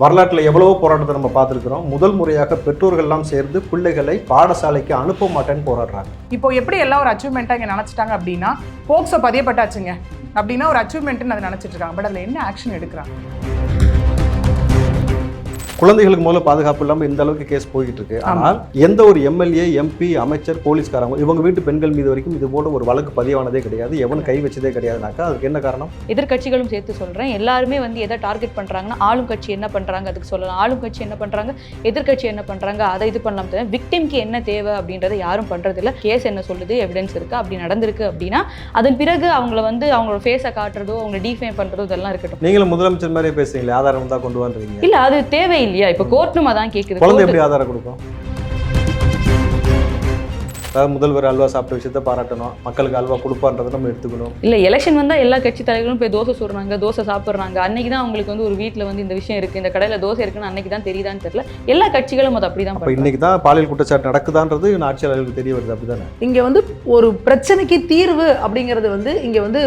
வரலாற்றில் எவ்வளவோ போராட்டத்தை நம்ம பார்த்துருக்கிறோம். முதல் முறையாக பெற்றோர்கள்லாம் சேர்ந்து பிள்ளைகளை பாடசாலைக்கு அனுப்ப மாட்டேன்னு போராடுறாங்க. இப்போ எப்படி எல்லாம் ஒரு அச்சீவ்மெண்ட்டாக இங்கே நினச்சிட்டாங்க அப்படின்னா, போக்சோ பதியப்பட்டாச்சுங்க அப்படின்னா ஒரு அச்சீவ்மெண்ட்னு அதை நினச்சிட்டு இருக்காங்க. பட் அதில் என்ன ஆக்ஷன் எடுக்கிறாங்க? குழந்தைகளுக்கு முதல்ல பாதுகாப்பு இல்லாமல் இந்த அளவுக்கு கேஸ் போய்கிட்டு இருக்கு. ஆனால் எந்த ஒரு எம்எல்ஏ, எம்பி, அமைச்சர், போலீஸ்காரங்க இவங்க வீட்டு பெண்கள் மீது வரைக்கும் இது போல ஒரு வழக்கு பதிவானதே கிடையாது. எவனும் கை வச்சதே கிடையாதுனாக்கா அதுக்கு என்ன காரணம்? எதிர்கட்சிகளும் சேர்த்து சொல்றேன். எல்லாருமே எதை டார்கெட் பண்றாங்கன்னா, ஆளும் கட்சி என்ன பண்றாங்க அதுக்கு சொல்லலாம், ஆளும் கட்சி என்ன பண்றாங்க, எதிர்கட்சி என்ன பண்றாங்க அதை இது பண்ணலாம். விக்டிம்க்கு என்ன தேவை அப்படின்றத யாரும் பண்றது இல்லை. கேஸ் என்ன சொல்லுது, எவிடன்ஸ் இருக்கு, அப்படி நடந்திருக்கு அப்படின்னா அதன் பிறகு அவங்களோட ஃபேஸை காட்டுறதோ அவங்க டிஃபேம் பண்றதோ இதெல்லாம் இருக்கட்டும். நீங்களும் முதலமைச்சர் மாதிரியே பேசுறீங்களே, ஆதாரம் தான் கொண்டு வந்துறீங்க. இல்ல அது தேவை இல்லையா? இப்ப கோர்ட்னும் அதான் கேக்குது. குழந்தை எப்படி ஆதாரம் கொடுக்கும்? முதல்வர் அல்வா சாப்பிட்ட விஷயத்த பாராட்டணும், மக்களுக்கு அல்வா கொடுப்பான்றதை நம்ம எடுத்துக்கணும். இல்லை, எலெக்ஷன் வந்தால் எல்லா கட்சி தலைவர்களும் போய் தோசை சுடுறாங்க, தோசை சாப்பிட்றாங்க. அன்னைக்கு தான் அவங்களுக்கு ஒரு வீட்டில் இந்த விஷயம் இருக்குது, இந்த கடையில் தோசை இருக்குன்னு அன்னைக்கு தான் தெரியுதான்னு தெரியல. எல்லா கட்சிகளும் அது அப்படி தான். இப்போ இன்னைக்கு தான் பாலியல் குற்றச்சாட்டு நடக்குதான்றது ஆட்சியாளர்களுக்கு தெரிய வருது. அப்படிதானே இங்கே ஒரு பிரச்சனைக்கு தீர்வு அப்படிங்கிறது இங்கே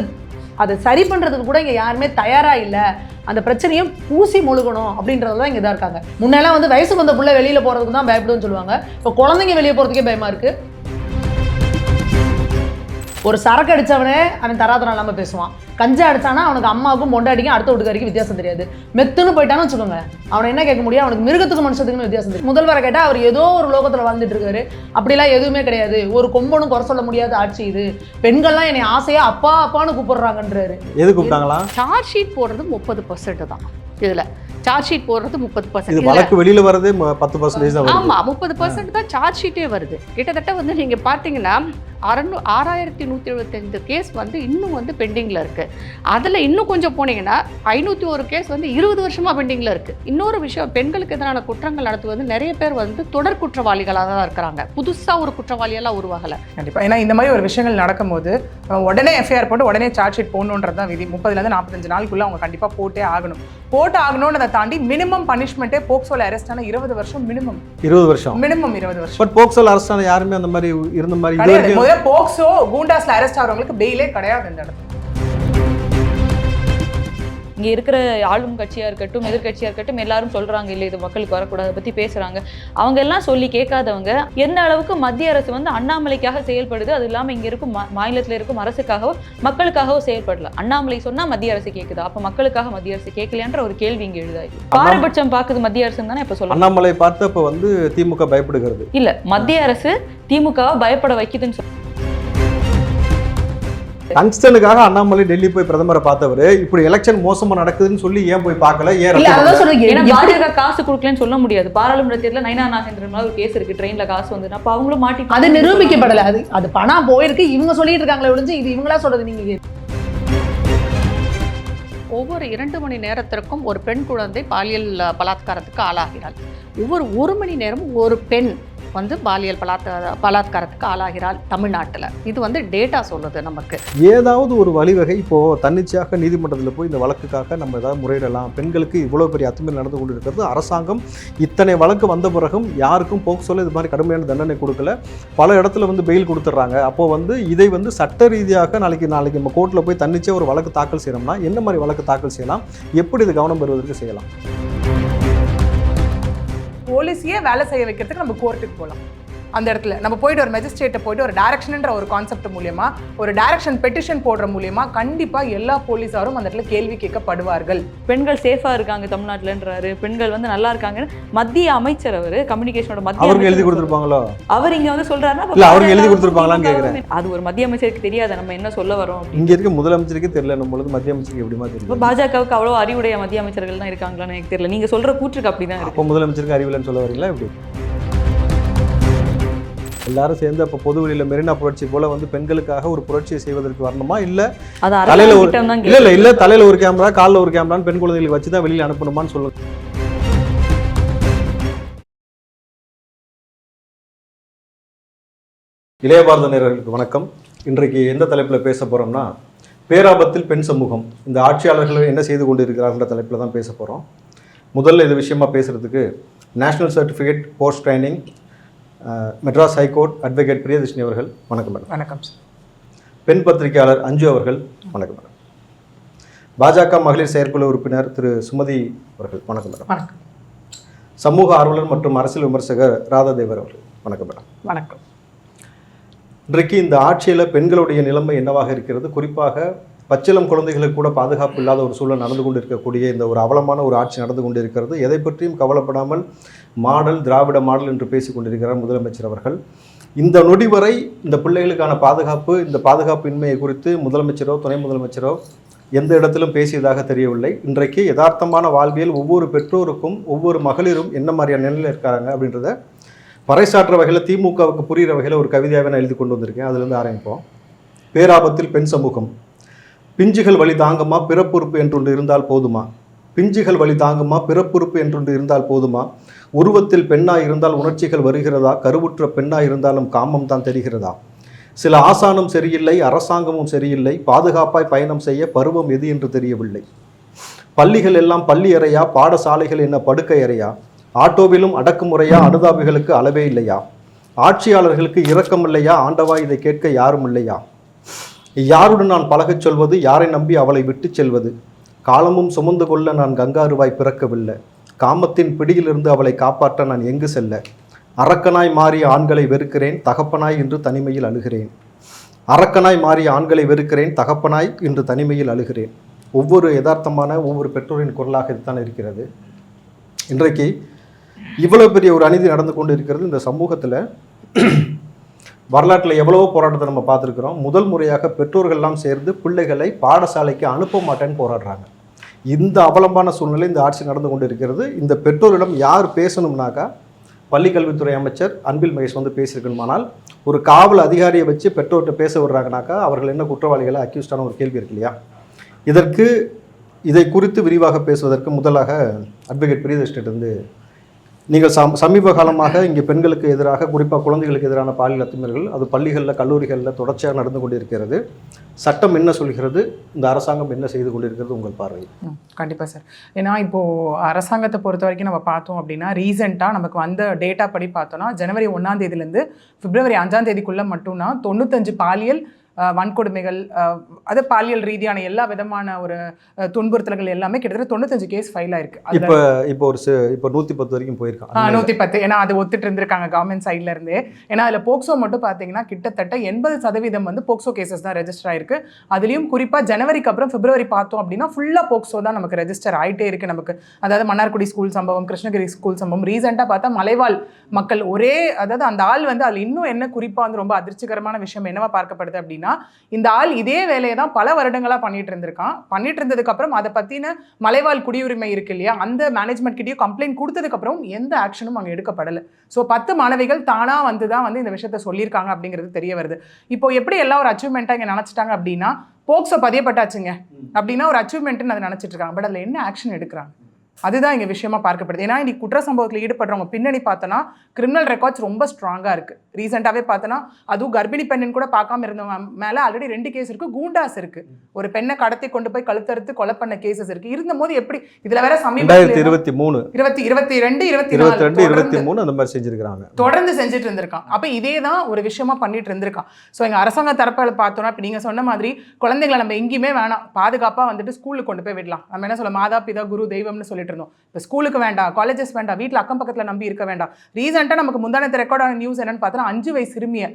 அதை சரி பண்ணுறதுக்கு கூட இங்கே யாருமே தயாராக இல்லை. அந்த பிரச்சனையும் பூசி முழுகணும் அப்படின்றதுதான் இங்கே தான் இருக்காங்க. முன்னெல்லாம் வயசுக்கு வந்த பிள்ளை வெளியில் போகிறதுக்கு தான் பயப்படுன்னு சொல்லுவாங்க. இப்போ குழந்தைங்க வெளியே போகிறதுக்கே பயமாக இருக்குது. ஒரு சரக்கு அடித்தவனே அவன் தராதரம் இல்லாமல் பேசுவான். கஞ்சா அடித்தானா அவனுக்கு அம்மாவுக்கும் பொண்டாட்டிக்கும் அடுத்த வீட்டுக்காரிக்கும் வித்தியாசம் தெரியாது. மெத்துன்னு போயிட்டான்னு வச்சுக்கோங்க, அவனை என்ன கேட்க முடியும்? அவனுக்கு மிருகத்துக்கு மனுஷத்துக்குன்னு வித்தியாசம் தெரியும். முதல்வரை கேட்டால் அவர் ஏதோ ஒரு லோகத்தில் வாழ்ந்துட்டு இருக்காரு. அப்படிலாம் எதுவுமே கிடையாது. ஒரு கொம்பனும் குறை சொல்ல முடியாத ஆட்சி இது. பெண்கள்லாம் என்னை ஆசையாக அப்பா அப்பான்னு கூப்பிடுறாங்கன்றாரு. எது கூப்பிட்டாங்களா? சார்ஜ் ஷீட் போடுறது 30% தான். இதில் சார்ஜ் ஷீட் போடுறது 30%. வழக்கு வெளியில வரது 10% தான். ஆமா, 30% தான் சார்ஜ் ஷீட்டே வருது. கிட்டத்தட்ட நீங்க பார்த்தீங்கன்னா 6175 கேஸ் இன்னும் பெண்டிங்கில் இருக்குது. அதில் இன்னும் கொஞ்சம் போனீங்கன்னா 501 கேஸ் 20 வருஷமாக பெண்டிங்கில் இருக்குது. இன்னொரு விஷயம், பெண்களுக்கு எதிரான குற்றங்கள் நடத்துவது நிறைய பேர் தொடர் குற்றவாளிகளாக தான் இருக்கிறாங்க. புதுசாக ஒரு குற்றவாளியெல்லாம் உருவாகலை. கண்டிப்பாக. ஏன்னா இந்த மாதிரி ஒரு விஷயங்கள் நடக்கும்போது உடனே எஃப்ஐஆர் போட்டு உடனே சார்ஜ் ஷீட் போடணுன்றது தான் விதி. 30லேருந்து 45 நாளுக்குள்ளே அவங்க கண்டிப்பாக போட்டே ஆகணும்னு அதை தாண்டி மினிமம் பனிஷ்மெண்ட்டே போக்சோல அரெஸ்ட் ஆன 20 வருஷம் மினிமம். 20 வருஷம் மினிமம் 20 வருஷம். பட் போக்சோல அரெஸ்ட் ஆன யாருமே அந்த மாதிரி இருந்த மாதிரி போக்சோ கூண்டாஸ்ல அரெஸ்ட் ஆகிறவங்களுக்கு பெயிலே கிடையாது இந்த இடத்துல. இங்கே இருக்கிற ஆளும் கட்சியாக இருக்கட்டும், எதிர்கட்சியாக இருக்கட்டும், எல்லாரும் சொல்கிறாங்க இல்லை இது மக்களுக்கு வரக்கூடாது பற்றி பேசுகிறாங்க. அவங்க எல்லாம் சொல்லி கேட்காதவங்க எந்த அளவுக்கு மத்திய அரசு அண்ணாமலைக்காக செயல்படுது, அது இல்லாமல் இங்கே இருக்கும் மாநிலத்தில் இருக்கும் அரசுக்காகவோ மக்களுக்காகவோ செயல்படல. அண்ணாமலை சொன்னால் மத்திய அரசு கேட்குதா, அப்போ மக்களுக்காக மத்திய அரசு கேட்கலையான்ற ஒரு கேள்வி இங்கே எழுதாது. பாரபட்சம் பார்க்குது மத்திய அரசு தானே இப்போ சொல்லுங்க. அண்ணாமலை பார்த்து அப்போ திமுக பயப்படுகிறது இல்லை, மத்திய அரசு திமுகவை பயப்பட வைக்குதுன்னு சொல்லி டங்ஸ்டனுக்காக அண்ணாமலை டெல்லி போய் பிரதமரை பார்த்தவர் இப்படி எலெக்ஷன் மோசமா நடக்குதுன்னு சொல்லி ஏன் போய் பார்க்கல? பாஜக காசு கொடுக்கலன்னு சொல்ல முடியாது. பாராளுமன்றத்தில் நயனா நாகேந்திரன் ஒரு கேஸ் இருக்கு, ட்ரெயின்ல காசு வந்து அப்ப அவங்களும் மாட்டி அது நிரூபிக்கப்படல. அது பணம் போயிருக்கு, இவங்க சொல்லிட்டு இருக்காங்களே ஒழிஞ்சு இது இவங்களா சொல்றது. நீங்க ஒவ்வொரு 2 மணி நேரத்திற்கும் ஒரு பெண் குழந்தை பாலியல் பலாத்காரத்துக்கு ஆளாகிறாள். ஒவ்வொரு 1 மணி நேரமும் ஒரு பெண் பாலியல் பலாத்காரத்துக்கு ஆளாகிறாள் தமிழ்நாட்டில். இது டேட்டா சொல்லுது நமக்கு. ஏதாவது ஒரு வழிவகை இப்போ தன்னிச்சையாக நீதிமன்றத்தில் போய் இந்த வழக்குக்காக நம்ம ஏதாவது முறையிடலாம். பெண்களுக்கு இவ்வளோ பெரிய அத்துமீறல் நடந்து கொண்டு இருக்கிறது. அரசாங்கம் இத்தனை வழக்கு வந்த பிறகும் யாருக்கும் போக்சோல இது மாதிரி கடுமையான தண்டனை கொடுக்கல. பல இடத்துல பெயில் கொடுத்துட்றாங்க. அப்போ இதை சட்ட ரீதியாக நாளைக்கு நம்ம கோர்ட்டில் போய் தன்னிச்சையாக ஒரு வழக்கு தாக்கல் செய்யணும்னா என்ன மாதிரி வழக்கு தாக்கல் செய்யலாம், எப்படி இது கவனம் பெறுவதற்கு செய்யலாம்? போலீஸையே வேலை செய்ய வைக்கிறதுக்கு நம்ம கோர்ட்டுக்கு போகலாம். அந்த இடத்துல நம்ம போயிட்டு ஒரு மெஜிஸ்ட்ரேட்டை போயிட்டு ஒரு டைரக்ஷன்ன்ற ஒரு கான்செப்ட் மூலியமா, ஒரு டைரக்ஷன் பெட்டிஷன் போடுற மூலியமா கண்டிப்பா எல்லா போலீஸாரும் அந்த இடத்துல கேள்வி கேட்கப்படுவார்கள். பெண்கள் சேஃபா இருக்காங்க தமிழ்நாட்டுலன்றாரு, பெண்கள் நல்லா இருக்காங்கன்னு மத்திய அமைச்சர் அவர் கம்யூனிகேஷனோட மத்திய அவருக்கு எழுதி கொடுத்துருப்பாங்களோ? அவர் இங்க சொல்றாருன்னா இல்ல அவருக்கு எழுதி கொடுத்துருப்பாங்களான்னு கேக்குறேன். அது ஒரு மத்திய அமைச்சருக்கு தெரியாத நம்ம என்ன சொல்ல வரோம். இங்க இருக்க முதலமைச்சருக்கு தெரியல, நம்ம மத்திய அமைச்சருக்கு எப்படிமா தெரியும்? பாஜகவுக்கு அவ்வளவு அறிவுடைய மத்திய அமைச்சர்கள் தான் இருக்காங்களான்னு எனக்கு தெரியல. நீங்க சொல்ற கூற்றுக்கு அப்படிதான் இருக்கு. அப்போ முதலமைச்சருக்கு அறிவில்லைன்னு சொல்ல வரீங்களா? எப்படி எல்லாரும் சேர்ந்து அப்போ பொது வெளியில் மெரினா புரட்சி போல பெண்களுக்காக ஒரு புரட்சியை செய்வதற்கு வரணுமா? இல்ல தலையில இல்ல தலையில ஒரு கேமரா காலில் ஒரு கேமரான்னு பெண் குழந்தைகளுக்கு வச்சு தான் வெளியில் அனுப்பணுமான்னு சொல்லுங்க. இளைய பாரத நேயர்களுக்கு வணக்கம். இன்றைக்கு எந்த தலைப்பில் பேச போறோம்னா, பேராபத்தில் பெண் சமூகம், இந்த ஆட்சியாளர்கள் என்ன செய்து கொண்டு இருக்கிறார்ன்ற தலைப்பில் தான் பேச போகிறோம். முதல்ல இது விஷயமா பேசுறதுக்கு national certificate post training Madras high court advocate Priyadarshini அவர்கள் வணக்கம் மேடம். வணக்கம் சார். பெண் பத்திரிகையாளர் அஞ்சு அவர்கள் வணக்கம் மேடம். பாஜக மகளிர் செயற்குழு உறுப்பினர் திரு சுமதி அவர்கள். வணக்கம் மேடம். வணக்கம். சமூக ஆர்வலர் மற்றும் அரசியல் விமர்சகர் ராதாதேவர் அவர்கள். வணக்கம் மேடம். வணக்கம். இன்றைக்கு இந்த ஆட்சியில் பெண்களுடைய நிலைமை என்னவாக இருக்கிறது, குறிப்பாக பச்சிளம் குழந்தைகளுக்கு கூட பாதுகாப்பு இல்லாத ஒரு சூழல் நடந்து கொண்டிருக்கக்கூடிய இந்த ஒரு அவலமான ஒரு ஆட்சி நடந்து கொண்டிருக்கிறது. எதை பற்றியும் கவலைப்படாமல் மாடல், திராவிட மாடல் என்று பேசிக் கொண்டிருக்கிறார் முதலமைச்சர் அவர்கள். இந்த நொடி வரை இந்த பிள்ளைகளுக்கான பாதுகாப்பு, இந்த பாதுகாப்பின்மையை குறித்து முதலமைச்சரோ துணை முதலமைச்சரோ எந்த இடத்திலும் பேசியதாக தெரியவில்லை. இன்றைக்கு யதார்த்தமான வாழ்வியல் ஒவ்வொரு பெற்றோருக்கும் ஒவ்வொரு மகளிரும் என்ன மாதிரியான நிலையில் இருக்காங்க அப்படின்றத பறைசாற்ற வகையில் திமுகவுக்கு புரிகிற வகையில் ஒரு கவிதையாகவே நான் எழுதி கொண்டு வந்திருக்கேன். அதுலேருந்து ஆரம்பிப்போம். பேராபத்தில் பெண் சமூகம். பிஞ்சுகள் வழி தாங்குமா பிறப்புறுப்பு என்றொன்று இருந்தால் போதுமா? பிஞ்சுகள் வழி தாங்குமா பிறப்புறுப்பு என்றொன்று இருந்தால் போதுமா? உருவத்தில் பெண்ணாய் இருந்தால் உணர்ச்சிகள் வருகிறதா? கருவுற்ற பெண்ணாய் இருந்தாலும் காமம் தான் தெரிகிறதா? சில ஆசானும் சரியில்லை, அரசாங்கமும் சரியில்லை, பாதுகாப்பாய் பயணம் செய்ய பருவம் எது என்று தெரியவில்லை. பள்ளிகள் எல்லாம் பள்ளி அறையா, பாடசாலைகள் என்ன படுக்கை அறையா? ஆட்டோவிலும் அடக்குமுறையா, அனுதாபிகளுக்கு அளவே இல்லையா? ஆட்சியாளர்களுக்கு இரக்கம் இல்லையா? ஆண்டவா இதை கேட்க யாரும் இல்லையா? யாருடன் நான் பழகச் சொல்வது? யாரை நம்பி அவளை விட்டு செல்வது? காலமும் சுமந்து கொள்ள நான் கங்காருவாய் பிறக்கவில்லை. காமத்தின் பிடியிலிருந்து அவளை காப்பாற்ற நான் எங்கு செல்ல? அரக்கனாய் மாறிய ஆண்களை வெறுக்கிறேன், தகப்பனாய் இன்று தனிமையில் அழுகிறேன். அரக்கனாய் மாறிய ஆண்களை வெறுக்கிறேன், தகப்பனாய் இன்று தனிமையில் அழுகிறேன். ஒவ்வொரு யதார்த்தமான ஒவ்வொரு பெற்றோரின் குரலாக இதுதான் இருக்கிறது. இன்றைக்கு இவ்வளவு பெரிய ஒரு அநீதி நடந்து கொண்டு இருக்கிறது. இந்த சமூகத்தில் வரலாற்றில் எவ்வளவோ போராட்டத்தை நம்ம பார்த்துருக்கிறோம். முதல் முறையாக பெற்றோர்கள்லாம் சேர்ந்து பிள்ளைகளை பாடசாலைக்கு அனுப்ப மாட்டேன்னு போராடுறாங்க. இந்த அவலமான சூழ்நிலை இந்த ஆட்சி நடந்து கொண்டு இருக்கிறது. இந்த பெற்றோரிடம் யார் பேசணும்னாக்கா பள்ளிக்கல்வித்துறை அமைச்சர் அன்பில் மகேஷ் வந்து பேசியிருக்கணுமானால், ஒரு காவல் அதிகாரியை வச்சு பெற்றோர்கிட்ட பேச விடுறாங்கனாக்கா அவர்கள் என்ன குற்றவாளிகளை அக்யூஸ்டான ஒரு கேள்வி இருக்கு இல்லையா? இதை குறித்து விரிவாக பேசுவதற்கு முதலாக அட்வொகேட் பிரியதர்ஷன் வந்து, நீங்கள் சமீப காலமாக இங்கே பெண்களுக்கு எதிராக, குறிப்பாக குழந்தைகளுக்கு எதிரான பாலியல் அத்துமீறல்கள் அது பள்ளிகளில் கல்லூரிகளில் தொடர்ச்சியாக நடந்து கொண்டிருக்கிறது. சட்டம் என்ன சொல்கிறது, இந்த அரசாங்கம் என்ன செய்து கொண்டிருக்கிறது உங்கள் பார்வை? கண்டிப்பாக சார். ஏன்னா இப்போது அரசாங்கத்தை பொறுத்த வரைக்கும் நம்ம பார்த்தோம் அப்படின்னா, ரீசெண்டாக நமக்கு வந்த டேட்டா படி பார்த்தோன்னா ஜனவரி 1ஆம் தேதியிலேருந்து பிப்ரவரி 5ஆம் தேதிக்குள்ளே மட்டும்னா 95 பாலியல் வன்கொடுமைகள், அது பாலியல் ரீதியான எல்லா விதமான ஒரு துன்புறுத்தல்கள் எல்லாமே கிட்டத்தட்ட 95 கேஸ் ஃபைல் ஆயிருக்கு. இப்போ 110 வரைக்கும் போயிருக்காங்க. 110. ஏன்னா அது ஒத்துட்டு இருந்திருக்காங்க கவர்மெண்ட் சைட்ல இருந்தே. ஏன்னா அதில் போக்சோ மட்டும் பார்த்தீங்கன்னா கிட்டத்தட்ட 80% வந்து போக்சோ கேசஸ் தான் ரெஜிஸ்டர் ஆயிருக்கு. அதுலேயும் குறிப்பாக ஜனவரிக்கு அப்புறம் பிப்ரவரி பார்த்தோம் அப்படின்னா ஃபுல்லாக போக்சோ தான் நமக்கு ரெஜிஸ்டர் ஆகிட்டே இருக்கு நமக்கு. அதாவது மன்னார்குடி ஸ்கூல் சம்பவம், கிருஷ்ணகிரி ஸ்கூல் சம்பவம், ரீசெண்டாக பார்த்தா மலைவாழ் மக்கள் அதாவது அந்த ஆள் வந்து அதில் இன்னும் என்ன குறிப்பாக வந்து ரொம்ப அதிர்ச்சிகரமான விஷயம் என்னவா பார்க்கப்படுது அப்படின்னா, இந்த ஆள் இதே வேலையை தான் பல வருடங்களா பண்ணிட்டு இருந்ததுக்கு அப்புறம் அதை பத்தின மலைவாழ் குடியுரிமை இருக்கு இல்லையா, அந்த மேனேஜ்மெண்ட் கிட்டயும் கம்ப்ளைண்ட் கொடுத்ததுக்கு அப்புறம் எந்த ஆக்ஷனும் அங்க எடுக்கப்படல. ஸோ 10 மாணவிகள் தானா வந்து இந்த விஷயத்த சொல்லியிருக்காங்க அப்படிங்கிறது தெரிய வருது. இப்போ எப்படி எல்லாம் ஒரு அச்சீவ்மெண்ட்டாக இங்கே நினைச்சிட்டாங்க அப்படின்னா, போக்சோ பதியப்பட்டாச்சுங்க அப்படின்னா ஒரு அச்சீவ்மெண்ட்னு அதை நினைச்சிட்டு இருக்காங்க. பட் அதில் என்ன ஆக்ஷன் எடுக்கிறாங்க அதுதான் இங்கே விஷயமா பார்க்கப்படுது. ஏன்னா இன்னைக்கு குற்ற சம்பவத்தில் ஈடுபடுறவங்க பின்னணி பார்த்தோன்னா கிரிமினல் ரெக்கார்ட்ஸ் ரொம்ப ஸ்ட்ராங்காக இருக்குது. ரீசெண்டாகவே பார்த்தோன்னா அதுவும் கர்ப்பிணி பெண்ணின் கூட பார்க்காம இருந்தவங்க மேலே ஆல்ரெடி 2 கேஸ் இருக்குது. கூண்டாஸ் இருக்குது. ஒரு பெண்ணை கடத்தி கொண்டு போய் கழுத்தறுத்து கொலை பண்ண கேசஸ் இருக்குது. இருந்தபோது எப்படி இதில் வேற சமீபத்தில் 2023 2022 23 அந்த மாதிரி செஞ்சிருக்காங்க, தொடர்ந்து செஞ்சுட்டு இருந்திருக்கான். அப்போ இதே தான் ஒரு விஷயமா பண்ணிட்டு இருந்திருக்கான். ஸோ எங்கள் அரசாங்க தரப்பில் பார்த்தோன்னா இப்போ நீங்கள் சொன்ன மாதிரி குழந்தைங்களை நம்ம எங்கேயுமே வேணாம், பாதுகாப்பாக வந்துட்டு ஸ்கூலுக்கு கொண்டு போய் விடலாம். நம்ம என்ன சொல்ல, மாதா பிதா குரு தெய்வம்னு சொல்லிட்டு இருந்தோம். இப்போ ஸ்கூலுக்கு வேண்டாம், காலேஜஸ் வேண்டாம், வீட்டில் அக்கம் பக்கத்தில் நம்பி இருக்க வேண்டாம். ரீசெண்டாக நமக்கு முந்தானத்து ரெக்கார்டான நியூஸ் என்னன்னு பார்த்தோன்னா 5 வயசு சிறுமிய,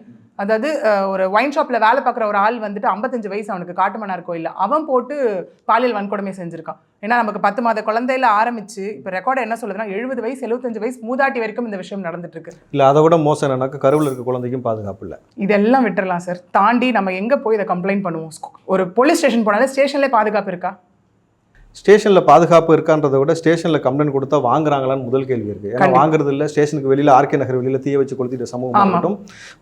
அதாவது ஒரு ஒயின் ஷாப்பில் வேலை பார்க்குற ஒரு ஆள் வந்துட்டு 55 வயசு அவனுக்கு காட்டுமன்னார் கோயிலில் அவன் போட்டு பாலியல் வன்கொடுமை செஞ்சுருக்கான். ஏன்னா நமக்கு 10 மாத குழந்தையில ஆரம்பிச்சு இப்போ ரெக்கார்டு என்ன சொல்லுதுன்னா 70 வயசு 75 வயசு மூதாட்டி வரைக்கும் இந்த விஷயம் நடந்துட்டு இருக்கு. இல்லை அதை விட மோசம் என்னன்னாக்க கருவில் இருக்க குழந்தைக்கும் பாதுகாப்பு இல்லை. இதெல்லாம் விட்டுறலாம் சார். தாண்டி நம்ம எங்கே போய் இதை கம்ப்ளைண்ட் பண்ணுவோம்? ஒரு போலீஸ் ஸ்டேஷன் போனாலே ஸ்டேஷன்லேயே பாதுகாப்பு இருக்கா? ஸ்டேஷனில் பாதுகாப்பு இருக்கான்றதை விட ஸ்டேஷனில் கம்ப்ளைண்ட் கொடுத்தா வாங்குறாங்களான்னு முதல் கேள்வி இருக்குது. ஏன்னா வாங்குறது இல்லை. ஸ்டேஷனுக்கு வெளியில் ஆர்கே நகர் வெளியில் தீய வச்சு கொளுத்திட்ட சமூகம் ஆகட்டும்.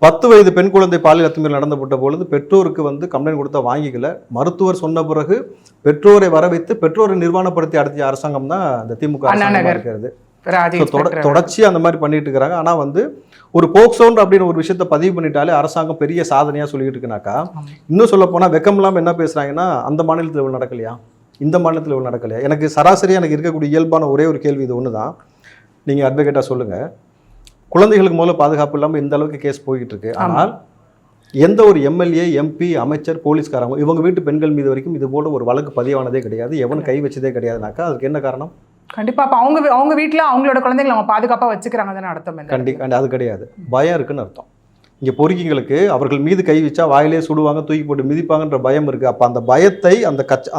10 வயது பெண் குழந்தை பாலியல் அத்துமீறல் நடந்தப்பட்ட பொழுது பெற்றோருக்கு வந்து கம்ப்ளைண்ட் கொடுத்தா வாங்கிக்கல. மருத்துவர் சொன்ன பிறகு பெற்றோரை வர வைத்து பெற்றோரை நிர்வாணப்படுத்தி அடுத்த அரசாங்கம் தான் இந்த திமுக அரசாங்கம் இருக்கிறது. தொடர்ச்சி அந்த மாதிரி பண்ணிட்டு இருக்கிறாங்க. ஆனால் வந்து ஒரு போக்சோன்ற அப்படின்னு ஒரு விஷயத்த பதிவு பண்ணிட்டாலே அரசாங்கம் பெரிய சாதனையாக சொல்லிட்டு இருக்குனாக்கா, இன்னும் சொல்ல போனால் வெக்கம் இல்லாமல் என்ன பேசுகிறாங்கன்னா, அந்த மாநிலத்தில் இவ்வளோ நடக்கலையா, இந்த மாநிலத்தில் இவ்வளோ நடக்கலையா? எனக்கு சராசரியாக எனக்கு இருக்கக்கூடிய இயல்பான ஒரே ஒரு கேள்வி இது ஒன்று தான். நீங்கள் அட்வொகேட்டாக சொல்லுங்கள், குழந்தைகளுக்கு முதல்ல பாதுகாப்பு இல்லாமல் இந்த அளவுக்கு கேஸ் போய்கிட்டு இருக்கு. ஆனால் எந்த ஒரு எம்எல்ஏ, எம்பி, அமைச்சர், போலீஸ்காரங்க இவங்க வீட்டு பெண்கள் மீது வரைக்கும் இது போல ஒரு வழக்கு பதிவானதே கிடையாது, எவனும் கை வச்சதே கிடையாதுனாக்கா அதுக்கு என்ன காரணம்? கண்டிப்பா அப்ப அவங்க வீட்டுல அவங்களோட குழந்தைங்களை அவங்க பாதுகாப்பா வச்சுக்கிறாங்க தானே அர்த்தம். அது கிடையாது, பயம் இருக்குன்னு அர்த்தம். இங்கே பொறுக்கிங்களுக்கு அவர்கள் மீது கை வச்சா வாயிலே சுடுவாங்க, தூக்கி போட்டு மிதிப்பாங்கன்ற பயம் இருக்குது. அப்போ அந்த பயத்தை,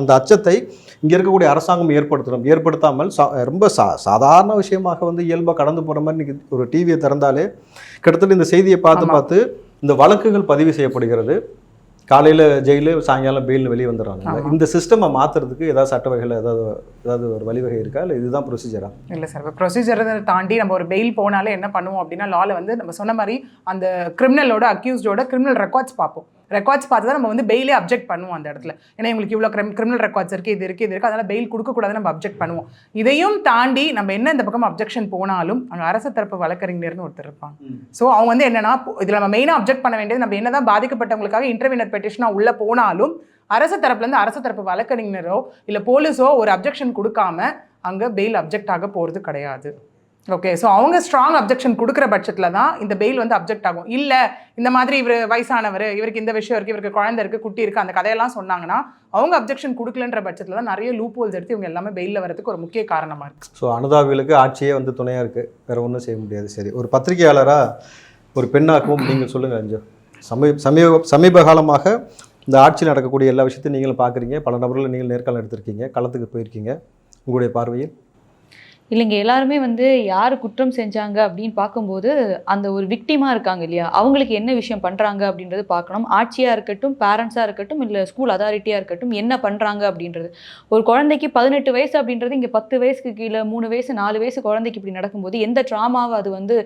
அந்த அச்சத்தை இங்கே இருக்கக்கூடிய அரசாங்கம் ஏற்படுத்தணும். ஏற்படுத்தாமல் ரொம்ப சாதாரண விஷயமாக வந்து இயல்பாக கடந்து போகிற மாதிரி இன்றைக்கி ஒரு டிவியை திறந்தாலே கிட்டத்தட்ட இந்த செய்தியை பார்த்து இந்த வழக்குகள் பதிவு செய்யப்படுகிறது. காலையில் ஜெயிலு, சாயங்காலம் பெயில்னு வெளியே வந்துடுறாங்க. இந்த சிஸ்டமை மாற்றுறதுக்கு ஏதாவது சட்ட வகையில் ஏதாவது ஒரு வழிவகை இருக்கா, இல்லை இதுதான் ப்ரொசீஜரா? இல்லை சார், இப்போ ப்ரொசீஜரை தாண்டி நம்ம ஒரு பெயில் போனாலே என்ன பண்ணுவோம் அப்படின்னா, லாவில் வந்து நம்ம சொன்ன மாதிரி அந்த கிரிமினலோட அக்யூஸ்டோட கிரிமினல் ரெக்கார்ட்ஸ் பார்ப்போம். ரெக்கார்ட்ஸ் பார்த்து தான் நம்ம வந்து பெயிலே அப்ஜெக்ட் பண்ணுவோம் அந்த இடத்துல. ஏன்னா இவங்களுக்கு இவ்வளோ கிரிமினல் ரெக்கார்ட்ஸ் இருக்குது, இது இருக்குது, அதனால் பெயில் கொடுக்கக்கூடாது நம்ம அப்ஜெக்ட் பண்ணுவோம். இதையும் தாண்டி நம்ம என்ன இந்த பக்கம் அப்ஜெக்ஷன் போனாலும் அங்கே அரசு தரப்பு வழக்கறிஞர்னு ஒருத்தர் இருப்பாங்க. ஸோ அவங்க வந்து என்னன்னா, இதில் நம்ம மெயினாக அப்ஜெக்ட் பண்ண வேண்டியது, நம்ம என்னதான் பாதிக்கப்பட்டவங்களுக்காக இன்டர்வியூனர் பெட்டிஷனாக உள்ளே போனாலும் அரசு தரப்புலேருந்து அரசு தரப்பு வழக்கறிஞரோ இல்லை போலீஸோ ஒரு அப்ஜெக்ஷன் கொடுக்காம அங்கே பெயில் அப்ஜெக்ட் ஆக போகிறது கிடையாது. ஓகே, ஸோ அவங்க ஸ்ட்ராங் அப்ஜெக்ஷன் கொடுக்குற பட்சத்தில் தான் இந்த பெயில் வந்து அப்ஜெக்ட் ஆகும். இல்லை இந்த மாதிரி இவர் வயசானவர், இவருக்கு இந்த விஷயம் இருக்குது, இவருக்கு குழந்தை இருக்குது, குட்டி இருக்குது, அந்த கதையெல்லாம் சொன்னாங்கன்னா அவங்க அப்ஜெக்ஷன் கொடுக்கலன்ற பட்சத்தில் தான் நிறைய லூப் ஹோல்ஸ் எடுத்து இவங்க எல்லாமே பெயிலில் வரதுக்கு ஒரு முக்கிய காரணமாக இருக்குது. ஸோ அனுதாபிகளுக்கு ஆட்சியே வந்து துணையாக இருக்குது, வேறு ஒன்றும் செய்ய முடியாது. சரி, ஒரு பத்திரிகையாளராக ஒரு பெண்ணாகவும் நீங்கள் சொல்லுங்கள் அஞ்சு. சமீப காலமாக இந்த ஆட்சியில் நடக்கக்கூடிய எல்லா விஷயத்தையும் நீங்களும் பார்க்குறீங்க, பல நபர்களை நீங்கள் நேர்காணல் எடுத்திருக்கீங்க, களத்துக்கு போயிருக்கீங்க. உங்களுடைய பார்வையில் இல்லைங்க, எல்லாருமே வந்து யார் குற்றம் செஞ்சாங்க அப்படின்னு பார்க்கும்போது அந்த ஒரு விக்டிமாக இருக்காங்க இல்லையா, அவங்களுக்கு என்ன விஷயம் பண்ணுறாங்க அப்படின்றது பார்க்கணும். ஆட்சியாக இருக்கட்டும், பேரண்ட்ஸாக இருக்கட்டும், இல்லை ஸ்கூல் அதாரிட்டியாக இருக்கட்டும், என்ன பண்ணுறாங்க அப்படின்றது. ஒரு குழந்தைக்கு 18 வயசு அப்படின்றது இங்கே 10 வயசுக்கு கீழே 3 வயசு 4 வயசு குழந்தைக்கு இப்படி நடக்கும்போது எந்த ட்ராமாவை அது வந்து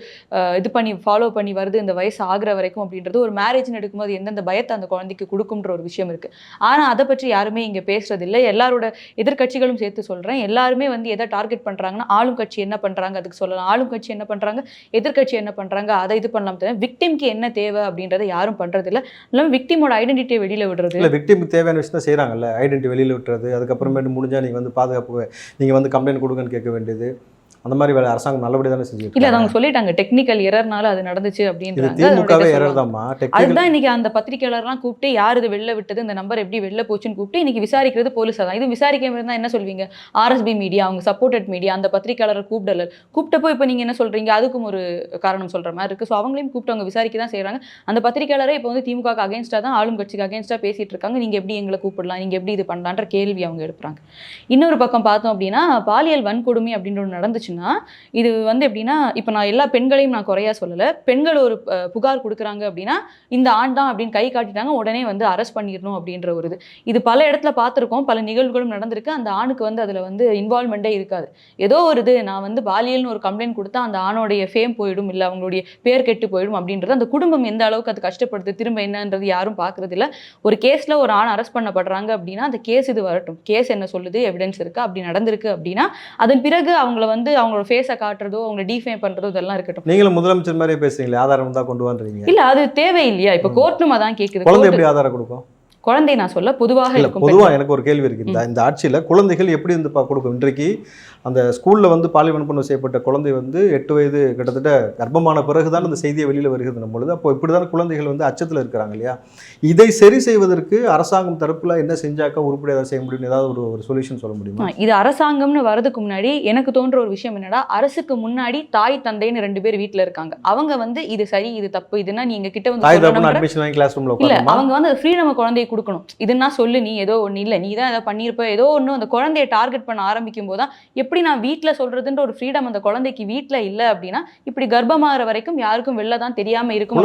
இது பண்ணி ஃபாலோ பண்ணி வருது இந்த வயசு ஆகிற வரைக்கும் அப்படின்றது, ஒரு மேரேஜ்னு எடுக்கும்போது எந்தெந்த பயத்தை அந்த குழந்தைக்கு கொடுக்குன்ற ஒரு விஷயம் இருக்குது. ஆனால் அதை பற்றி யாருமே இங்கே பேசுறதில்லை. எல்லாரோட எதிர்கட்சிகளும் சேர்த்து சொல்கிறேன், எல்லாருமே வந்து எதை டார்கெட் பண்ணுறாங்கன்னா, ஆளும் கட்சி என்ன பண்றாங்க அதுக்கு சொல்லலாம், ஆளும் கட்சி என்ன பண்றாங்க, எதிர்கட்சி என்ன பண்றாங்க அதை இது பண்ணலாம். தவிர விக்டிம்க்கு என்ன தேவை அப்படின்றத யாரும் பண்றது இல்லை. இல்லாமல் விக்டிமோட ஐடென்டிட்டியை வெளியில விடுறது இல்லை. விக்டிமுக்கு தேவையான விஷயம் தான் செய்கிறாங்கல்ல, ஐடென்டிட்டி வெளியில் விட்டுறது, அதுக்கப்புறமேட்டு முடிஞ்சா நீங்கள் வந்து பாதுகாப்பு, நீங்கள் வந்து கம்ப்ளைண்ட் கொடுங்கன்னு கேட்க வேண்டியது, அந்த மாதிரி வேலை அரசாங்கம் நல்லபடி தானே செஞ்சுட்டு இல்லை. அவங்க சொல்லிட்டாங்க டெக்னிக்கல் எரர்னால அது நடந்துச்சு அப்படின்றாங்க. அதுதான் இன்னைக்கு அந்த பத்திரிகையாளர்லாம் கூப்பிட்டு யார் இது வெளில விட்டது, இந்த நம்பர் எப்படி வெளில போச்சுன்னு கூப்பிட்டு இன்னைக்கு விசாரிக்கிறது போலீஸ் தான். இது விசாரிக்க இருந்தால் என்ன சொல்வீங்க, ஆர்எஸ்பி மீடியா, அவங்க சப்போர்ட்டட் மீடியா, அந்த பத்திரிகையாளரை கூப்பிட்டப்போ இப்போ நீங்கள் என்ன சொல்கிறீங்க, அதுக்கும் ஒரு காரணம் சொல்கிற மாதிரி இருக்குது. ஸோ அவங்களையும் கூப்பிட்டு அவங்க விசாரிக்க தான் செய்கிறாங்க. அந்த பத்திரிகையாளரை இப்போ வந்து திமுக அகேன்ஸ்டாக தான், ஆளும் கட்சிக்கு அகேன்ஸ்டாக பேசிகிட்டு இருக்காங்க. நீங்கள் எப்படி எங்களை கூப்பிடலாம், நீங்கள் எப்படி இது பண்ணலான்ற கேள்வி அவங்க எடுப்புறாங்க. இன்னொரு பக்கம் பார்த்தோம் அப்படின்னா, பாலியல் வன்கொடுமை அப்படின்ற ஒன்று நடந்துச்சு. இது வந்து எப்படின்னா, இப்போ நான் எல்லா பெண்களையும் நான் குறையா சொல்லலை, பெண்கள் ஒரு புகார் கொடுக்குறாங்க அப்படின்னா இந்த ஆண் தான் அப்படின்னு கை காட்டிட்டாங்க, உடனே வந்து அரெஸ்ட் பண்ணிடணும் அப்படின்ற ஒரு இது பல இடத்துல பார்த்துருக்கோம், பல நிகழ்வுகளும் நடந்திருக்கு. அந்த ஆணுக்கு வந்து அதில் வந்து இன்வால்மெண்ட்டே இருக்காது. ஏதோ ஒரு நான் வந்து பாலியல்னு ஒரு கம்ப்ளைண்ட் கொடுத்தா அந்த ஆணோடைய ஃபேம் போயிடும், இல்லை அவங்களுடைய பேர் கெட்டு போயிடும் அப்படின்றது, அந்த குடும்பம் எந்த அளவுக்கு அது கஷ்டப்படுது திரும்ப என்னன்றது யாரும் பார்க்கறது இல்லை. ஒரு கேஸில் ஒரு ஆண் அரெஸ்ட் பண்ணப்படுறாங்க அப்படின்னா அந்த கேஸ் இது வரட்டும், கேஸ் என்ன சொல்லுது, எவிடன்ஸ் இருக்கா, அப்படி நடந்திருக்கு அப்படின்னா அதன் பிறகு அவங்கள வந்து அவங்களோட ஃபேஸை காட்டுறதோ அவங்க டிஃபேம் பண்றதோ இதெல்லாம் இருக்கட்டும். நீங்களும் முதலமைச்சர் மாதிரி பேசுறீங்களே, ஆதாரம் தான் கொண்டு வந்துறீங்க. இல்ல அது தேவையில்லையா? இப்ப கோர்ட்டும் அதான் கேக்குது. குழந்தை எப்படி ஆதாரம் கொடுக்கும்? குழந்தை நான் சொல்ல பொதுவாக எனக்கு ஒரு கேள்வி இருக்கு. இந்த ஆட்சியில் குழந்தைகள் எப்படி வந்து கொடுக்கும்? இன்றைக்கு அந்த ஸ்கூலில் வந்து பாலியல் வன்புணர்வு செய்யப்பட்ட குழந்தை வந்து 8 வயது கிட்டத்தட்ட கர்ப்பமான பிறகுதான் அந்த செய்தியை வெளியில் வருகிறது பொழுது, அப்போ இப்படி தான் குழந்தைகள் வந்து அச்சத்தில் இருக்கிறாங்க இல்லையா? இதை சரி செய்வதற்கு அரசாங்கம் தரப்புல என்ன செஞ்சாக்கா உருப்படியாக செய்ய முடியும், ஏதாவது ஒரு சொல்யூஷன் சொல்ல முடியுமா? இது அரசாங்கம்னு வரதுக்கு முன்னாடி எனக்கு தோன்ற ஒரு விஷயம் என்னடா, அரசுக்கு முன்னாடி தாய் தந்தைன்னு 2 பேர் வீட்டில் இருக்காங்க. அவங்க வந்து இது சரி இது தப்பு, இதுனா நீங்க கிட்ட வந்து இல்ல, அவங்க வந்து ஃப்ரீடம் குழந்தையை கொடுக்கணும். இதுன்னா சொல்லு, நீ ஏதோ ஒன்று இல்லை, நீ தான் ஏதோ பண்ணியிருப்ப, ஏதோ ஒன்று அந்த குழந்தைய டார்கெட் பண்ண ஆரம்பிக்கும் போது தான் எப்படி நான் வீட்டில் சொல்றதுன்ற ஒரு ஃப்ரீடம் அந்த குழந்தைக்கு வீட்டில் இல்லை அப்படின்னா இப்படி கர்ப்பமாகிற வரைக்கும் யாருக்கும் வெளில தான் தெரியாம இருக்கும்.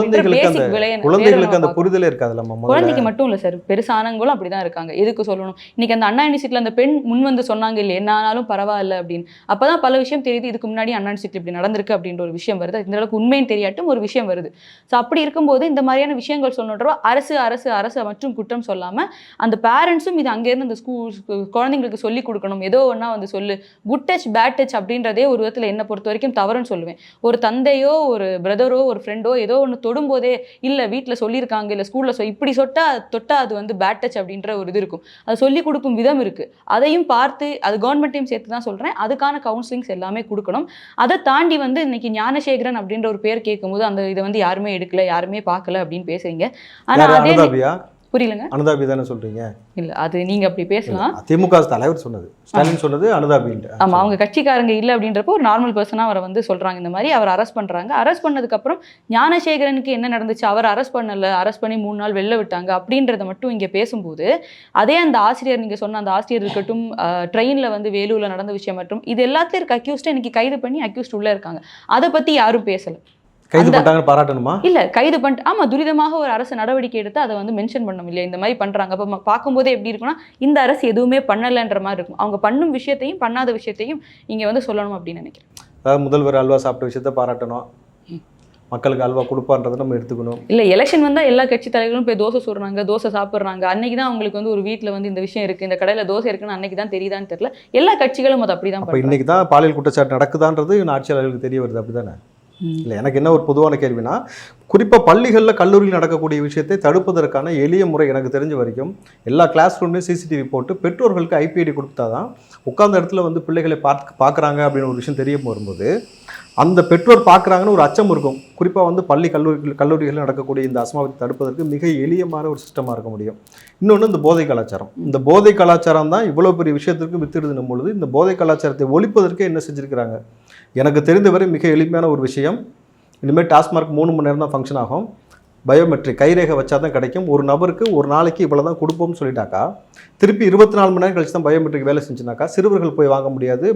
குழந்தைக்கு மட்டும் இல்லை சார், பெருசானவங்களும் அப்படிதான் இருக்காங்க. எதுக்கு சொல்லணும்? இன்னைக்கு அந்த அண்ணா யூனிவர்சிட்டியில் அந்த பெண் முன் வந்து சொன்னாங்க இல்லை, என்ன ஆனாலும் பரவாயில்ல அப்படின்னு. அப்பதான் பல விஷயம் தெரியுது, இதுக்கு முன்னாடி அண்ணா யூனிவர்சிட்டி இப்படி நடந்திருக்கு அப்படின்ற ஒரு விஷயம் வருது. இந்த அளவுக்கு உண்மைன்னு தெரியாட்டும் ஒரு விஷயம் வருது. ஸோ அப்படி இருக்கும்போது இந்த மாதிரியான விஷயங்கள் சொல்லணுன்றவோ அரசு அரசு அரசு மற்றும் குற்றம் சொல்லாம அந்த பேரண்ட்ஸும் இது அங்கேருந்து அந்த ஸ்கூல் குழந்தைங்களுக்கு சொல்லி கொடுக்கணும். ஏதோ ஒன்றா வந்து சொல்லு, good good touch bad touch அப்படின்றதே ஒரு விதத்தில் என்னை பொறுத்த வரைக்கும் தவறுன்னு சொல்லுவேன். ஒரு தந்தையோ ஒரு பிரதரோ ஒரு ஃப்ரெண்டோ ஏதோ ஒன்று தொடும்போதே இல்லை வீட்டில் சொல்லியிருக்காங்க இல்லை ஸ்கூலில் இப்படி தொட்டா அது வந்து பேட் டச் அப்படின்ற ஒரு இது இருக்கும். அது சொல்லிக் கொடுக்கும் விதம் இருக்குது. அதையும் பார்த்து அது கவர்மெண்ட்டையும் சேர்த்து தான் சொல்கிறேன், அதுக்கான கவுன்சிலிங்ஸ் எல்லாமே கொடுக்கணும். அதை தாண்டி வந்து இன்னைக்கு ஞானசேகரன் அப்படின்ற ஒரு பேர் கேட்கும்போது அந்த இதை வந்து யாருமே எடுக்கல யாருமே பார்க்கல அப்படின்னு பேசுறீங்க. ஆனால் அதே புரியலங்க. அனுதாபி தானே சொல்றீங்க? இல்ல அது நீங்க அப்படி பேசலாம். திமுக தலைவர் சொன்னது, ஸ்டாலின் சொன்னது அனுதாபி. ஆமா, அவங்க கட்சிக்காரங்க இல்லை அப்படின்றப்போ ஒரு நார்மல் பர்சனா அவரை வந்து சொல்றாங்க இந்த மாதிரி. அவர் அரெஸ்ட் பண்றாங்க. அரெஸ்ட் பண்ணதுக்கு அப்புறம் ஞானசேகரனுக்கு என்ன நடந்துச்சு, அவர் அரெஸ்ட் பண்ணல, அரெஸ்ட் பண்ணி 3 நாள் வெளில விட்டாங்க அப்படின்றத மட்டும் இங்க பேசும்போது, அதே அந்த ஆசிரியர் நீங்க சொன்ன அந்த ஆசிரியர் இருக்கட்டும், ட்ரெயின்ல வந்து வேலூர்ல நடந்த விஷயம் மற்றும் இது எல்லாத்தையும் இருக்க அக்யூஸ்ட் இன்னைக்கு கைது பண்ணி அக்யூஸ்ட் உள்ள இருக்காங்க. அதை பத்தி யாரும் பேசல. கைது பண்ணிட்டாங்க பாராட்டணுமா? இல்ல கைது பண்ணிட்டு ஆமா துரிதமாக ஒரு அரசு நடவடிக்கை எடுத்து அதை வந்து மென்ஷன் பண்ணணும் இல்லையா, இந்த மாதிரி பண்றாங்க. அப்ப பார்க்கும்போதே எப்படி இருக்குன்னா இந்த அரசு எதுவுமே பண்ணலன்ற மாதிரி இருக்கும். அவங்க பண்ணும் விஷயத்தையும் பண்ணாத விஷயத்தையும் இங்க வந்து சொல்லணும் அப்படின்னு நினைக்கிறேன். அதாவது முதல்வர் அல்வா சாப்பிட்ட விஷயத்த பாராட்டணும், மக்களுக்கு அல்வா கொடுப்பான்றதை நம்ம எடுத்துக்கணும். இல்லை எலெக்ஷன் வந்தால் எல்லா கட்சி தலைவர்களும் போய் தோசை சுடுறாங்க, தோசை சாப்பிட்றாங்க. அன்னைக்கு தான் அவங்களுக்கு வந்து ஒரு வீட்டில் வந்து இந்த விஷயம் இருக்குது, இந்த கடையில் தோசை இருக்குன்னு அன்னைக்கு தான் தெரியுதான்னு தெரியல. எல்லா கட்சிகளும் அது அப்படி தான். இப்போ இன்னைக்கு தான் பாலியல் குற்றச்சாட்டு நடக்குதான்றது ஆட்சியாளர்களுக்கு தெரிய வருது, அப்படி தானே? இல்லை, எனக்கு என்ன ஒரு பொதுவான கேள்வினா, குறிப்பாக பள்ளிகளில் கல்லூரியில் நடக்கக்கூடிய விஷயத்தை தடுப்பதற்கான எளிய முறை எனக்கு தெரிஞ்ச வரைக்கும் எல்லா கிளாஸ் ரூம்லேயும் சிசிடிவி போட்டு பெற்றோர்களுக்கு ஐபிஐடி கொடுத்தா தான் உட்கார்ந்த இடத்துல வந்து பிள்ளைகளை பார்க்குறாங்க அப்படின்னு ஒரு விஷயம் தெரிய வரும்போது அந்த பெற்றோர் பார்க்குறாங்கன்னு ஒரு அச்சம் இருக்கும். குறிப்பாக வந்து கல்லூரிகளில் நடக்கக்கூடிய இந்த அசம்பாவிதத்தை தடுப்பதற்கு மிக எளியமான ஒரு சிஸ்டமாக இருக்க முடியும். இன்னொன்று இந்த போதை கலாச்சாரம். இந்த போதை கலாச்சாரம் தான் இவ்வளோ பெரிய விஷயத்திற்கு வித்திடுதுன்னும் பொழுது இந்த போதை கலாச்சாரத்தை ஒழிப்பதற்கே என்ன செஞ்சுருக்கிறாங்க? எனக்கு தெரிந்தவரை மிக எளிமையான ஒரு விஷயம், இனிமேல் டாஸ்மார்க் 3 மணி நேரம் தான் ஃபங்க்ஷன் ஆகும், பயோமெட்ரிக் கைரேகை வச்சா தான் கிடைக்கும், ஒரு நபருக்கு ஒரு நாளைக்கு இவ்வளோ தான் கொடுப்போம்னு சொல்லிட்டாக்கா திருப்பி 24 மணி நேரம் கழிச்சு தான் பயோமெட்ரிக் வேலை செஞ்சுனாக்கா சிறுவர்கள் போய் வாங்க முடியாது,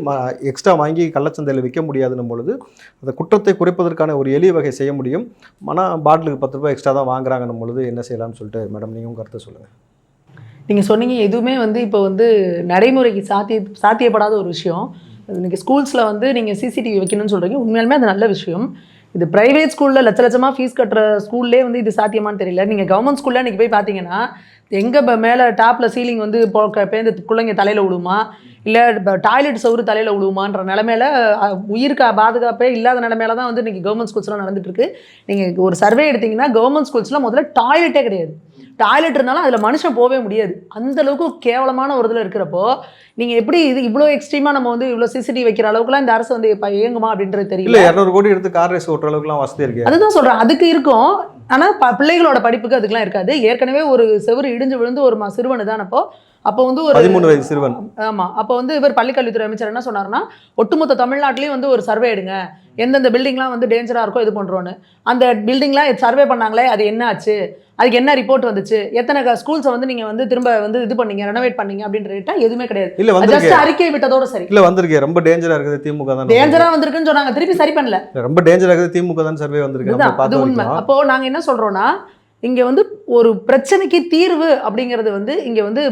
எக்ஸ்ட்ரா வாங்கி கள்ளச்சந்தையில் விற்க முடியாதுன்னும் பொழுது அந்த குற்றத்தை குறைப்பதற்கான ஒரு எளிய வகை செய்ய முடியும். ஆனால் பாட்டிலுக்கு 10 ரூபாய் எக்ஸ்ட்ரா தான் வாங்குறாங்கன்னும் பொழுது என்ன செய்யலாம்னு சொல்லிட்டு மேடம் நீங்கள் கருத்தை சொல்லுங்கள். நீங்கள் சொன்னீங்க எதுவுமே வந்து இப்போ வந்து நடைமுறைக்கு சாத்தியப்படாத ஒரு விஷயம். இன்றைக்கி ஸ்கூல்ஸில் வந்து நீங்கள் சிசிடிவி வைக்கணும்னு சொல்கிறீங்க, உண்மையாலுமே அது நல்ல விஷயம். இது ப்ரைவேட் ஸ்கூலில் லட்சமாக ஃபீஸ் கட்டுற ஸ்கூல்லே வந்து இது சாத்தியமானு தெரியல. நீங்கள் கவர்மெண்ட் ஸ்கூலில் இன்றைக்கி போய் பார்த்தீங்கன்னா எங்கே மேலே டாப்பில் சீலிங் வந்து பேருந்து பிள்ளைங்க தலையில் விழுவுமா, இல்லை டாய்லெட் சவுறு தலையில் விழுவுமான்ற நிலமையில உயிருக்கு பாதுகாப்பே இல்லாத நிலமையில தான் வந்து இன்றைக்கி கவர்மெண்ட் ஸ்கூல்ஸ்லாம் நடந்துட்டுருக்கு. நீங்கள் ஒரு சர்வே எடுத்திங்கன்னா கவர்மெண்ட் ஸ்கூல்ஸில் முதல்ல டாய்லெட்டே கிடையாது. டாய்லெட் இருந்தாலும் அதில் மனுஷன் போகவே முடியாது. அந்தளவுக்கு கேவலமான ஒரு இதில் இருக்கிறப்போ நீங்கள் எப்படி இது இவ்வளோ எக்ஸ்ட்ரீமாக நம்ம வந்து இவ்வளோ சிசிடிவி வைக்கிற அளவுக்குலாம் இந்த அரசு வந்து இப்போ இயங்குமா அப்படின்றது தெரியல. 200 கோடி எடுத்து கார் ரேஸ் ஓட்டுற அளவுக்குலாம் வசதி இருக்கு. அதுதான் சொல்கிறேன், அதுக்கு இருக்கும். ஆனால் பிள்ளைகளோட படிப்புக்கு அதுக்கெலாம் இருக்காது. ஏற்கனவே ஒரு செவுறு இடிஞ்சு விழுந்து ஒரு சிறுவனு தான் அப்போ வந்து ஒரு 13 வயது சிறுவன். ஆமாம், அப்போ வந்து இவர் பள்ளிக்கல்வித்துறை அமைச்சர் என்ன சொன்னார்னா, ஒட்டுமொத்த தமிழ்நாட்டிலையும் வந்து ஒரு சர்வே எடுங்க, எந்தெந்த பில்டிங்லாம் வந்து டேஞ்சராக இருக்கோ இது பண்ணுறோன்னு. அந்த பில்டிங்லாம் சர்வே பண்ணாங்களே, அது என்ன ஆச்சு, அதுக்கு என்ன ரிப்போர்ட் வந்துச்சு, எத்தனை ஸ்கூல்ஸை வந்து நீங்கள் வந்து திரும்ப வந்து இது பண்ணீங்க, ரெனோவேட் பண்ணீங்க அப்படின்றத எதுவுமே கிடையாது. இல்லை வந்து அறிக்கை விட்டதோட சரி. இல்லை வந்திருக்கு, ரொம்ப டேஞ்சராக இருக்குது திமுக தான், டேஞ்சராக வந்திருக்குன்னு சொன்னாங்க, திருப்பி சரி பண்ணல. ரொம்ப டேஞ்சராக இருக்குது திமுக தான் சர்வே வந்திருக்கு. அது உண்மை. அப்போது நாங்கள் என்ன சொல்கிறோன்னா, இங்கே வந்து ஒரு பிரச்சனைக்கு தீர்வு அப்படிங்கிறது வந்து இங்கே வந்து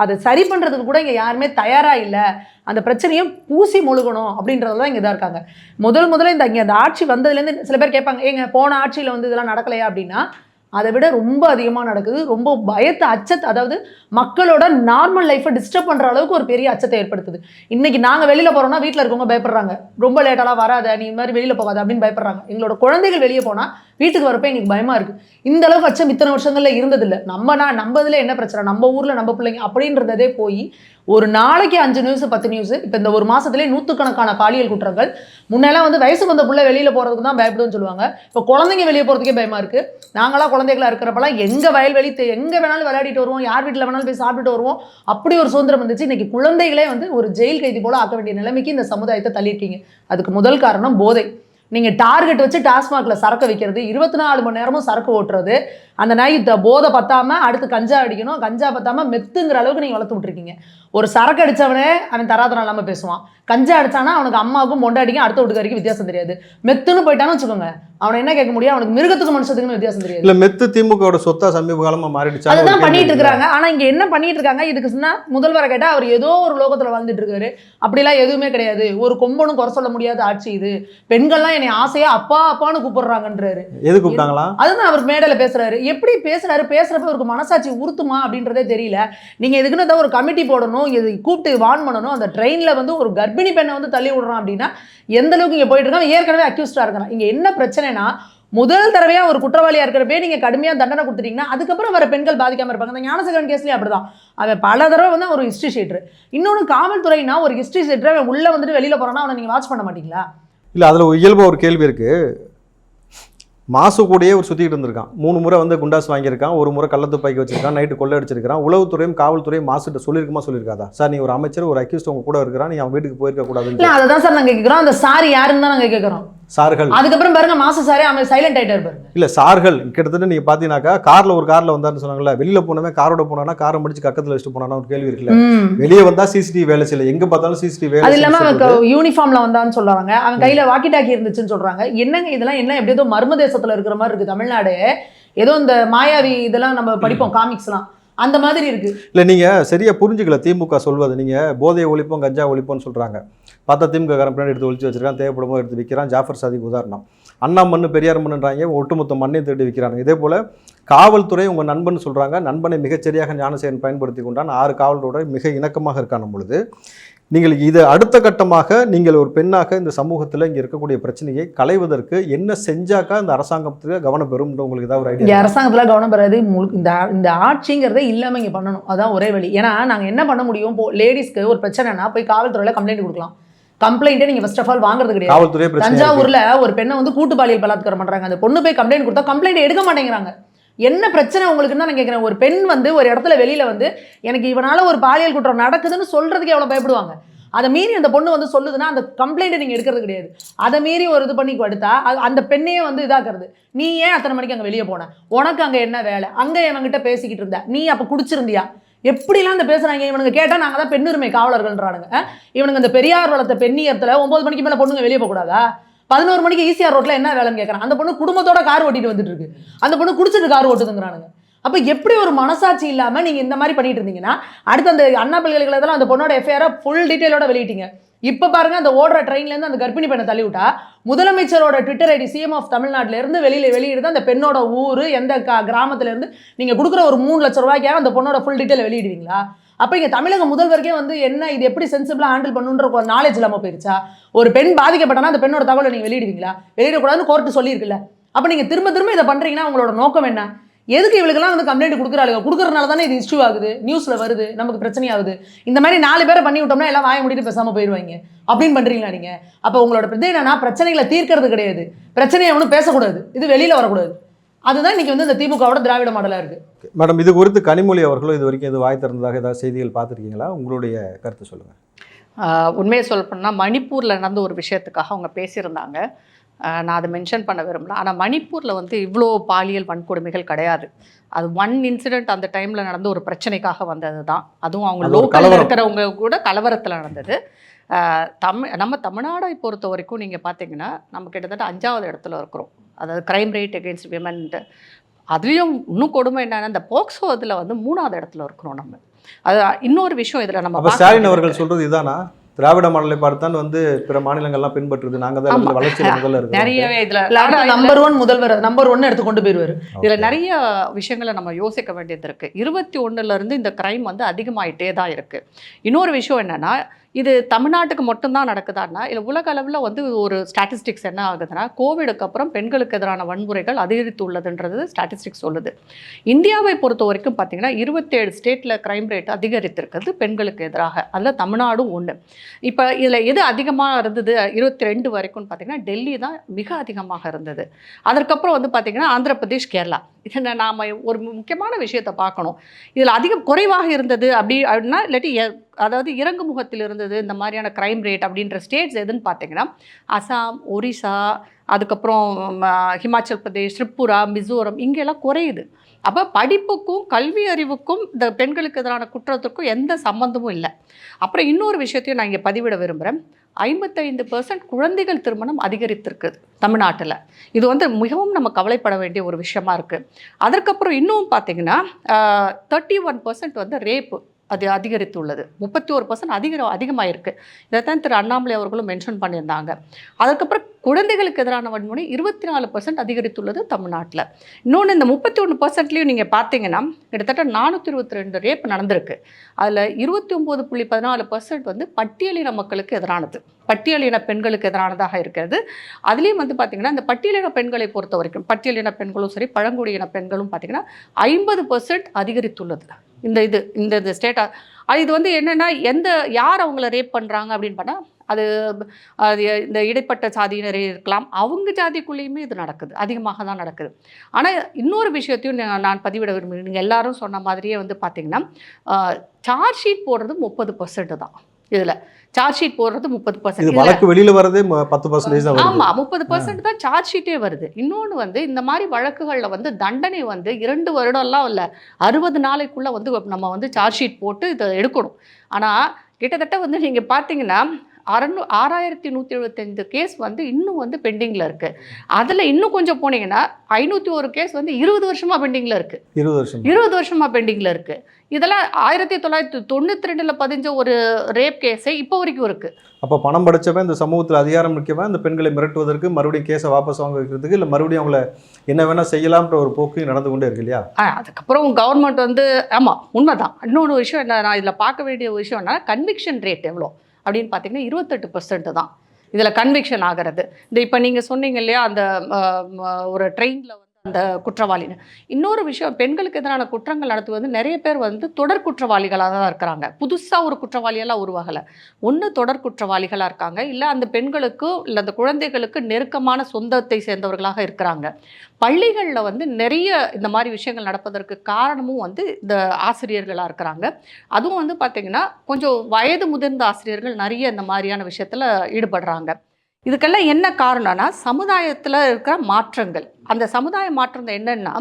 அதை சரி பண்ணுறதுக்கு கூட இங்கே யாருமே தயாராக இல்லை. அந்த பிரச்சனையை பூசி முழுகணும் அப்படின்றதெல்லாம் இங்கே தான் இருக்காங்க. முதல்ல இங்கே அந்த ஆட்சி வந்ததுலேருந்து சில பேர் கேட்பாங்க, ஏங்க போன ஆட்சியில் வந்து இதெல்லாம் நடக்கலையா அப்படின்னா, அதை விட ரொம்ப அதிகமாக நடக்குது. ரொம்ப அச்சத்தை, அதாவது மக்களோட நார்மல் லைஃப்பை டிஸ்டர்ப் பண்ணுற அளவுக்கு ஒரு பெரிய அச்சத்தை ஏற்படுத்துது. இன்றைக்கி நாங்கள் வெளியில் போகிறோம்னா வீட்டில் இருக்கவங்க பயப்படுறாங்க, ரொம்ப லேட்டாலாம் வராத, நீ இந்த மாதிரி வெளியில் போகாத அப்படின்னு பயப்படுறாங்க. எங்களோட குழந்தைகள் வெளியே போனால் வீட்டுக்கு வரப்போ எங்களுக்கு பயமாக இருக்குது. இந்த அளவுக்கு அச்சம் இத்தனை வருஷங்களில் இருந்ததில்லை. நம்ம இதில் என்ன பிரச்சனை, நம்ம ஊரில் நம்ம பிள்ளைங்க அப்படின்றதே போய் ஒரு நாளைக்கு 5 நியூஸ் 10 நியூஸ். இப்போ இந்த ஒரு மாதத்துலேயே 100கணக்கான பாலியல் குற்றங்கள். முன்னெல்லாம் வந்து வயசுக்கு வந்த பிள்ளை வெளியில் போகிறதுக்கு தான் பயப்படுன்னு சொல்லுவாங்க. இப்போ குழந்தைங்க வெளியே போகிறதுக்கே பயமாக இருக்குது. நாங்களாம் குழந்தைகளாக இருக்கிறப்பெல்லாம் எங்கள் வயல்வெளி எங்கே வேணாலும் விளையாடிட்டு வருவோம், யார் வீட்டில் வேணாலும் போய் சாப்பிட்டுட்டு வருவோம். அப்படி ஒரு சுதந்திரம் இருந்துச்சு. இன்றைக்கி குழந்தைகளே வந்து ஒரு ஜெயில் கைதி போல் ஆக்க வேண்டிய நிலைமைக்கு இந்த சமுதாயத்தை தள்ளியிருக்கீங்க. அதுக்கு முதல் காரணம் போதை. நீங்கள் டார்கெட் வச்சு டாஸ்மாகில் சரக்கு வைக்கிறது, 24 மணி நேரமும் சரக்கு ஓட்டுறது, அந்த நாய் போதை பத்தாமல் அடுத்து கஞ்சா அடிக்கணும், கஞ்சா பத்தாமல் மெத்துங்கிற அளவுக்கு நீங்கள் வளர்த்து விட்ருக்கீங்க. ஒரு சரக்கு அடித்தவனே அவன் தராதரம் இல்லாமல் பேசுவான். கஞ்சா அடித்தானா அவனுக்கு அம்மாவுக்கும் பொண்டாட்டிக்கும் அடுத்த வீட்டுக்காரிக்கும் வித்தியாசம் தெரியாது. மெத்துன்னு போயிட்டான்னு வச்சுக்கோங்க, அவனை என்ன கேட்க முடியும், அவனுக்கு மிருகத்துக்கு மனுஷத்துக்குன்னு வித்தியாசம் தெரியாது. இல்லை, மெத்து திமுகவோட சொத்தா சமீப காலமாக மாறிடுச்சு. அதுதான் பண்ணிட்டு இருக்காங்க. ஆனால் இங்கே என்ன பண்ணிட்டு இருக்காங்க, இதுக்கு சொன்னால் முதல்வரை கேட்டால் அவர் ஏதோ ஒரு லோகத்தில் வாழ்ந்துட்டு இருக்காரு. அப்படிலாம் எதுவுமே கிடையாது. ஒரு கொம்பனும் குறை சொல்ல முடியாத ஆட்சி இது. பெண்கள்லாம் என்னை ஆசையா அப்பா அப்பான்னு கூப்பிடுறாங்கன்றாரு. எது கூப்பிட்டாங்களா? அதுதான் அவர் மேடையில பேசுறாரு. எப்படி பேசுறப்ப அவருக்கு மனசாட்சி உறுத்துமா அப்படின்றதே தெரியல. நீங்க இதுக்குன்னு ஏதாவது ஒரு கமிட்டி போடணும், இது கூப்பிட்டு வான் பண்ணணும். அந்த ட்ரெயின்ல வந்து ஒரு கர்ப்பிணி பெண்ணை வந்து தள்ளி விடுறான் அப்படின்னா எந்த அளவுக்கு இங்க போயிட்டு இருக்கான். ஏற்கனவே அக்யூஸ்டா இருக்கிறான். இங்க என்ன பிரச்சனைனா, முதல் தடவையா ஒரு குற்றவாளியா இருக்கிறப்பே நீங்க கடுமையா தண்டனை கொடுத்துட்டீங்கன்னா அதுக்கப்புறம் வர பெண்கள் பாதிக்காம இருப்பாங்க. அந்த ஞானசேகரன் கேஸ்லயே அப்படிதான். அவன் பல தடவை வந்து ஒரு ஹிஸ்ட்ரி ஷீட்டர். இன்னொன்று காவல்துறைனா ஒரு ஹிஸ்ட்ரி ஷீட்டர் அவன் உள்ள வந்துட்டு வெளியில போறான்னா அவனை நீங்க வாட்ச் பண்ண மாட்டீங்களா? இல்லை, அதில் இயல்பாக ஒரு கேள்வி இருக்கு. மாசு கூடயே ஒரு சுற்றிட்டு இருந்திருக்கான். 3 முறை வந்து குண்டாஸ் வாங்கியிருக்கான், 1 முறை கள்ளத்துப்பாக்கி வச்சிருக்கான், நைட்டு கொள்ளை அடிச்சிருக்கான். உளவுத்துறையும் காவல்துறையும் மாசுட்ட சொல்லியிருக்காதா? சார், நீ ஒரு அமைச்சர், ஒரு அக்யூஸ்ட் உங்க கூட இருக்கிறான், நீ அவன் வீட்டுக்கு போயிருக்க கூடாதுன்னு. இல்லை, அதை தான் சார் நாங்கள் கேட்குறோம். அந்த சார் யாருன்னு தான் நாங்கள் கேட்குறோம். சார்கள். அதுக்கப்புறம் பாருங்க, மாசு சாரே அவன் சைலண்ட் ஆயிட்டாரு பாருங்க. இல்ல, சார்கள் கிட்டத்தட்ட நீங்க பாத்தீங்கன்னாக்கா கார்ல வந்தாருன்னு சொன்னாங்கல்ல, வெளியில போனவே காரோட போனானா காரை முடிச்சு கக்கத்துல வச்சுட்டு போனானா ஒரு கேள்வி இருக்குல்ல. வெளியே வந்தா சிசிடிவி வேலை செய்யல, எங்க பார்த்தாலும் சிசிடிவி வேலை. அது இல்லாம அவன் யூனிஃபார்ம்ல வந்தான்னு சொல்றாங்க, அவன் கையில வாக்கி டாக்கி இருந்துச்சுன்னு சொல்றாங்க. என்னங்க இதெல்லாம்? என்ன எப்படி ஏதோ மர்ம தேசத்துல இருக்கிற மாதிரி இருக்கு தமிழ்நாடு. ஏதோ இந்த மாயாவி இதெல்லாம் நம்ம படிப்போம் காமிக்ஸ்லாம், அந்த மாதிரி இருக்கு. இல்ல, நீங்க சரியா புரிஞ்சுக்கல திமுக சொல்வது. நீங்க போதையை ஒழிப்போம், கஞ்சா ஒழிப்போம்னு சொல்றாங்க. பார்த்தா திமுக காரன் பின்னாடி எடுத்து ஒழிச்சு வச்சிருக்கான், தேவைப்படும் போது எடுத்து விற்கிறான். ஜாஃபர் சாதிக்கு உதாரணம். அண்ணா மண்ணு பெரியார் மண்ணுன்றாங்க, ஒட்டுமொத்த மண்ணையும் தேடி விற்கிறாங்க. இதே போல காவல்துறை உங்க நண்பன் சொல்றாங்க, நண்பனை மிகச்சரியாக ஞானசேகரன் பயன்படுத்தி கொண்டான். 6 காவலரோட மிக இணக்கமாக இருக்கான பொழுது நீங்கள் இது அடுத்த கட்டமாக நீங்கள் ஒரு பெண்ணாக இந்த சமூகத்தில் இங்கே இருக்கக்கூடிய பிரச்சனையை களைவதற்கு என்ன செஞ்சாக்கா இந்த அரசாங்கத்துக்கு கவனம் பெறும்? உங்களுக்கு ஏதாவது ஒரு ஐடியா? அரசாங்கத்தில் கவனம் பெறாது. இந்த ஆட்சிங்கிறதே இல்லாமல் இங்கே பண்ணணும், அதான் ஒரே வழி. ஏன்னா நாங்கள் என்ன பண்ண முடியும்? லேடிஸ்க்கு ஒரு பிரச்சனைனா போய் காவல்துறையில் கம்ப்ளைண்ட் கொடுக்கலாம். கம்ப்ளைண்ட்டே நீங்க ஃபர்ஸ்ட் ஆஃப் ஆல் வாங்குறது கிடையாது. தஞ்சாவூர்ல ஒரு பெண்ணை வந்து கூட்டு பாலியல் பலாத்காரம் பண்றாங்க. அந்த பொண்ணு போய் கம்ப்ளைண்ட் கொடுத்தா கம்ப்ளைண்ட் எடுக்க மாட்டேங்கிறாங்க. என்ன பிரச்சனை உங்களுக்கு தான் நான் கேட்குறேன். ஒரு பெண் வந்து ஒரு இடத்துல வெளியில வந்து எனக்கு இவனால ஒரு பாலியல் குற்றம் நடக்குதுன்னு சொல்றதுக்கு எவ்வளவு பயப்படுவாங்க. அதை மீறி அந்த பொண்ணு வந்து சொல்லுதுன்னா அந்த கம்ப்ளைண்ட்டை நீங்க எடுக்கிறது கிடையாது. அதை மீறி ஒரு இது பண்ணி கொடுத்தா அந்த பெண்ணையே வந்து இதாக்குறது. நீ ஏன் அத்தனை மணிக்கு அங்கே வெளியே போன? உனக்கு அங்கே என்ன வேலை? அங்கே இவங்கிட்ட பேசிக்கிட்டு இருந்தா, நீ அப்போ குடிச்சிருந்தியா? எப்படிலாம் இந்த பேசுறாங்க இவனுங்க. கேட்டால் நாங்கள் தான் பெண்ணுரிமை காவலர்கள்ன்றானுங்க. இவனுங்க இந்த பெரியார் வளர்த்த பெண்ணியத்தில் 9 மணிக்கு மேலே பொண்ணுங்க வெளியே போகக்கூடாதா? 11 மணிக்கு ஈசிஆர் ரோட்டில் என்ன வேலைன்னு கேட்குறான். அந்த பொண்ணு குடும்பத்தோட கார் ஓட்டிட்டு வந்துட்டு இருக்கு. அந்த பொண்ணு குடிச்சிட்டு கார் ஓட்டுதுங்கிறானுங்க. அப்போ எப்படி ஒரு மனசாட்சி இல்லாமல் நீங்கள் இந்த மாதிரி பண்ணிட்டு இருந்தீங்கன்னா அடுத்து அந்த அண்ணா பல்கலைக்கழகத்தில் அந்த பொண்ணோட எஃப்ஐஆரை ஃபுல் டீட்டெயிலோட வெளியிட்டீங்க. இப்போ பாருங்க, அந்த ஓடுற ட்ரெயின்லேருந்து அந்த கர்ப்பிணி பெண்ணை தள்ளி விட்டா முதலமைச்சரோட ட்விட்டர் ஐடி சிஎம் ஆஃப் தமிழ்நாட்டிலேருந்து வெளியிடுது அந்த பெண்ணோட ஊர் எந்த கிராமத்துலேருந்து நீங்கள் கொடுக்குற ஒரு 3 லட்சம் ரூபாய்க்காக அந்த பொண்ணோட ஃபுல் டீட்டெயில் வெளியிடுவீங்களா? அப்போ இங்கே தமிழக முதல்வருக்கே வந்து என்ன இது எப்படி சென்சிபிளாக ஹேண்டில் பண்ணுன்ற ஒரு நாலேஜ் இல்லாமல் போயிருச்சா? ஒரு பெண் பாதிக்கப்பட்டனா அந்த பெண்ணோட தகவலை நீங்கள் வெளியிடுவீங்களா? வெளியிடக்கூடாதுன்னு கோர்ட்டு சொல்லியிருக்குல்ல. அப்போ நீங்கள் திரும்ப இதை பண்ணுறீங்கன்னா உங்களோட நோக்கம் என்ன? எதுக்கு இவளுக்கெல்லாம் வந்து கம்ப்ளைண்ட் கொடுக்குறாளுங்க? கொடுக்குறதுனால தானே இது இஷ்யூ ஆகுது, நியூஸில் வருது, நமக்கு பிரச்சனை ஆகுது. இந்த மாதிரி 4 பேரை பண்ணி விட்டோம்னா எல்லாம் வாய முடிட்டு பேசாமல் போயிடுவாங்க அப்படின்னு பண்ணுறீங்களா நீங்கள்? அப்போ உங்களோட பிரச்சனை என்னன்னா பிரச்சனைகளை தீர்க்கிறது கிடையாது, பிரச்சனையை ஒன்றும் பேசக்கூடாது, இது வெளியில் வரக்கூடாது. அதுதான் இன்னைக்கு வந்து இந்த திமுகவோட திராவிட மாடலாக இருக்குது. மேடம், இது குறித்து கனிமொழி அவர்களும் இது வரைக்கும் வாய் திறந்ததாக ஏதாவது செய்திகள் பார்த்துருக்கீங்களா? உங்களுடைய கருத்து சொல்லுங்கள். உண்மையை சொல்லப்போனால் மணிப்பூரில் நடந்த ஒரு விஷயத்துக்காக அவங்க பேசியிருந்தாங்க. நான் அதை மென்ஷன் பண்ண விரும்பல. ஆனால் மணிப்பூரில் வந்து இவ்வளோ பாலியல் வன்கொடுமைகள் கிடையாது. அது 1 இன்சிடெண்ட் அந்த டைமில் நடந்த ஒரு பிரச்சனைக்காக வந்தது தான். அதுவும் அவங்க லோக்கலில் இருக்கிறவங்க கூட கலவரத்தில் நடந்தது. நம்ம தமிழ்நாடை பொறுத்த வரைக்கும் நீங்கள் பார்த்தீங்கன்னா நம்ம கிட்டத்தட்ட 5வது இடத்துல இருக்கிறோம். அதாவது கிரைம் ரேட் அகெயின்ஸ்ட் விமன்ட்டு. அதுலேயும் இன்னும் கொடுமை என்னன்னா இந்த போக்சோ இதில் வந்து 3வது இடத்துல இருக்கிறோம் நம்ம. அது இன்னொரு விஷயம் இதில் நம்ம ஸ்டாலின் அவர்கள் சொல்கிறது இதானா? திராவிட மாடலை பார்த்தான் வந்து பிற மாநிலங்கள்லாம் பின்பற்றுது, நாங்க தான் வளர்ச்சியில் முதல்ல இருக்கோம். நிறையவே இதுல நம்பர் 1 முதல்வர் நம்பர் 1 எடுத்து கொண்டு போயிருவாரு. இதுல நிறைய விஷயங்களை நம்ம யோசிக்க வேண்டியது இருக்கு. 21ல இருந்து இந்த கிரைம் வந்து அதிகமாயிட்டே தான் இருக்கு. இன்னொரு விஷயம் என்னன்னா, இது தமிழ்நாட்டுக்கு மட்டும்தான் நடக்குதான்னா இல்லை உலக அளவில் வந்து ஒரு ஸ்டாட்டிஸ்டிக்ஸ் என்ன ஆகுதுன்னா, கோவிடுக்கு அப்புறம் பெண்களுக்கு எதிரான வன்முறைகள் அதிகரித்து உள்ளதுன்றது ஸ்டாட்டிஸ்டிக்ஸ் சொல்லுது. இந்தியாவை பொறுத்த வரைக்கும் பார்த்தீங்கன்னா 27 ஸ்டேட்டில் கிரைம் ரேட் அதிகரித்திருக்கிறது பெண்களுக்கு எதிராக. அதில் தமிழ்நாடும் ஒன்று. இப்போ இதில் எது அதிகமாக இருந்தது 22 வரைக்கும்னு பார்த்தீங்கன்னா டெல்லி தான் மிக அதிகமாக இருந்தது. அதற்கப்புறம் வந்து பார்த்தீங்கன்னா ஆந்திர பிரதேஷ், கேரளா. இதை நாம் ஒரு முக்கியமான விஷயத்தை பார்க்கணும். இதில் அதிகம் குறைவாக இருந்தது அப்படின்னா இல்லாட்டி அதாவது இறங்கு முகத்தில் இருந்தது இந்த மாதிரியான கிரைம் ரேட் அப்படின்ற ஸ்டேட்ஸ் எதுன்னு பார்த்தீங்கன்னா அசாம், ஒரிசா, அதுக்கப்புறம் ஹிமாச்சல் பிரதேஷ், திரிபுரா, மிசோரம், இங்கெல்லாம் குறையுது. அப்போ படிப்புக்கும் கல்வி அறிவுக்கும் இந்த பெண்களுக்கு எதிரான குற்றத்துக்கும் எந்த சம்பந்தமும் இல்லை. அப்புறம் இன்னொரு விஷயத்தையும் நான் இங்கே பதிவிட விரும்புகிறேன். 55% குழந்தைகள் திருமணம் அதிகரித்திருக்குது தமிழ்நாட்டில். இது வந்து மிகவும் நம்ம கவலைப்பட வேண்டிய ஒரு விஷயமா இருக்குது. அதற்கப்புறம் இன்னும் பார்த்தீங்கன்னா 31% வந்து ரேப்பு அது அதிகரித்துள்ளது. 31% அதிகமாக இருக்குது. இதைத்தான் திரு அண்ணாமலை அவர்களும் மென்ஷன் பண்ணியிருந்தாங்க. அதுக்கப்புறம் குழந்தைகளுக்கு எதிரான வன்முறை 24% அதிகரித்துள்ளது தமிழ்நாட்டில். இன்னொன்று, இந்த 31%லையும் நீங்கள் பார்த்தீங்கன்னா கிட்டத்தட்ட 422 ரேப் நடந்திருக்கு. அதில் 29.14% வந்து பட்டியலின மக்களுக்கு எதிரானது, பட்டியலின பெண்களுக்கு எதிரானதாக இருக்கிறது. அதுலேயும் வந்து பார்த்திங்கன்னா இந்த பட்டியலின பெண்களை பொறுத்த வரைக்கும், பட்டியலின பெண்களும் சரி பழங்குடியின பெண்களும் பார்த்திங்கன்னா 50% அதிகரித்துள்ளது. இந்த ஸ்டேட்டாக இது வந்து என்னென்னா, யார் அவங்கள ரேப் பண்ணுறாங்க அப்படின்னு பார்த்தா அது இந்த இடைப்பட்ட சாதியினரே இருக்கலாம், அவங்க ஜாதிக்குள்ளேயுமே இது நடக்குது, அதிகமாக தான் நடக்குது. ஆனால் இன்னொரு விஷயத்தையும் நான் பதிவிட விரும்புகிறேன். நீங்கள் எல்லாரும் சொன்ன மாதிரியே வந்து பார்த்திங்கன்னா சார்ஜ் ஷீட் போடுறது 30% தான். இதில் சார்ஜ் ஷீட் போடுறது 30%. வழக்கு வெளியில வரதே 10% தான். ஆமாம், 30% தான் சார்ஜ் ஷீட்டே வருது. இன்னொன்று வந்து இந்த மாதிரி வழக்குகளில் வந்து தண்டனை வந்து 2 வருடம்லாம் இல்லை, 60 நாளைக்குள்ளே வந்து நம்ம வந்து சார்ஜ் ஷீட் போட்டு இதை எடுக்கணும். ஆனால் கிட்டத்தட்ட வந்து நீங்கள் பார்த்தீங்கன்னா 6175 கேஸ் வந்து இன்னும் வந்து பெண்டிங்கில் இருக்குது. அதில் இன்னும் கொஞ்சம் போனீங்கன்னா 501 கேஸ் வந்து 20 வருஷமாக பெண்டிங்கில் இருக்குது. 20 வருஷமாக பெண்டிங்கில் இருக்குது. இதெல்லாம் 1992 பதிஞ்ச ஒரு ரேப் கேஸே இப்போ வரைக்கும் இருக்குது. அப்போ பணம் படைச்சவன் இந்த சமூகத்தில் அதிகாரம் முக்கியமாக இந்த பெண்களை மிரட்டுவதற்கு, மறுபடியும் கேஸை வாபஸ் வாங்க வைக்கிறதுக்கு, இல்லை மறுபடியும் அவங்கள என்ன வேணால் செய்யலாம்ன்ற ஒரு போக்கு நடந்து கொண்டே இருக்கு இல்லையா? அதுக்கப்புறம் கவர்மெண்ட் வந்து ஆமாம் உண்மைதான். இன்னொன்று விஷயம் என்ன, நான் இதில் பார்க்க வேண்டிய விஷயம் என்ன, கன்விக்ஷன் ரேட் எவ்வளோ அப்படின்னு பார்த்தீங்கன்னா 28% தான் இதில் கன்விக்ஷன் ஆகிறது. இப்போ நீங்கள் சொன்னீங்க இல்லையா, அந்த ஒரு ட்ரெயினில் வந்து அந்த குற்றவாளின்னு. இன்னொரு விஷயம், பெண்களுக்கு எதிரான குற்றங்கள் நடத்துவது நிறைய பேர் வந்து தொடர் குற்றவாளிகளாக தான் இருக்கிறாங்க. புதுசாக ஒரு குற்றவாளியெல்லாம் உருவாகலை. ஒன்று தொடர் குற்றவாளிகளாக இருக்காங்க, இல்லை அந்த பெண்களுக்கு இல்லை அந்த குழந்தைகளுக்கு நெருக்கமான சொந்தத்தை சேர்ந்தவர்களாக இருக்கிறாங்க. பள்ளிகளில் வந்து நிறைய இந்த மாதிரி விஷயங்கள் நடப்பதற்கு காரணமும் வந்து இந்த ஆசிரியர்களாக இருக்கிறாங்க. அதுவும் வந்து பார்த்திங்கன்னா கொஞ்சம் வயது முதிர்ந்த ஆசிரியர்கள் நிறைய இந்த மாதிரியான விஷயத்தில் ஈடுபடுறாங்க. இதுக்கெல்லாம் என்ன காரணம்னா சமுதாயத்தில் இருக்கிற மாற்றங்கள். அந்த சமுதாய மாற்றம் என்னென்னா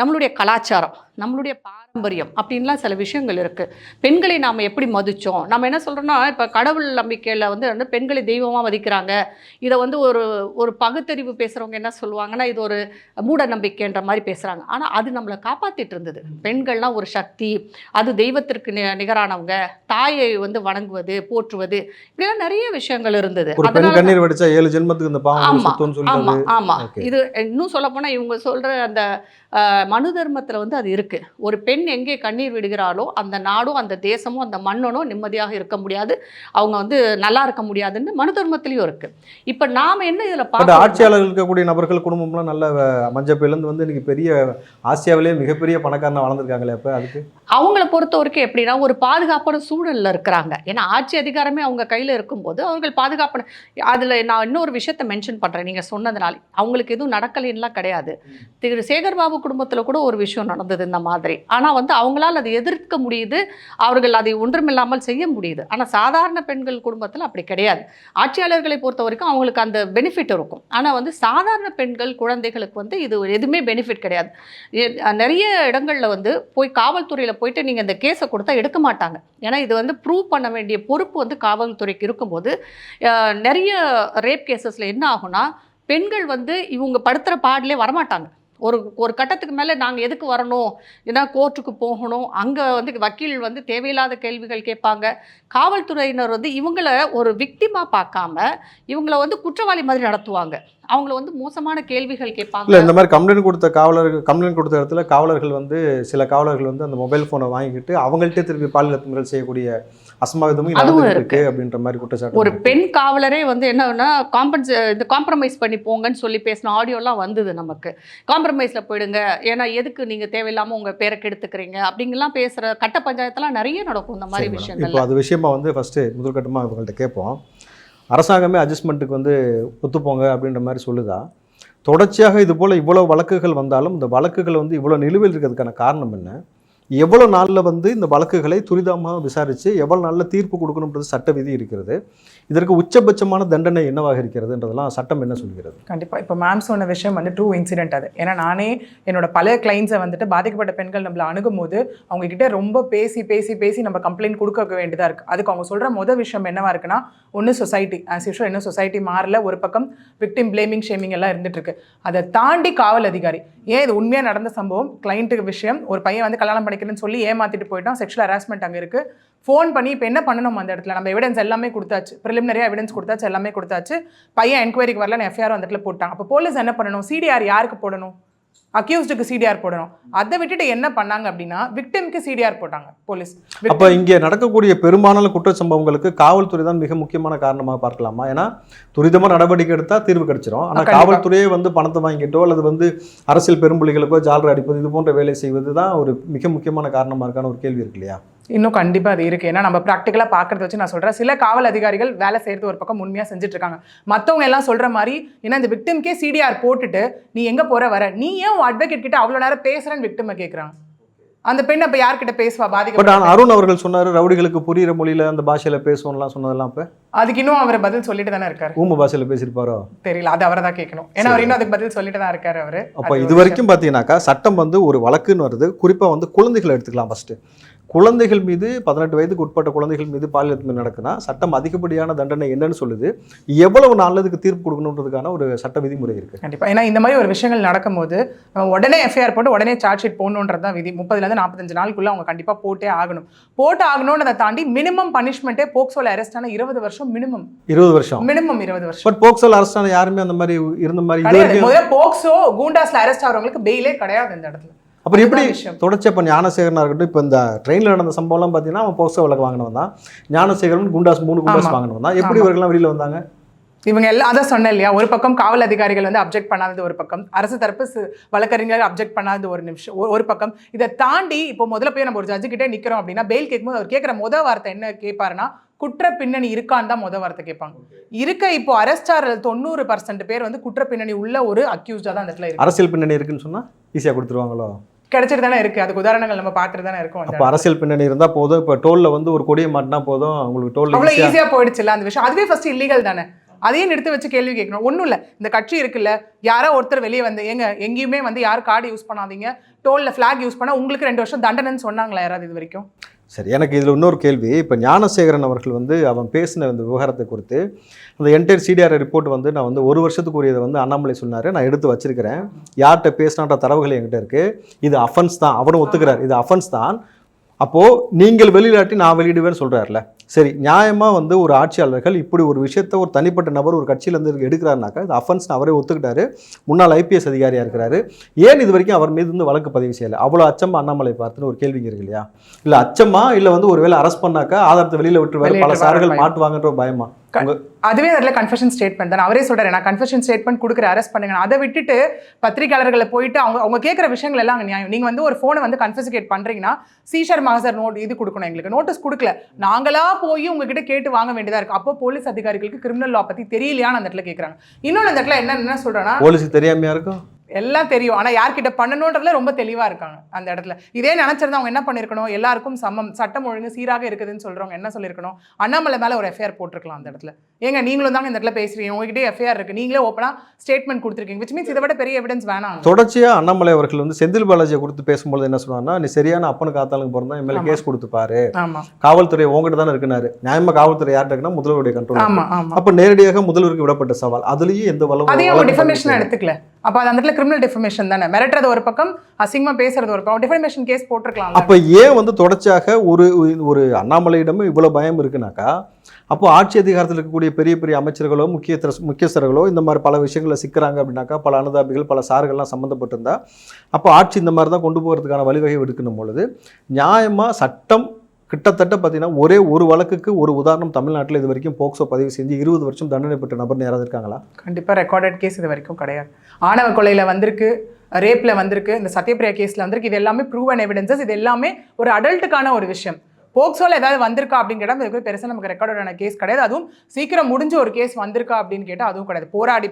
நம்மளுடைய கலாச்சாரம், நம்மளுடைய பாரம்பரியம் அப்படின்லாம் சில விஷயங்கள் இருக்குது. பெண்களை நாம் எப்படி மதித்தோம், நம்ம என்ன சொல்கிறோன்னா, இப்போ கடவுள் நம்பிக்கையில் வந்து பெண்களை தெய்வமாக மதிக்கிறாங்க. இதை வந்து ஒரு பகுத்தறிவு பேசுகிறவங்க என்ன சொல்லுவாங்கன்னா, இது ஒரு மூட நம்பிக்கைன்ற மாதிரி பேசுகிறாங்க. ஆனால் அது நம்மளை காப்பாற்றிட்டு இருந்தது. பெண்கள்லாம் ஒரு சக்தி, அது தெய்வத்திற்கு நிகரானவங்க, தாயை வந்து வணங்குவது, போற்றுவது, இப்படிலாம் நிறைய விஷயங்கள் இருந்தது. கண்ணீர் வடிச்சா 7 ஜென்மத்துக்கு இந்த பாவம் சுத்தம்னு சொல்றது. ஆமாம். இது இன்னும் சொல்லப்போனால் இவங்க சொல்கிற அந்த மனு தர்மத்தில் வந்து அது இருக்குது. ஒரு பெண் எங்கே கண்ணீர் விடுகிறாளோ அந்த நாடும் அந்த தேசமும் அந்த மன்னனும் நிம்மதியாக இருக்க முடியாது, அவங்க வந்து நல்லா இருக்க முடியாதுன்னு மனு தர்மத்திலையும் இருக்குது. இப்போ நாம் என்ன இதில் பார்க்க, ஆட்சியாளர்கள் இருக்கக்கூடிய நபர்கள் குடும்பம்லாம் நல்ல மஞ்சப்பேலேருந்து வந்து இன்னைக்கு பெரிய ஆசியாவிலேயே மிகப்பெரிய பணக்காரனாக வளர்ந்துருக்காங்களே. அப்போ அதுக்கு அவங்கள பொறுத்த வரைக்கும் எப்படின்னா ஒரு பாதுகாப்பான சூழலில் இருக்கிறாங்க. ஏன்னா ஆட்சி அதிகாரமே அவங்க கையில் இருக்கும்போது அவர்கள் பாதுகாப்பான, அதில் நான் இன்னொரு விஷயத்தை மென்ஷன் பண்ணுறேன். நீங்கள் சொன்னதுனால அவங்களுக்கு எதுவும் நடக்கலைன்னுலாம் கிடையாது. திரு சேகர்பாபு குடும்பத்தில் கூட ஒரு விஷயம் நடந்தது இந்த மாதிரி. ஆனால் வந்து அவங்களால் அதை எதிர்க்க முடியுது, அவர்கள் அதை ஒன்றுமில்லாமல் செய்ய முடியுது. ஆனால் சாதாரண பெண்கள் குடும்பத்தில் அப்படி கிடையாது. ஆட்சியாளர்களை பொறுத்த வரைக்கும் அவங்களுக்கு அந்த பெனிஃபிட் இருக்கும். ஆனால் வந்து சாதாரண பெண்கள் குழந்தைகளுக்கு வந்து இது எதுவுமே பெனிஃபிட் கிடையாது. நிறைய இடங்களில் வந்து போய் காவல்துறையில் போயிட்டு நீங்கள் இந்த கேஸை கொடுத்தா எடுக்க மாட்டாங்க. ஏன்னா இது வந்து ப்ரூவ் பண்ண வேண்டிய பொறுப்பு வந்து காவல்துறைக்கு இருக்கும்போது நிறைய ரேப் கேசஸில் என்ன ஆகும்னா, பெண்கள் வந்து இவங்க படுத்துகிற பாடலே வரமாட்டாங்க. ஒரு கட்டத்துக்கு மேலே நாங்கள் எதுக்கு வரணும், ஏன்னா கோர்ட்டுக்கு போகணும், அங்கே வந்து வக்கீல் வந்து தேவையில்லாத கேள்விகள் கேட்பாங்க. காவல்துறையினர் வந்து இவங்கள ஒரு விக்டிமாக பார்க்காம இவங்கள வந்து குற்றவாளி மாதிரி நடத்துவாங்க. அவங்கள வந்து மோசமான கேள்விகள் கேட்பாங்க. இல்லை, இந்த மாதிரி கம்ப்ளைண்ட் கொடுத்த இடத்துல காவலர்கள் வந்து சில காவலர்கள் வந்து அந்த மொபைல் ஃபோனை வாங்கிக்கிட்டு அவங்கள்ட்ட திருப்பி பாலியல் துன்புறுத்தல் செய்யக்கூடிய அசம்பாவிதமும் இருக்கு அப்படின்ற மாதிரி குற்றச்சாட்டு. ஒரு பெண் காவலரே வந்து என்னன்னா காம்ப்ரமைஸ் பண்ணி போங்கன்னு சொல்லி பேசின ஆடியோலாம் வந்தது நமக்கு. காம்ப்ரமைஸில் போயிடுங்க, ஏன்னா எதுக்கு நீங்கள் தேவையில்லாமல் உங்கள் பேரை கெடுத்துக்கிறீங்க அப்படிங்கலாம் பேசுகிற கட்ட பஞ்சாயத்தெல்லாம் நிறைய நடக்கும் இந்த மாதிரி விஷயங்கள். இப்போ அது விஷயமா வந்து ஃபஸ்ட்டு முதற்கட்டமாக இவங்கள்ட்ட கேட்போம். அரசாங்கமே அட்ஜஸ்ட்மெண்ட்டுக்கு வந்து ஒத்துப்போங்க அப்படின்ற மாதிரி சொல்லுதா? தொடர்ச்சியாக இது போல் இவ்வளோ வழக்குகள் வந்தாலும் இந்த வழக்குகள் வந்து இவ்வளோ நிலுவையில் இருக்கிறதுக்கான காரணம் என்ன? எவ்வளோ நாளில் வந்து இந்த வழக்குகளை துரிதமாக விசாரித்து எவ்வளோ நாளில் தீர்ப்பு கொடுக்கணுன்றது சட்ட விதி இருக்கிறது. இதற்கு உச்சபட்சமான தண்டனை என்னவாக இருக்கிறதுன்றதெல்லாம் சட்டம் என்ன சொல்கிறது? கண்டிப்பாக இப்போ மேம் சொன்ன விஷயம் வந்து ட்ரூ இன்சிடென்ட் அது. ஏன்னா நானே என்னோட பல கிளைண்ட்ஸை வந்துட்டு பாதிக்கப்பட்ட பெண்கள் நம்மளை அணுகும் போது அவங்ககிட்ட ரொம்ப பேசி நம்ம கம்ப்ளைண்ட் கொடுக்க வேண்டியதாக இருக்குது. அதுக்கு அவங்க சொல்கிற விஷயம் என்னவா இருக்குன்னா, ஒன்று சொசைட்டி ஆஸ் யூஷுவல் இன்னும் சொசைட்டி மாறல, ஒரு பக்கம் விக்டிம் பிளேமிங் ஷேமிங் எல்லாம் இருந்துட்டு இருக்கு. அதை தாண்டி காவல் அதிகாரி, ஏன் இது உண்மையாக நடந்த சம்பவம், கிளைண்ட்டுக்கு விஷயம், ஒரு பையன் வந்து கல்யாணம் பண்ணிக்கிறேன்னு சொல்லி ஏமாத்திட்டு போயிட்டோம். செக்ஷுவல் ஹராஸ்மெண்ட் அங்கே இருக்கு. ஃபோன் பண்ணி இப்போ என்ன பண்ணணும் அந்த இடத்துல? நம்ம எவிடன்ஸ் எல்லாமே கொடுத்தாச்சு, ப்ரிலிமினரியாக எவிடன்ஸ் கொடுத்தாச்சு, எல்லாமே கொடுத்தாச்சு. பையன் என்கொயரிக்கு வரல, எஃப்ஐஆர் அந்த இடத்துல போட்டாங்க. அப்போ போலீஸ் என்ன பண்ணணும்? சிடிஆர் யாருக்கு போடணும்? அக்யூஸ்டுக்கு சிடிஆர் போடணும். அதை விட்டுட்டு என்ன பண்ணாங்க அப்படின்னா விக்டிம்க்கு சிடிஆர் போட்டாங்க போலீஸ். அப்போ இங்கே நடக்கக்கூடிய பெரும்பாலான குற்ற சம்பவங்களுக்கு காவல்துறை தான் மிக முக்கியமான காரணமாக பார்க்கலாமா? ஏன்னா துரிதமாக நடவடிக்கை எடுத்தால் தீர்வு கிடைச்சிரும். ஆனால் காவல்துறையே வந்து பணத்தை வாங்கிட்டோ அல்லது வந்து அரசியல் பெரும்புள்ளிகளுக்கோ ஜாலரை அடிப்பது இது போன்ற வேலை செய்வது தான் ஒரு மிக முக்கியமான காரணமாக இருக்கான ஒரு கேள்வி இருக்கு இல்லையா? இன்னும் கண்டிப்பாக அது இருக்குது. ஏன்னா நம்ம ப்ராக்டிக்கலாக பார்க்குறத வச்சு நான் சொல்கிறேன், சில காவல் அதிகாரிகள் வேலை செய்கிறது ஒரு பக்கம் உண்மையாக செஞ்சுட்டு இருக்காங்க. மற்றவங்க எல்லாம் சொல்கிற மாதிரி ஏன்னா இந்த விக்டிம்கே சிடிஆர் போட்டுட்டு நீ எங்கே போகிற வர, நீ ஏன் அட்வொகேட் கிட்ட அவ்வளோ நேரம் பேசுகிறேன்னு விக்டிமை கேட்குறாங்க. அந்த பெண் அப்போ யார்கிட்ட பேசுவா? பட் அருண் அவர்கள் சொன்னார் ரவுடிகளுக்கு புரியுற மொழியில் அந்த பாஷையில் பேசுவோம்லாம் சொன்னதெல்லாம். இப்போ அதுக்கு இன்னும் அவர் பதில் சொல்லிட்டு தானே இருக்காரு. ஊம பாஷையில் பேசியிருப்பாரோ தெரியல, அது அவரை தான் கேட்கணும். ஏன்னா அவர் இன்னும் அதுக்கு பதில் சொல்லிட்டு தான் இருக்காரு அவரு. அப்போ இது வரைக்கும் பார்த்தீங்கன்னாக்கா சட்டம் வந்து ஒரு வழக்குன்னு வருது. குறிப்பாக வந்து குழந்தைகளை எடுத்துக்கலாம். ஃபஸ்ட்டு குழந்தைகள் மீது 18 வயதுக்கு உட்பட்ட குழந்தைகள் மீது பாலியல் வன்கொடுமை நடக்குன்னா சட்டம் அதிகப்படியான தண்டனை என்னன்னு சொல்லுது, எவ்வளவு நாளதுக்கு தீர்ப்பு கொடுக்கணுன்றதுக்கான ஒரு சட்ட விதிமுறை இருக்குது. கண்டிப்பாக. ஏன்னா இந்த மாதிரி ஒரு விஷயங்கள் நடக்கும்போது உடனே எஃப்ஐஆர் போட்டு உடனே சார்ஜ் ஷீட் போடணுன்றது தான் விதி. 30லேருந்து 45 நாளுக்குள்ள அவங்க கண்டிப்பாக போட்டே ஆகணும்ன்றதை தாண்டி மினிமம் பனிஷ்மெண்ட்டே போக்சோல அரெஸ்ட் ஆன 20 வருஷம் மினிமம். 20 வருஷம் மினிமம் 20 வருஷம். பட் போக்சோல அரெஸ்ட் ஆன யாருமே அந்த மாதிரி இருந்த மாதிரி முதல்ல போக்சோ கூண்டாஸ்ல அரெஸ்ட் ஆகிறவங்களுக்கு பெயிலே கிடையாது இந்த இடத்துல. அப்புறம் எப்படி தொடர்ச்சியாக இப்போ ஞானசேகரனாக இருக்கட்டும், இப்போ இந்த ட்ரெயினில் நடந்த சம்பவம்லாம் பார்த்தீங்கன்னா அவன் போக்சோ வழக்கு வாங்கினவன் தான். ஞானசேகரன் 3 குண்டாஸ் வாங்கினவன் தான். எப்படி இவர்கள்லாம் வெளியில் வந்தாங்க? இவங்க எல்லாம் அதான் சொன்னேன் இல்லையா, ஒரு பக்கம் காவல் அதிகாரிகள் வந்து அப்ஜெக்ட் பண்ணாதது ஒரு பக்கம், அரசு தரப்பு வழக்கறிஞர்கள் அப்ஜெக்ட் பண்ணாதது ஒரு பக்கம். இதை தாண்டி இப்போ முதல்ல போய் நம்ம ஒரு ஜட்ஜு கிட்டே நிற்கிறோம் அப்படின்னா பெயில் கேட்கும்போது அவர் கேட்குற முதல் வார்த்தை என்ன கேட்பாருன்னா குற்ற பின்னணி இருக்கான்னு தான் முதல் வார்த்தை கேட்பாங்க. இப்போ அரெஸ்ட் ஆகிற 90% பேர் வந்து குற்ற பின்னணி உள்ள ஒரு அக்யூஸ்டா தான் அந்த இடத்துல இருக்கு. அரசியல் பின்னணி இருக்குன்னு சொன்னால் ஈஸியாக கொடுத்துருவாங்களோ? கிடைச்சிட்டு தானே இருக்கு. அதுக்கு உதாரணங்கள் நம்ம பார்த்துட்டு தானே இருக்கும். அப்போ அரசியல் பின்னணி இருந்தால் போதும். இப்போ டோல்ல வந்து ஒரு கொடியை மாட்டினா போதும் உங்களுக்கு டோல் அவ்வளோ ஈஸியாக போயிடுச்சுல்ல அந்த விஷயம். அதுவே ஃபர்ஸ்ட் இல்லீகல் தானே. அதையும் நிறுத்தி வச்சு கேள்வி கேட்கணும். ஒன்றும் இல்லை, இந்த கட்சி இருக்குல்ல, யாரோ ஒருத்தர் வெளியே வந்து எங்கேயுமே வந்து யார் கார்டு யூஸ் பண்ணாதீங்க, டோலில் ஃப்ளாக் யூஸ் பண்ணால் உங்களுக்கு 2 வருஷம் தண்டனைன்னு சொன்னாங்களா யாராவது இது வரைக்கும்? சரி, எனக்கு இதில் இன்னொரு கேள்வி. இப்போ ஞானசேகரன் அவர்கள் வந்து அவன் பேசின இந்த விவகாரத்தை குறித்து அந்த என்டையர் சிடிஆர் ரிப்போர்ட் வந்து நான் வந்து 1 வருஷத்துக்குரியதை வந்து அண்ணாமலை சொன்னார், நான் எடுத்து வச்சிருக்கிறேன், யார்கிட்ட பேசினான்ற தரவுகள் என்கிட்ட இருக்குது, இது அஃபென்ஸ் தான், அவரும் ஒத்துக்கிறார் இது அஃபென்ஸ் தான். அப்போது நீங்கள் வெளியிடாட்டி நான் வெளியிடுவேன்னு சொல்கிறார்ல, சரி நியாயமாக வந்து ஒரு ஆட்சியாளர்கள் இப்படி ஒரு விஷயத்தை ஒரு தனிப்பட்ட நபர் ஒரு கட்சியிலேருந்து எடுக்கிறாருனாக்கா இது அஃபென்ஸ் அவரே ஒத்துக்கிட்டாரு, முன்னாள் ஐபிஎஸ் அதிகாரியாக இருக்கிறாரு, ஏன் இது வரைக்கும் அவர் மீது வந்து வழக்கு பதிவு செய்யலை? அவ்வளோ அச்சமா அண்ணாமலை பார்த்துன்னு ஒரு கேள்விங்க இருக்கு இல்லையா? இல்லை அச்சமா, இல்லை வந்து ஒரு வேளை அரெஸ்ட் பண்ணாக்கா ஆதாரத்தை வெளியில் விட்டுருவாரு, பல சார்கள் மாட்டுவாங்கன்ற பயமா? அதுவே அதில் கன்ஃபெஷன் ஸ்டேட்மெண்ட் தான் அவரே சொல்கிறார், நான் கன்ஃபெஷன் ஸ்டேட்மெண்ட் கொடுக்குற அரெஸ்ட் பண்ணுங்க. அதை விட்டுட்டு பத்திரிகையாளர்களை போயிட்டு அவங்க கேட்குற விஷயங்கள் எல்லாம் அங்கே நியாயம். நீங்கள் வந்து ஒரு ஃபோனை வந்து கன்ஃபெசிகேட் பண்ணுறீங்கன்னா சீஷர் மாசர் இது கொடுக்கணும், எங்களுக்கு நோட்டீஸ் கொடுக்கல, நாங்களா போய் உங்ககிட்ட கேட்டு வாங்க வேண்டியதாக இருக்குது. அப்போ போலீஸ் அதிகாரிகளுக்கு கிரிமினல் லா பற்றி தெரியலையான்னு அந்த இடத்துல கேட்குறாங்க. இன்னொன்று அந்த இடத்துல என்ன சொல்கிறேன்னா போலீஸுக்கு தெரியாமையா இருக்கும், எல்லாம் தெரியும், ஆனால் யார்கிட்ட பண்ணணுன்றதுல ரொம்ப தெளிவாக இருக்காங்க அந்த இடத்துல. இதே நினைச்சிருந்தா அவங்க என்ன பண்ணியிருக்கணும், எல்லாருக்கும் சமம், சட்டம் ஒழுங்கு சீராக இருக்குதுன்னு சொல்கிறவங்க என்ன சொல்லியிருக்கணும், அண்ணாமலை மேலே ஒரு எஃப்ஐஆர் போட்டிருக்கலாம் அந்த இடத்துல. ஏங்க நீங்களும் தாங்க இந்த இடத்துல பேசுறீங்க, உங்ககிட்டே எஃப்ஐஆர் இருக்குது, நீங்களே ஓப்பனாக ஸ்டேட்மெண்ட் கொடுத்துருக்கீங்க, விச் மீன்ஸ் இதை விட பெரிய எவிடன்ஸ் வேணாம். தொடர்ச்சியாக அண்ணாமலை அவர்கள் வந்து செந்தில் பாலாஜியை கொடுத்து பேசும்போது என்ன சொன்னாங்கன்னா, நீ சரியான அப்பனுக்கு ஆத்தாளுக்கு பிறந்தா என் மேலே கேஸ் கொடுத்துப்பாரு, காவல்துறை உங்ககிட்ட தானே இருக்குனாரு. நியாயமாக காவல்துறை யார்கிட்ட இருக்குன்னா முதல்வருடைய கண்ட்ரோல். அப்போ நேரடியாக முதல்வருக்கு விடப்பட்ட சவால், அதுலேயும் எந்த வளம் டிஃபர்மேஷன் எடுத்துக்கல. அப்போ அந்த இடத்துல கிரிமினல் டிஃபர்மேஷன் தானே, மிரட்டுறது ஒரு பக்கம், அசிங்கமாக பேசுறது ஒரு பக்கம், டிஃபர்மேஷன் கேஸ் போட்டிருக்கலாம். அப்போ ஏன் வந்து தொடர்ச்சியாக ஒரு அண்ணாமலையிடமும் இவ்வளோ பயம் இருக்குனாக்கா, அப்போ ஆட்சி அதிகாரத்தில் இருக்கக்கூடிய பெரிய பெரிய அமைச்சர்களோ முக்கியஸ்தர்களோ இந்த மாதிரி பல விஷயங்களை சிக்கிறாங்க அப்படின்னாக்கா, பல அனுதாபிகள் பல சார்கள்லாம் சம்மந்தப்பட்டிருந்தா அப்போ ஆட்சி இந்த மாதிரி தான் கொண்டு போகிறதுக்கான வழிவகை எடுக்கணும் பொழுது நியாயமாக சட்டம் கிட்டத்தட்ட பார்த்தீங்கன்னா ஒரே ஒரு வழக்குக்கு ஒரு உதாரணம் தமிழ்நாட்டில் இது வரைக்கும் போக்சோ பதிவு செஞ்சு 20 வருஷம் தண்டனை பெற்ற நபர் யாராவது இருக்காங்களா? கண்டிப்பாக ரெக்கார்டட் கேஸ் இது வரைக்கும் கிடையாது. ஆணவ கொலையில் வந்திருக்கு, ரேப்பில் வந்திருக்கு, இந்த சத்யபிரியா கேஸில் வந்திருக்கு, இது எல்லாமே ப்ரூவன் எவிடன்சஸ், இது எல்லாமே ஒரு அடல்ட்டுக்கான ஒரு விஷயம். போக்சோவில் ஏதாவது வந்திருக்கா அப்படின்னு கேட்டால் இதுக்கு பெருசாக நமக்கு ரெக்கார்டான கேஸ் கிடையாது. அதுவும் சீக்கிரம் முடிஞ்ச ஒரு கேஸ் வந்திருக்கா அப்படின்னு கேட்டால் அதுவும் கிடையாது. போராடி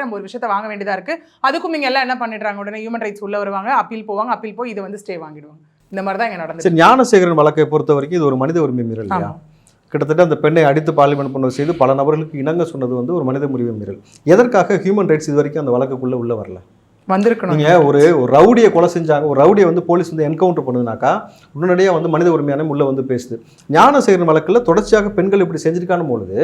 நம்ம ஒரு விஷயத்தை வாங்க வேண்டியதாக இருக்குது. அதுக்கும் இங்கே எல்லாம் என்ன பண்ணிடுறாங்க, உடனே ஹியூமன் ரைட்ஸ் உள்ள வருவாங்க, அப்பீல் போவாங்க, அப்பீல் போய் இதை வந்து ஸ்டே வாங்கிடுவாங்க. இந்த மாதிரி தான் இங்கே நடந்துச்சு. ஞானசேகரன் வழக்கை பொறுத்த வரைக்கும் இது ஒரு மனித உரிமை மீறல் இல்லையா? கிட்டத்தட்ட அந்த பெண்ணை அடித்து பார்லிமெண்ட் பண்ண செய்து பல நபர்களுக்கு இணங்க சொன்னது வந்து ஒரு மனித உரிமை மீறல். எதற்காக ஹியூமன் ரைட்ஸ் இது வரைக்கும் அந்த வழக்குக்குள்ளே உள்ள வரல? வந்திருக்கணும். நீங்கள் ஒரு ரவுடியை கொலை செஞ்சாங்க, ஒரு ரவுடியை வந்து போலீஸ் வந்து என்கவுண்டர் பண்ணுதுனாக்கா உடனடியாக வந்து மனித உரிமையான உள்ளே வந்து பேசுது. ஞானசேகரன் வழக்கில் தொடர்ச்சியாக பெண்கள் இப்படி செஞ்சிருக்கான பொழுது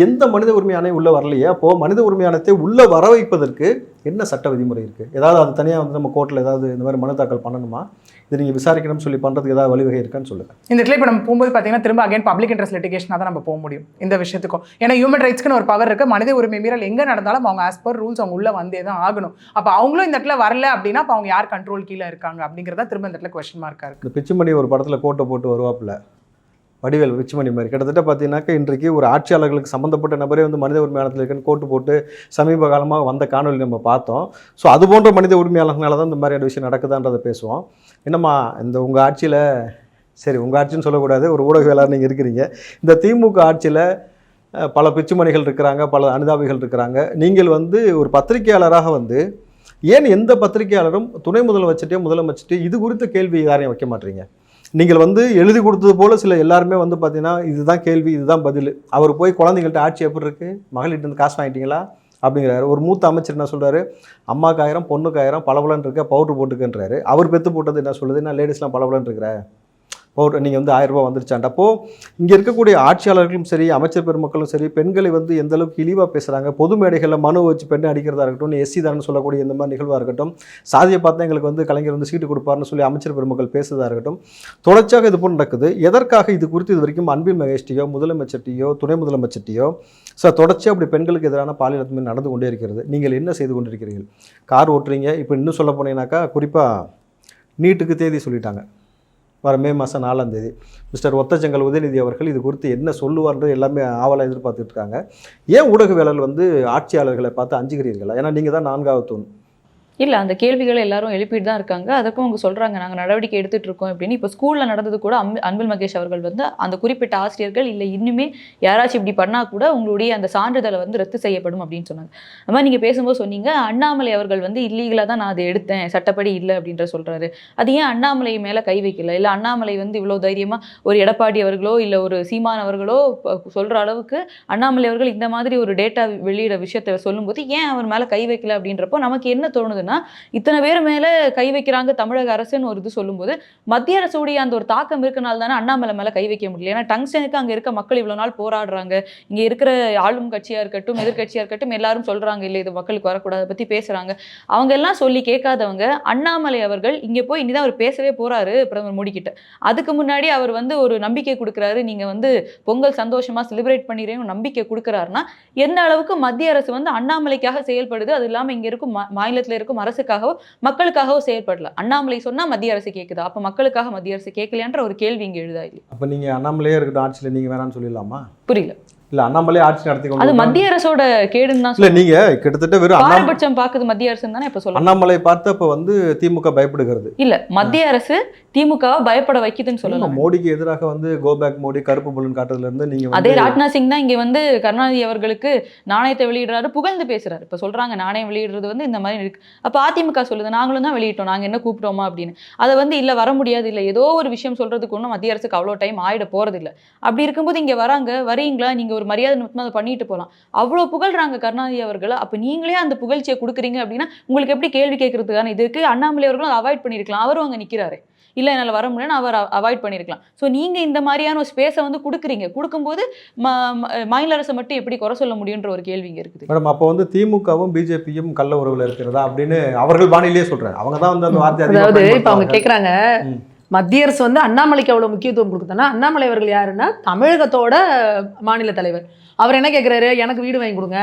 எந்த மனித உரிமையானே உள்ளே வரலையே. அப்போது மனித உரிமையானத்தை உள்ளே வர வைப்பதற்கு என்ன சட்ட விதிமுறை இருக்குது? ஏதாவது அது தனியாக வந்து நம்ம கோர்ட்டில் ஏதாவது இந்த மாதிரி மனு தாக்கல் பண்ணணுமா? இது நீங்கள் விசாரிக்கணும்னு சொல்லி பண்ணுறதுக்கு ஏதாவது வழிவகை இருக்கான்னு சொல்லுங்கள். இந்த இடத்துல இப்போ நம்ம போகும்போது பார்த்தீங்கன்னா திரும்ப அகைன் பப்ளிக் இன்ட்ரெஸ்ட் லிட்டிகேஷனாக தான் நம்ம போக முடியும் இந்த விஷயத்துக்கும். ஏன்னா ஹியூமன் ரைட்ஸ்க்குன்னு ஒரு பவர் இருக்குது. மனித உரிமை மீறல் எங்கே நடந்தாலும் அவங்க ஆஸ் பர் ரூல்ஸ் அவங்க உள்ளே வந்தே தான் ஆகணும். அப்போ அவங்களும் இந்த இடத்துல வரல அப்படின்னா அப்போ அவங்க யார் கண்ட்ரோல் கீழே இருக்காங்க அப்படிங்கிறதா திரும்ப இந்த இடத்துல கொஸ்டின் மார்க்காக இருக்குது. இந்த பிச்சுமணி ஒரு படத்தில் கோட்டை போட்டு வருவாப்பில், வடிவேல் பிச்சுமணி மாதிரி. கிட்டத்தட்ட பார்த்தீங்கன்னாக்கா இன்றைக்கு ஒரு ஆட்சியாளர்களுக்கு சம்மந்தப்பட்ட நபரே வந்து மனித உரிமையாளத்தில் இருக்குன்னு கோட்டு போட்டு சமீப காலமாக வந்த காணொலி நம்ம பார்த்தோம். ஸோ அது போன்ற மனித உரிமையாளர்களால தான் இந்த மாதிரியான விஷயம் நடக்குதான்றதை பேசுவோம். என்னம்மா இந்த உங்கள் ஆட்சியில், சரி உங்கள் ஆட்சின்னு சொல்லக்கூடாது, ஒரு ஊடகவியலாளர் நீங்கள் இருக்கிறீங்க, இந்த திமுக ஆட்சியில் பல பிச்சுமணிகள் இருக்கிறாங்க, பல அனுதாபிகள் இருக்கிறாங்க. நீங்கள் வந்து ஒரு பத்திரிகையாளராக வந்து ஏன் எந்த பத்திரிகையாளரும் துணை முதலமைச்சர்ட்டையோ முதலமைச்சர்ட்டையோ இது குறித்த கேள்வி யாரையும் வைக்க மாட்டீங்க? நீங்கள் வந்து எழுதி கொடுத்தது போல் சில எல்லாருமே வந்து பார்த்தீங்கன்னா இதுதான் கேள்வி, இதுதான் பதில். அவர் போய் குழந்தைங்கள்ட்ட ஆட்சி எப்படி இருக்குது, மகளிர்கிட்ட காசு வாங்கிட்டீங்களா அப்படிங்கிறாரு. ஒரு மூத்த அமைச்சர் என்ன சொல்கிறாரு, அம்மாக்கு 1000 பொண்ணுக்கு 1000 பலபலன் இருக்க பவுட்ரு போட்டுக்குன்றாரு. அவர் பெற்று போட்டது என்ன சொல்லுது, நான் லேடிஸ்லாம் பலபலன் இருக்கிற பவுட்ரு நீங்கள் வந்து 1000 ரூபா வந்துருச்சான்ட்டு. அப்போது இங்கே இருக்கக்கூடிய ஆட்சியாளர்களும் சரி, அமைச்சர் பெருமக்களும் சரி, பெண்களை வந்து எந்த அளவுக்கு இழிவாக பேசுகிறாங்க. பொது மேடைகளில் மனு வச்சு பெண்ணை அடிக்கிறதா இருக்கட்டும், எஸ்சி தான் சொல்லக்கூடிய இந்த மாதிரி நிகழ்வாக இருக்கட்டும், சாதியை பார்த்தா எங்களுக்கு வந்து கலைஞர் வந்து சீட்டு கொடுப்பாருன்னு சொல்லி அமைச்சர் பெருமக்கள் பேசுறதா இருக்கட்டும், தொடர்ச்சியாக இது போல் நடக்குது. எதற்காக இது குறித்து இது வரைக்கும் அன்பில் மகேஷ்டியோ முதலமைச்சர்ட்டையோ துணை முதலமைச்சர்ட்டையோ தொடர்ச்சியாக அப்படி பெண்களுக்கு எதிரான பாலியல் அத்துமீறல் நடந்து கொண்டே இருக்கிறது. நீங்கள் என்ன செய்து கொண்டிருக்கிறீர்கள்? கார் ஓட்டுறீங்க. இப்போ இன்னும் சொல்ல போனீங்கன்னாக்கா குறிப்பாக நீட்டுக்கு தேதி சொல்லிட்டாங்க, வர மே மாதம் 4ஆம் தேதி. மிஸ்டர் ஒத்தச்செங்கல் உதயநிதி அவர்கள் இது குறித்து என்ன சொல்லுவார்ன்றது எல்லாமே ஆவலாக எதிர்பார்த்துட்டு இருக்காங்க. ஏன் ஊடகவியலாளர்கள் வந்து ஆட்சியாளர்களை பார்த்து அஞ்சுகிறீர்களா? ஏன்னா நீங்கள் தான் 4வது தூண். இல்லை, அந்த கேள்விகளை எல்லாரும் எழுப்பிட்டு தான் இருக்காங்க. அதுக்கும் அவங்க சொல்கிறாங்க நாங்கள் நடவடிக்கை எடுத்துகிட்டு இருக்கோம் அப்படின்னு. இப்போ ஸ்கூலில் நடந்தது கூட அன்பில் மகேஷ் அவர்கள் வந்து அந்த குறிப்பிட்ட ஆசிரியர்கள் இல்லை இன்னுமே யாராச்சும் இப்படி பண்ணால் கூட உங்களுடைய அந்த சான்றிதழை வந்து ரத்து செய்யப்படும் அப்படின்னு சொன்னாங்க. அது மாதிரி நீங்கள் பேசும்போது சொன்னீங்க அண்ணாமலை அவர்கள் வந்து இல்லீகலாக தான் நான் அதை எடுத்தேன், சட்டப்படி இல்லை அப்படின்ற சொல்கிறாரு. அது ஏன் அண்ணாமலை மேலே கை வைக்கல? இல்லை அண்ணாமலை வந்து இவ்வளோ தைரியமாக ஒரு எடப்பாடி அவர்களோ இல்லை ஒரு சீமான் அவர்களோ சொல்கிற அளவுக்கு அண்ணாமலை அவர்கள் இந்த மாதிரி ஒரு டேட்டா வெளியிட விஷயத்தை சொல்லும்போது ஏன் அவர் மேலே கை வைக்கல அப்படின்றப்போ நமக்கு என்ன தோணுது, இத்தனை பேர் மேல கை வைக்கிறாங்க தமிழக அரசுன்னு ஒரு இது சொல்லும்போது மத்திய அரசுடைய அந்த ஒரு தாக்கம் இருக்கனால தானே அண்ணாமலை மேல கை வைக்க முடியல. ஏன்னா டங்ஸ்டனுக்கு அங்க இருக்க மக்கள் இவ்வளவு நாள் போராடுறாங்க. இங்க இருக்கிற ஆளும் கட்சியா இருக்கட்டும் எதிர்கட்சியா இருக்கட்டும் எல்லாரும் சொல்றாங்க இல்லை இது மக்களுக்கு வரக்கூடாது பத்தி பேசுறாங்க. அவங்க எல்லாம் சொல்லி கேட்காதவங்க அண்ணாமலை அவர்கள் இங்க போய் இனிதான் அவர் பேசவே போறாரு பிரதமர் மோடி கிட்ட. அதுக்கு முன்னாடி அவர் வந்து ஒரு நம்பிக்கை கொடுக்குறாரு, நீங்க வந்து பொங்கல் சந்தோஷமா செலிப்ரேட் பண்ணிடுறேன்னு நம்பிக்கை கொடுக்குறாருன்னா எந்த அளவுக்கு மத்திய அரசு வந்து அண்ணாமலைக்காக செயல்படுது, அது இல்லாம இங்க இருக்கும் மாநிலத்தில் இருக்கும் அரசுக்காகவோ மக்களுக்காகவோ செயல்படல. அண்ணாமலை சொன்னா மத்திய அரசு கேட்குதா, அப்ப மக்களுக்காக மத்திய அரசு கேட்கலையான்ற ஒரு கேள்வி இங்க எழுதா இல்லை. அப்ப நீங்க அண்ணாமலையே இருக்கட்டும் ஆட்சியில் நீங்க வேணாம்னு சொல்லிடலாமா? புரியல. இல்ல அண்ணாமலை ஆட்சி நடத்தி அது மத்திய அரசோட கேடுன்னு தான். இல்ல நீங்க கிட்டத்தட்ட வெறும் பாரபட்சம் பாக்குது மத்திய அரசு தானே இப்ப சொல்ல. அண்ணாமலை பார்த்து அப்ப வந்து திமுக பயப்படுகிறது. இல்ல மத்திய அரசு திமுகவை பயப்பட வைக்குதுன்னு சொல்லலாம். மோடிக்கு எதிராக வந்து கோ பேக் மோடி கருப்பு புலன் காட்டுறதுல இருந்து நீங்க அதே ராஜ்நாத் சிங் தான் இங்க வந்து கருணாநிதி அவர்களுக்கு நாணயத்தை வெளியிடுறாரு, புகழ்ந்து பேசுறாரு. இப்ப சொல்றாங்க நாணயம் வெளியிடுறது வந்து இந்த மாதிரி இருக்கு. அப்ப அதிமுக சொல்லுது நாங்களும் தான் வெளியிட்டோம், நாங்க என்ன கூப்பிட்டோமா அப்படின்னு. அதை வந்து இல்ல வர முடியாது, இல்ல ஏதோ ஒரு விஷயம் சொல்றதுக்கு ஒன்றும் மத்திய அரசுக்கு அவ்வளோ டைம் ஆயிட போறது இல்லை. அப்படி இருக்கும்போது இங்க வராங்க, வரீங்களா நீங்க ஒரு மரியாதை நிமித்தமா அதை பண்ணிட்டு போகலாம். அவ்வளோ புகழ்றாங்க கருணாநிதி அவர்களை. அப்ப நீங்களே அந்த புகழ்ச்சியை கொடுக்குறீங்க அப்படின்னா உங்களுக்கு எப்படி கேள்வி கேட்கறதுக்கான இதுக்கு அண்ணாமலை அவர்களும் அதை அவாய்ட் பண்ணிருக்கலாம். அவரும் அங்க நிக்கிறாரு, இல்லை என்னால் வர முடியலன்னு அவர் அவாய்ட் பண்ணியிருக்கலாம். ஸோ நீங்கள் இந்த மாதிரியான ஒரு ஸ்பேஸை வந்து கொடுக்குறீங்க, கொடுக்கும்போது மாநில அரசை மட்டும் எப்படி குறை சொல்ல முடியுன்ற ஒரு கேள்வி இங்கே இருக்குது. மேடம் அப்போ வந்து திமுகவும் பிஜேபியும் கள்ள உறவில் இருக்கிறதா அப்படின்னு அவர்கள் பாணியிலேயே சொல்கிறாங்க. அவங்க தான் வந்து அந்த வார்த்தை. அதாவது இப்போ அவங்க கேட்குறாங்க மத்திய அரசு வந்து அண்ணாமலைக்கு அவ்வளோ முக்கியத்துவம் கொடுக்குதுன்னா அண்ணாமலை அவர்கள் யாருன்னா தமிழகத்தோட மாநில தலைவர். அவர் என்ன கேட்குறாரு, எனக்கு வீடு வாங்கி கொடுங்க,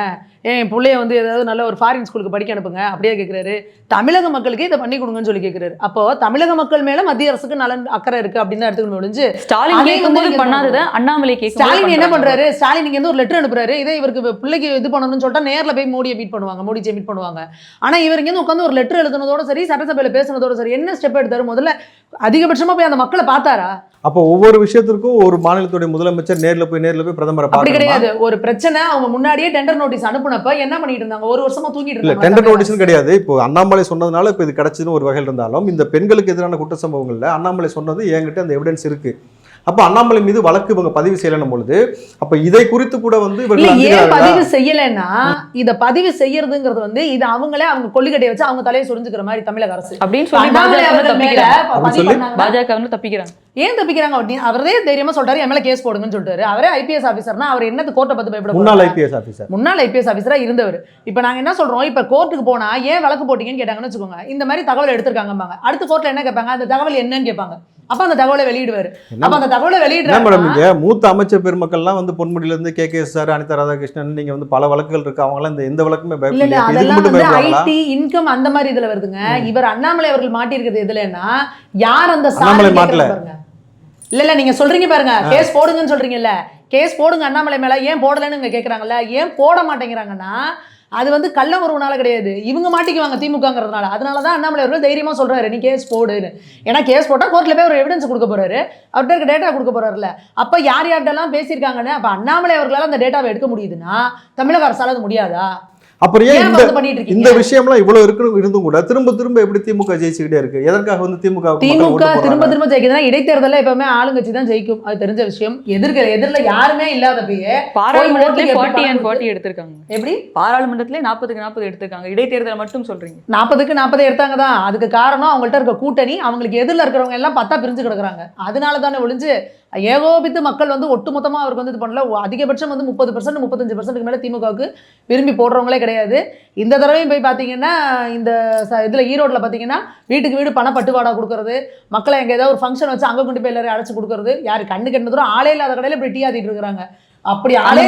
என் பிள்ளைய வந்து ஏதாவது நல்ல ஒரு ஃபாரின் ஸ்கூலுக்கு படிக்க அனுப்புங்க அப்படியே கேட்குறாரு. தமிழக மக்களுக்கு இதை பண்ணி கொடுங்கன்னு சொல்லி கேட்குறாரு. அப்போ தமிழக மக்கள் மேல மத்திய அரசுக்கு நலன் அக்கறை இருக்கு அப்படின்னு தான் எடுத்துக்கணும் முடிஞ்சு. ஸ்டாலின் கேட்கும்போது பண்ணாதது அண்ணாமலை கேட்கும். ஸ்டாலின் என்ன பண்றாரு, ஸ்டாலின் இங்க இருந்து ஒரு லெட்டர் அனுப்புறாரு, இதே இவருக்கு பிள்ளைக்கு இது பண்ணணும்னு சொல்லிட்டா நேரில் போய் மோடியை மீட் பண்ணுவாங்க, மோடிஜியை மீட் பண்ணுவாங்க. ஆனா இவர் இங்க உட்காந்து ஒரு லெட்டர் எழுதுனதோட சரி, சட்டசபையில பேசுனதோட சரி, என்ன ஸ்டெப் எடுத்தாரு? முதல்ல அதிகபட்சமா போய் அந்த மக்களை பார்த்தாரா? அப்போ ஒவ்வொரு விஷயத்திற்கும் ஒரு மாநிலத்துடைய முதலமைச்சர் நேரில் போய் பிரதமரை அப்படி கிடையாது. ஒரு பிரச்சனை அவங்க முன்னாடியே டெண்டர் நோட்டீஸ் அனுப்புனப்ப என்ன பண்ணிட்டு இருந்தாங்க? ஒரு வருஷமா தூங்கிட்டு இருந்தாங்க. டெண்டர் நோட்டீஸ் கிடையாது. இப்போ அண்ணாமலை சொன்னதுனால இப்போ இது கிடைச்சதுன்னு ஒரு வகையில் இருந்தாலும் இந்த பெண்களுக்கு எதிரான குற்ற சம்பவங்கள்ல அண்ணாமலை சொன்னது என்கிட்ட அந்த எவிடன்ஸ் இருக்கு. அப்ப அண்ணாமலை மீது வழக்கு இவங்க பதிவு செய்யலன்னும் பொழுது அப்ப இதை குறித்து கூட வந்து இல்ல இவர்கள் ஏன் அங்கீகாரம் பதிவு செய்யலைன்னா இத பதிவு செய்யறதுங்கிறது வந்து இது அவங்களே அவங்க கொள்ளிக்கட்டையை வச்சு அவங்க தலையை சுரிஞ்சுக்கிற மாதிரி தமிழக அரசு அப்படின்னு சொல்லி அண்ணாமலை பாஜக அவர்கள் மேல தப்பிக்கிறாங்க. அப்படி பதிவு சொல்லி பண்ணாங்கன்னா பாஜக வந்து தப்பிக்கிறாங்க. ஏன் தப்பிக்கிறாங்க அப்படின்னு அவரே தைரியமா சொல்றாரு என் மேல கேஸ் போடுங்கன்னு சொல்லிட்டாரு. அவரே ஐபிஎஸ் ஆபீசர்னா அவர் என்னது கோர்ட்டை பத்தி பயப்பட முன்னாள் ஐபிஎஸ் ஆபீசர் முன்னாள் ஐபிஎஸ் ஆபீசரா இருந்தவர். இப்ப நாங்க என்ன சொல்றோம், இப்ப கோர்ட்டுக்கு போனா ஏன் வழக்கு போட்டீங்கன்னு கேட்டாங்கன்னு வச்சுக்கோங்க, இந்த மாதிரி தகவல் எடுத்திருக்காங்கம்பாங்க. அடுத்த கோர்ட்ல என்ன கேட்பாங்க, அந்த தகவல் என்னன்னு கேட்பாங்க. அப்ப அந்த தகவலை வெளியிடுவாரு. அப்ப அந்த தகவலை என்ன மேடம், வெளியிடுறாங்க. நீங்க மூத்த அமைச்சர் பெருமக்கள்லாம் வந்து பொன்முடியில இருந்து KKS சார், அனிதா ராதாகிருஷ்ணன், நீங்க வந்து பல வழக்குகள் இருக்கு, அவங்க எல்லாம் எந்த வழக்குமே இல்ல பயப்படல, இல்ல இதுக்கு அதெல்லாம் மட்டும் வந்து பயப்படுவாங்களா? ஐடி இன்கம் அந்த மாதிரி இதுல வருதுங்க. இவர் அண்ணாமலை அவர்கள் மாட்டியிருக்கிறது எதுலன்னா, யார் அந்த அண்ணாமலை சார்ஜ் மாட்டல. பாருங்க. இல்ல இல்ல நீங்க சொல்றீங்க பாருங்க, கேஸ் போடுங்கன்னு சொல்றீங்கல்ல, கேஸ் போடுங்க அண்ணாமலை மேல, ஏன் போடலன்னு இங்க கேக்குறாங்கல்ல, ஏன் போட மாட்டேங்கிறாங்கன்னா அது வந்து கள்ள உறவுனால கிடையாது, இவங்க மாட்டிக்குவாங்க திமுகங்கிறதுனால. அதனாலதான் அண்ணாமலை அவர்கள் தைரியமா சொல்றாரு நீ கேஸ் போடுன்னு. ஏன்னா கேஸ் போட்டா கோர்ட்ல போய் ஒரு எவிடன்ஸ் கொடுக்க போறாரு, அவர்கிட்ட இருக்க டேட்டா கொடுக்க போறாருல. அப்ப யார் யார்கிட்டலாம் பேசியிருக்காங்கன்னு அப்ப அண்ணாமலை அவர்களால அந்த டேட்டாவை எடுக்க முடியுதுன்னா தமிழக அரசால அது முடியாதா? அப்புறம் ஏன் ஏன் இந்த வந்து பண்ணிட்டு இந்த இருக்கீங்க? விஷயம்லாம் இவ்வளவு இருக்கு இருந்தும் கூட திரும்ப திரும்ப எப்படி திமுக ஜெயிச்சுக்கிட்டே இருக்கு? எதற்காக வந்து திமுக திரும்ப திரும்ப ஜெயிக்குதுன்னா இடைத்தேர்தல எப்பவுமே ஆளுங்கட்சி தான் ஜெயிக்கும், அது தெரிஞ்ச விஷயம். எதிரில யாருமே இல்லாதப்பயே பாராளுமன்றத்திலே எப்படி 40 and பணம் 40 எடுத்திருக்காங்க. எப்படி பாராளுமன்றத்திலே 40க்கு 40 எடுத்திருக்காங்க. இடைத்தேர்தல் மட்டும் சொல்றீங்க. 40க்கு 40 எடுத்தாங்க தான். அதுக்கு காரணம் அவங்கள்ட்ட இருக்க கூட்டணி, அவங்களுக்கு எதிரில் இருக்கிறவங்க எல்லாம் 10 பிரிஞ்சு கிடக்குறாங்க. அதனால தானே ஒழிஞ்சு ஏகோபித்து மக்கள் வந்து ஒட்டுமொத்தமா அவருக்கு வந்து இது பண்ணல. அதிகபட்சம் வந்து 30% 35% மேல திமுகவுக்கு விரும்பி போடுறவங்களே கிடையாது. இந்த தடவையும் போய் பார்த்தீங்கன்னா இந்த இதில் ஈரோட்டில் பார்த்தீங்கன்னா வீட்டுக்கு வீடு பணப்பட்டுவாடா கொடுக்கறது, மக்களை எங்கே ஏதாவது ஒரு ஃபங்க்ஷன் வச்சு அங்கே கொண்டு போய் எல்லாரும் அழைச்சி கொடுக்கறது, யாரு கண்ணு கண்ணு தூரம் ஆளே இல்லாத கடையில் இப்படி டீ ஆத்திட்டு இருக்கிறாங்க. அப்படி ஆளே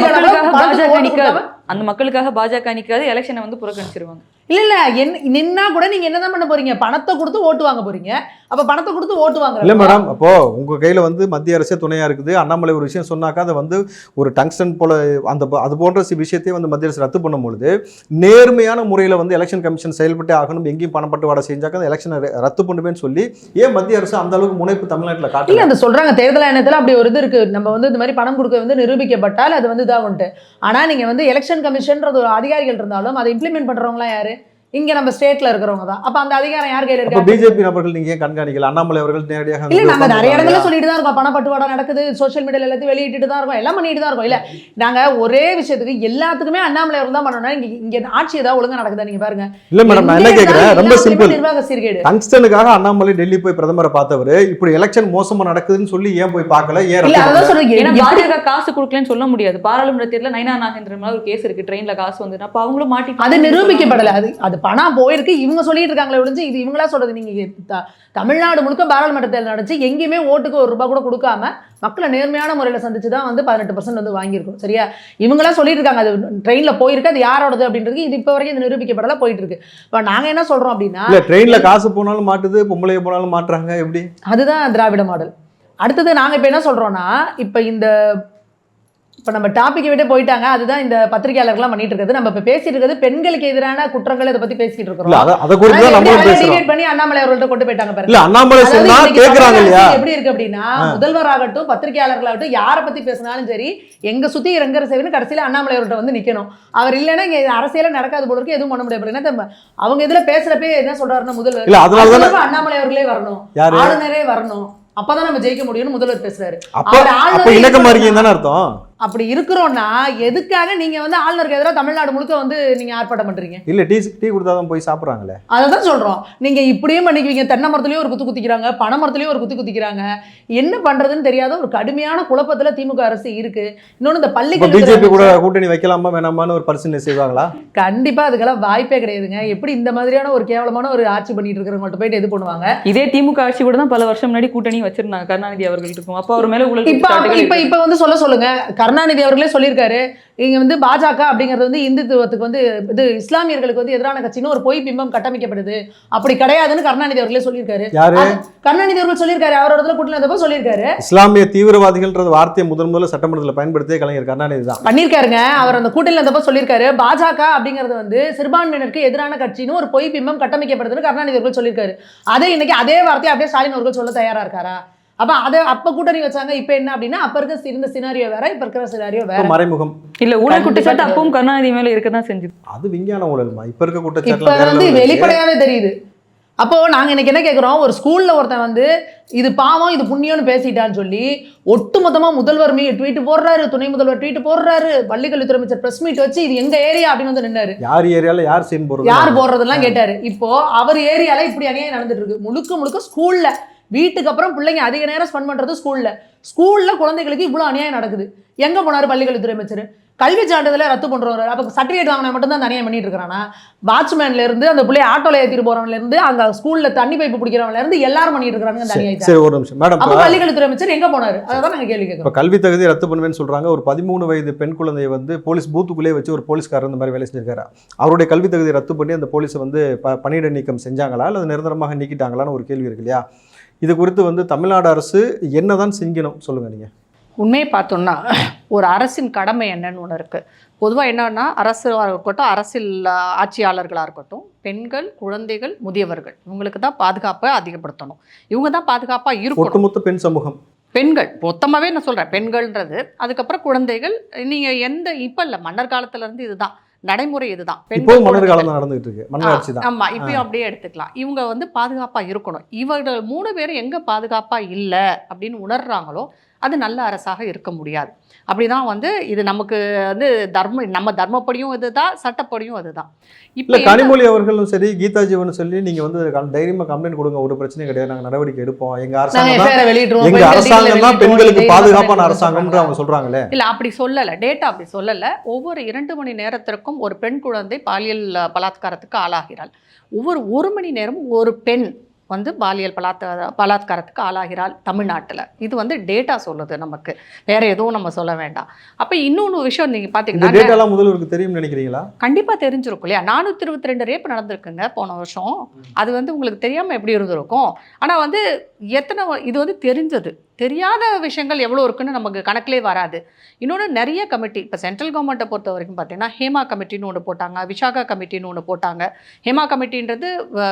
அந்த மக்களுக்காக பாஜக நிக்காது, எலெக்ஷனை வந்து புறக்கணிச்சிருவாங்க. இல்ல நின்னா கூட நீங்க என்னதான் பண்ண போறீங்க, பணத்தை கொடுத்து ஓட்டு வாங்க போறீங்க. அப்ப பணத்தை கொடுத்து ஓட்டு வாங்க இல்ல மேடம், அப்போ உங்க கையில வந்து மத்திய அரசே துணையா இருக்குது. அண்ணாமலை ஒரு விஷயம் சொன்னாக்கா அதை வந்து ஒரு டங்ஸ்டன் போல அந்த அது போன்ற விஷயத்தையும் வந்து மத்திய அரசு ரத்து பண்ணும்பொழுது நேர்மையான முறையில் வந்து எலெக்ஷன் கமிஷன் செயல்பட்டே ஆகணும், எங்கேயும் பணப்பட்டுவாடை செஞ்சாக்க அந்த எலெக்ஷனை ரத்து பண்ணுவேன்னு சொல்லி ஏன் மத்திய அரசு அந்த அளவுக்கு முனைப்பு தமிழ்நாட்டில் காட்டல? இல்ல அந்த சொல்றாங்க தேர்தல் ஆணையத்தில் அப்படி ஒரு இது இருக்கு, நம்ம வந்து இந்த மாதிரி பணம் கொடுக்க வந்து நிரூபிக்கப்பட்டால் அது வந்து இதாகும்ட்டு. ஆனா நீங்க வந்து எலெக்ஷன் கமிஷன்றது ஒரு அதிகாரிகள் இருந்தாலும் அதை இம்ப்ளிமெண்ட் பண்றவங்களாம் யாரு? இங்க நம்ம ஸ்டேட்ல இருக்கிறவங்க தான். அப்ப அந்த அதிகாரம் யார் கையில இருக்கு? பிஜேபி நபர்கள் நீங்க ஏன் கண்காணிக்கல? அண்ணாமலை அவர்கள் நேரடியாக இல்ல நாங்க நிறைய இடத்துல சொல்லிட்டு தான் இருக்கோம், பணப்பட்டுவாடா நடக்குது, சோஷியல் மீடியால எல்லாத்தையும் வெளியிட்டு தான் இருக்கோம், எல்லாம் பண்ணிட்டு தான் இருக்கோம். இல்ல நாங்க ஒரே விஷயத்துக்கு எல்லாத்துக்குமே அண்ணாமலை அவர்கள் தான் பண்ணணும். இங்க ஆட்சி ஏதாவது ஒழுங்கா நடக்குதா நீங்க பாருங்க. இல்ல மேடம், நான் என்ன கேக்குறேன், ரொம்ப சிம்பிள். நிர்வாக சீர்கேடு. டங்ஸ்டனுக்காக அண்ணாமலை டெல்லி போய் பிரதமரை பார்த்தவர் இப்படி எலெக்ஷன் மோசமா நடக்குதுன்னு சொல்லி ஏன் போய் பார்க்கல? ஏன் இல்ல அதான் சொல்றேன், ஏன்னா பாஜக காசு கொடுக்கலன்னு சொல்ல முடியாது. பாராளுமன்றத்தில் நயனா நாகேந்திரன் மேல ஒரு கேஸ் இருக்கு, ட்ரெயின்ல காசு வந்து அப்ப அவங்களும் மாட்டி அது நிரூபிக்கப்படல. அது பணம் போயிருக்கு இவங்க சொல்லிட்டு இருக்காங்களே ஒழிஞ்சு இது இவங்களா சொல்றது. நீங்க தமிழ்நாடு முழுக்க பாராளுமன்றத்தில் நடந்துச்சு, எங்கேயுமே ஓட்டுக்கு ₹1 கூட கொடுக்காம மக்களை நேர்மையான முறையில் சந்திச்சு தான் வந்து 18% வந்து வாங்கியிருக்கும். சரியா? இவங்களா சொல்லிட்டு இருக்காங்க அது ட்ரெயின்ல போயிருக்கு, அது யாரோடது அப்படின்றது இது இப்போ வரைக்கும் இது நிரூபிக்கப்படல, போயிட்டு இருக்கு. இப்போ நாங்க என்ன சொல்றோம் அப்படின்னா, ட்ரெயின்ல காசு போனாலும் மாட்டுது, பொம்பளைய போனாலும் மாட்டுறாங்க, எப்படி? அதுதான் திராவிட மாடல். அடுத்தது நாங்க இப்ப என்ன சொல்றோம்னா, இப்போ நம்ம டாபிக் விட்டு போயிட்டாங்க. அதுதான் இந்த பத்திரிகையாளர்கள்லாம் பண்ணிட்டு இருக்கிறது. நம்ம இப்போ பேசிட்டு இருக்கிறது பெண்களுக்கு எதிரான குற்றங்களை இதை பத்தி பேசிட்டு இருக்கிறோம். அதை குறித்து தான் நம்ம பேசுறோம். பண்ணி அண்ணாமலை அவர்கள்ட்ட கொண்டு போயிட்டாங்க பாருங்க. இல்ல அண்ணாமலை சொன்னா கேக்குறாங்க இல்லையா? எப்படி இருக்கு அப்படின்னா, முதல்வராகட்டும் பத்திரிகையாளர்களாகட்டும் யாரை பத்தி பேசினாலும் சரி, எங்க சுத்தி இறங்குற சேவைன்னு கடைசியில அண்ணாமலை அவர்கிட்ட வந்து நிக்கணும். அவர் இல்லைன்னா இங்க அரசியல நடக்காது போல இருக்கு, எதுவும் பண்ண முடியாது. அவங்க இதுல பேசுறப்ப என்ன சொல்றாருன்னா, முதல்வர் அண்ணாமலை அவர்களே வரணும், ஆளுநரே வரணும், அப்பதான் நம்ம ஜெயிக்க முடியும்னு முதல்வர் பேசுறாரு. அப்ப இணக்கமா இருக்கீங்க தானே அர்த்தம்? அப்படி இருக்கிறோம்னா எதுக்காக நீங்க வந்து ஆளுநருக்கு எதிராக தமிழ்நாடு முழுக்க வந்து நீங்க ஆர்ப்பாட்டம் பண்றீங்க? இல்ல டீ கொடுத்தாதான் போய் சாப்பிடுறாங்களே. அதான் சொல்றோம், நீங்க இப்படியும் பண்ணிக்குவீங்க. தென்னை மரத்துலயும் ஒரு குத்து குத்திக்கிறாங்க, பனை மரத்துலயும் ஒரு குத்து குத்திக்கிறாங்க. என்ன பண்றதுன்னு தெரியாத ஒரு கடுமையான குழப்பத்துல திமுக அரசு இருக்கு. இன்னொன்னு இந்த பள்ளிகள் பிஜேபி கூட கூட்டணி வைக்கலாமா வேணாமான்னு ஒரு பரிசீலனை செய்வாங்களா? கண்டிப்பா அதுக்கெல்லாம் வாய்ப்பே கிடையாதுங்க. எப்படி இந்த மாதிரியான ஒரு கேவலமான ஒரு ஆட்சி பண்ணிட்டு இருக்கிறவங்கள்ட்ட போயிட்டு எது பண்ணுவாங்க? இதே திமுக ஆட்சி கூட தான் பல வருஷம் முன்னாடி கூட்டணி வச்சிருந்தாங்க கருணாநிதி அவர்கள் இருக்கும். அப்ப அவர் மேல இப்ப வந்து சொல்லுங்க, கருணாநிதி அவர்களே சொல்லியிருக்காரு, இங்க வந்து பாஜக அப்படிங்கிறது வந்து இந்துத்துவத்துக்கு வந்து இது இஸ்லாமியர்களுக்கு வந்து எதிரான கட்சின்னு ஒரு பொய் பிம்பம் கட்டமைக்கப்படுது, அப்படி கிடையாதுன்னு கருணாநிதி அவர்களே சொல்லியிருக்காரு. கருணாநிதி அவர்கள் சொல்லியிருக்காரு, அவரோட கூட்டணி சொல்லியிருக்காரு. இஸ்லாமிய தீவிரவாதிகள்ன்ற வார்த்தையை முதல்ல சட்டமன்றத்தில் பயன்படுத்திய கலைஞர் கருணாநிதி தான் பண்ணியிருக்காருங்க. அவர் அந்த கூட்டணியில் இருந்தப்போ சொல்லியிருக்காரு, பாஜக அப்படிங்கிறது வந்து சிறுபான்மையினருக்கு எதிரான கட்சின்னு ஒரு பொய் பிம்பம் கட்டமைக்கப்படுதுன்னு கருணாநிதி அவர்கள் சொல்லியிருக்காரு. அதே இன்னைக்கு அதே வார்த்தையை அப்படியே ஸ்டாலின் அவர்கள் சொல்ல தயாரா இருக்காரா? அப்ப கூட்டணி வச்சாங்க. இப்ப என்ன அப்படின்னா, அப்ப இருந்த சினாரியோ வேற, இப்ப இருக்கிற சினாரியோ வேற. மறைமுகம் இல்ல ஊழல் குற்றச்சாட்டு அப்பவும் கருணாநிதி மேல இருக்கதான் செஞ்சது. அது விஞ்ஞான ஊழல்மா. இப்ப இருக்க குற்றச்சாட்டு இப்ப வந்து வெளிப்படையாவே தெரியுது. அப்போ நாங்க இன்னைக்கு என்ன கேட்கிறோம், ஒரு ஸ்கூல்ல ஒருத்தன் வந்து இது பாவம் இது புண்ணியம்னு பேசிட்டான்னு சொல்லி ஒட்டுமொத்தமா முதல்வர் ட்வீட் போடுறாரு, துணை முதல்வர் ட்வீட் போடுறாரு, பள்ளிக்கல்வித்துறை அமைச்சர் பிரஸ் மீட் வச்சு இது எங்க ஏரியா அப்படின்னு வந்து நின்னாரு. யார் ஏரியால யார் சீன் போடுறது, யார் போடுறதெல்லாம் கேட்டாரு. இப்போ அவர் ஏரியால இப்படி அநியாயம் நடந்துட்டு இருக்கு. முழுக்க ஸ்கூல்ல, வீட்டுக்கு அப்புறம் பிள்ளைங்க அதிக நேரம் ஸ்பெண்ட் பண்றது ஸ்கூல்ல குழந்தைகளுக்கு இவ்வளவு அநியாயம் நடக்குது. எங்க போனாரு பள்ளிக்கல்வித்துறை அமைச்சர்? கல்வி சான்றிதழை ரத்து பண்றவர். அப்ப சர்டிஃபிகேட் வாங்கினா மட்டும் தான் அநியாயம் பண்ணிட்டு இருக்கானா? வாட்ச்மேன்ல இருந்து அந்த பிள்ளைய ஆட்டோல ஏத்திட்டு போறவன்ல இருந்து அங்க ஸ்கூல்ல தண்ணி பைப்பு பிடிக்கிறவன்ல இருந்து எல்லாரும் பண்ணிட்டு இருக்காங்க அந்த அநியாயத்தை. சரி, ஒரு நிமிஷம் மேடம். அப்ப பள்ளிக்கல்வித்துறை அமைச்சர் எங்க போனாரு? அதான் நாங்க கேள்வி கேட்கிறோம். இப்ப கல்வி தகுதி ரத்து பண்ணுவேன்னு சொல்றாங்க. ஒரு 13 வயது பெண் குழந்தையை வந்து போலீஸ் பூத்துக்குள்ளே வச்சு ஒரு போலீஸ்காரர் இந்த மாதிரி வேலை செஞ்சிருக்காரு. அவருடைய கல்வி தகுதியை ரத்து பண்ணி அந்த போலீஸை வந்து பணியிட நீக்கம் செஞ்சாங்களா அல்லது நிரந்தரமாக நீக்கிட்டாங்களான்னு ஒரு கேள்வி இருக்கு இல்லையா? இது குறித்து வந்து தமிழ்நாடு அரசு என்னதான் செஞ்சணும் சொல்லுங்க நீங்க. உண்மையை பார்த்தோம்னா ஒரு அரசின் கடமை என்னன்னு ஒன்று இருக்குது. பொதுவாக என்னன்னா அரசாக இருக்கட்டும், அரசியல் ஆட்சியாளர்களாக இருக்கட்டும், பெண்கள், குழந்தைகள், முதியவர்கள் இவங்களுக்கு தான் பாதுகாப்பை அதிகப்படுத்தணும். இவங்க தான் பாதுகாப்பாக இருக்கணும். ஒட்டுமொத்த பெண் சமூகம், பெண்கள் மொத்தமாகவே நான் சொல்கிறேன், பெண்கள்ன்றது. அதுக்கப்புறம் குழந்தைகள். நீங்கள் எந்த இப்போ இல்லை, மன்னர் காலத்துலேருந்து இதுதான் நடைமுறை, இதுதான். மன்னர் காலம் தான் நடந்துகிட்டு இருக்கு, மன்னர் ஆட்சி தான். ஆமா, இப்பயும் அப்படியே எடுத்துக்கலாம். இவங்க வந்து பாதுகாப்பா இருக்கணும். இவர்கள் 3 பேரும் எங்க பாதுகாப்பா இல்லை அப்படின்னு உணர்றாங்களோ அது நல்ல அரசாக இருக்க முடியாது. அப்படிதான் வந்து இது நமக்கு வந்து நம்ம தர்மப்படியும் இதுதான், சட்டப்படியும் அதுதான். இல்ல கனிமொழி அவர்களும் சரி, கீதா ஜீவனும் சொல்லி நீங்க வந்து தைரியமா கம்ப்ளைண்ட் கொடுங்க, ஒரு பிரச்சனையும் கிடையாது, நாங்க நடவடிக்கை எடுப்போம், எங்க அரசாங்கம் தான் பெண்களுக்கு பாதுகாப்பான அரசாங்கம்னு அவங்க சொல்றாங்களே. இல்ல அப்படி சொல்லல, டேட்டா அப்படி சொல்லல. ஒவ்வொரு 2 மணி நேரத்திற்கும் ஒரு பெண் குழந்தை பாலியல் பலாத்காரத்துக்கு ஆளாகிறாள். ஒவ்வொரு 1 மணி நேரமும் ஒரு பெண் வந்து பாலியல் பலாத்காரத்துக்கு ஆளாகிறாள் தமிழ்நாட்டில். இது வந்து டேட்டா சொல்லுது நமக்கு, வேற எதுவும் நம்ம சொல்ல வேண்டாம். அப்போ இன்னொன்று விஷயம் நீங்கள் பார்த்தீங்கன்னா முதல்வருக்கு தெரியும் நினைக்கிறீங்களா? கண்டிப்பாக தெரிஞ்சிருக்கும் இல்லையா? 422 ரேப் நடந்திருக்குங்க போன வருஷம். அது வந்து உங்களுக்கு தெரியாமல் எப்படி இருந்திருக்கும்? ஆனால் வந்து இது வந்து தெரிஞ்சது. தெரியாத விஷயங்கள் எவ்வளோ இருக்குன்னு நமக்கு கணக்கிலே வராது. இன்னொன்று நிறைய கமிட்டி, இப்போ சென்ட்ரல் கவர்மெண்ட்டை பொறுத்த வரைக்கும் பார்த்தீங்கன்னா ஹேமா கமிட்டின்னு ஒன்று போட்டாங்க, விசாகா கமிட்டின்னு ஒன்று போட்டாங்க. ஹேமா கமிட்டின்றது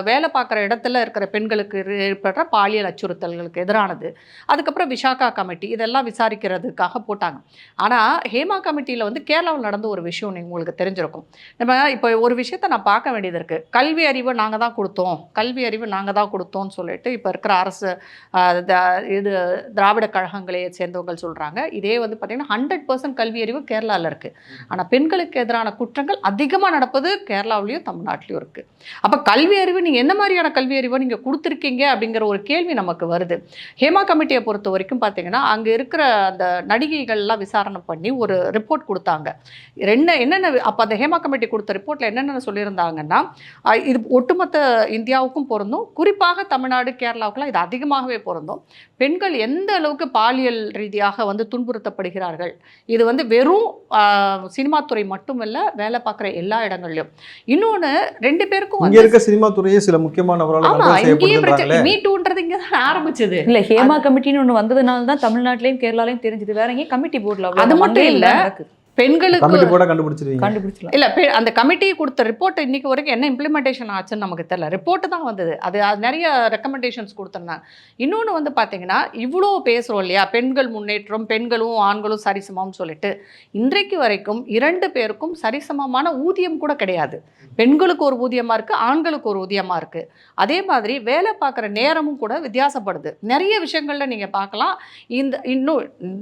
வேலை பார்க்குற இடத்துல இருக்கிற பெண்களுக்கு ஏற்படுற பாலியல் அச்சுறுத்தல்களுக்கு எதிரானது. அதுக்கப்புறம் விசாகா கமிட்டி, இதெல்லாம் விசாரிக்கிறதுக்காக போட்டாங்க. ஆனால் ஹேமா கமிட்டியில் வந்து கேரளாவில் நடந்த ஒரு விஷயம் உங்களுக்கு தெரிஞ்சிருக்கும். நம்ம இப்போ ஒரு விஷயத்தை நான் பார்க்க வேண்டியது இருக்குது. கல்வி அறிவை நாங்கள் தான் கொடுத்தோம்னு சொல்லிட்டு இப்போ இருக்கிற அரசு இது திராவிட கழகங்களையே சேர்ந்தவங்க சொல்கிறாங்க. இதே வந்து பார்த்திங்கன்னா 100% கல்வி அறிவு கேரளாவில் இருக்குது. ஆனால் பெண்களுக்கு எதிரான குற்றங்கள் அதிகமாக நடப்பது கேரளாவிலையும் தமிழ்நாட்டிலையும் இருக்குது. அப்போ கல்வி அறிவு நீங்கள் எந்த மாதிரியான கல்வி அறிவை நீங்கள் கொடுத்துருக்கீங்க அப்படிங்கிற ஒரு கேள்வி நமக்கு வருது. ஹேமா கமிட்டியை பொறுத்த வரைக்கும் பார்த்திங்கன்னா அங்கே இருக்கிற அந்த நடிகைகள்லாம் விசாரணை பண்ணி ஒரு ரிப்போர்ட் கொடுத்தாங்க. என்னென்ன அப்போ அந்த ஹேமா கமிட்டி கொடுத்த ரிப்போர்ட்டில் என்னென்ன சொல்லியிருந்தாங்கன்னா, இது ஒட்டுமொத்த இந்தியாவுக்கும் பொருந்தும், குறிப்பாக தமிழ்நாடு கேரளாவுக்குலாம் இது அதிகமாகவே பொருந்தும். பெண்கள் எந்த அளவுக்கு பாலியல் ரீதியாக வந்து துன்புறுத்தப்படுகிறார்கள், இது வந்து வெறும் சினிமா துறை மட்டுமல்ல, வேலை பார்க்குற எல்லா இடங்கள்லையும். இன்னொன்று 2 பேருக்கும் இங்க இருக்க சினிமா துறையே சில முக்கியமானவர்களால் மீட்டூன்றது இங்கே தான் ஆரம்பிச்சது. இல்ல ஹேமா கமிட்டின்னு ஒன்று வந்ததுனால தான் தமிழ்நாட்டிலையும் கேரளாலையும் தெரிஞ்சது. வேற எங்கேயும் கமிட்டி போர்டில் அது மட்டும் இல்லை, பெண்களுக்கு கூட கண்டுபிடிச்சிருக்கலாம். இல்ல அந்த கமிட்டி கொடுத்த ரிப்போர்ட் இன்னைக்கு வரைக்கும் என்ன இம்ப்ளிமெண்டேஷன் ஆச்சுன்னு நமக்கு தெரியல. ரிப்போர்ட் தான் வந்தது, அது நிறைய ரெக்கமெண்டேஷன்ஸ் கொடுத்துருந்தாங்க. இன்னொன்று வந்து பார்த்தீங்கன்னா, இவ்வளோ பேசுகிறோம் இல்லையா, பெண்கள் முன்னேற்றம், பெண்களும் ஆண்களும் சரிசமம்னு சொல்லிட்டு, இன்றைக்கு வரைக்கும் 2 பேருக்கும் சரிசமமான ஊதியம் கூட கிடையாது. பெண்களுக்கு ஒரு ஊதியமாக இருக்குது, ஆண்களுக்கு ஒரு ஊதியமாக இருக்குது. அதே மாதிரி வேலை பார்க்குற நேரமும் கூட வித்தியாசப்படுது. நிறைய விஷயங்கள்ல நீங்கள் பார்க்கலாம்.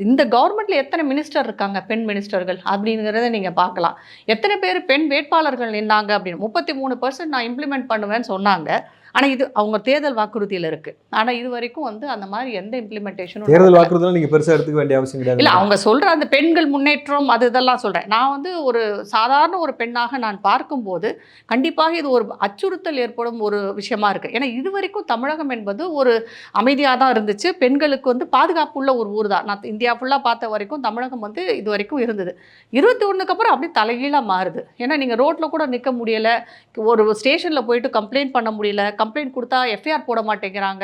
இந்த கவர்மெண்ட்டில் எத்தனை மினிஸ்டர் இருக்காங்க, பெண் மினிஸ்டர்கள் அப்படிங்கிறத நீங்கள் பார்க்கலாம். எத்தனை பேர் பெண் வேட்பாளர்கள் நின்னாங்க அப்படின்னு. 33% நான் இம்ப்ளிமெண்ட் பண்ணுவேன்னு சொன்னாங்க. ஆனால் இது அவங்க தேர்தல் வாக்குறுதியில் இருக்குது. ஆனால் இது வரைக்கும் வந்து அந்த மாதிரி எந்த இம்ப்ளிமெண்டேஷனும் தேர்தல் வாக்குறுதியில் நீங்கள் பெருசாக எடுத்துக்க வேண்டிய அவசியம் கிடையாது. இல்லை, அவங்க சொல்கிற அந்த பெண்கள் முன்னேற்றம் அது இதெல்லாம் சொல்கிறேன். நான் வந்து ஒரு சாதாரண ஒரு பெண்ணாக நான் பார்க்கும்போது கண்டிப்பாக இது ஒரு அச்சுறுத்தல் ஏற்படும் ஒரு விஷயமா இருக்குது. ஏன்னா இது வரைக்கும் தமிழகம் என்பது ஒரு அமைதியாக தான் இருந்துச்சு. பெண்களுக்கு வந்து பாதுகாப்புள்ள ஒரு ஊர் தான். நான் இந்தியா ஃபுல்லாக பார்த்த வரைக்கும் தமிழகம் வந்து இது வரைக்கும் இருந்தது. 21க்கு அப்புறம் அப்படியே தலைகீழாக மாறுது. ஏன்னா நீங்கள் ரோட்டில் கூட நிற்க முடியலை, ஒரு ஸ்டேஷனில் போயிட்டு கம்ப்ளைண்ட் பண்ண முடியல, கம்ப்ளைண்ட் கொடுத்தா எஃப்ஐஆர் போட மாட்டேங்கிறாங்க,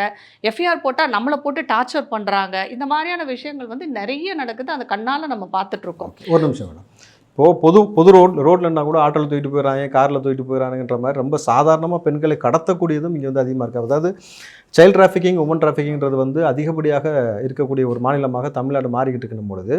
எஃப்ஐஆர் போட்டால் நம்மளை போட்டு டார்ச்சர் பண்ணுறாங்க. இந்த மாதிரியான விஷயங்கள் வந்து நிறைய நடக்குது, அந்த கண்ணால் நம்ம பார்த்துட்ருக்கோம். ஒரு நிமிஷம் மேடம், இப்போது பொது ரோட்லன்னா கூட ஆட்டோவில் தூக்கிட்டு போயிடறாங்க, காரில் தூக்கிட்டு போயிடறாங்கன்ற மாதிரி ரொம்ப சாதாரணமாக பெண்களை கடத்தக்கூடியதும் இங்கே வந்து அதிகமாக இருக்குது. அதாவது சைல்ட் டிராஃபிக்கிங், உமன் டிராஃபிக்கிங்கிறது வந்து அதிகப்படியாக இருக்கக்கூடிய ஒரு மாநிலமாக தமிழ்நாடு மாறிக்கிட்டு இருக்கணும் பொழுது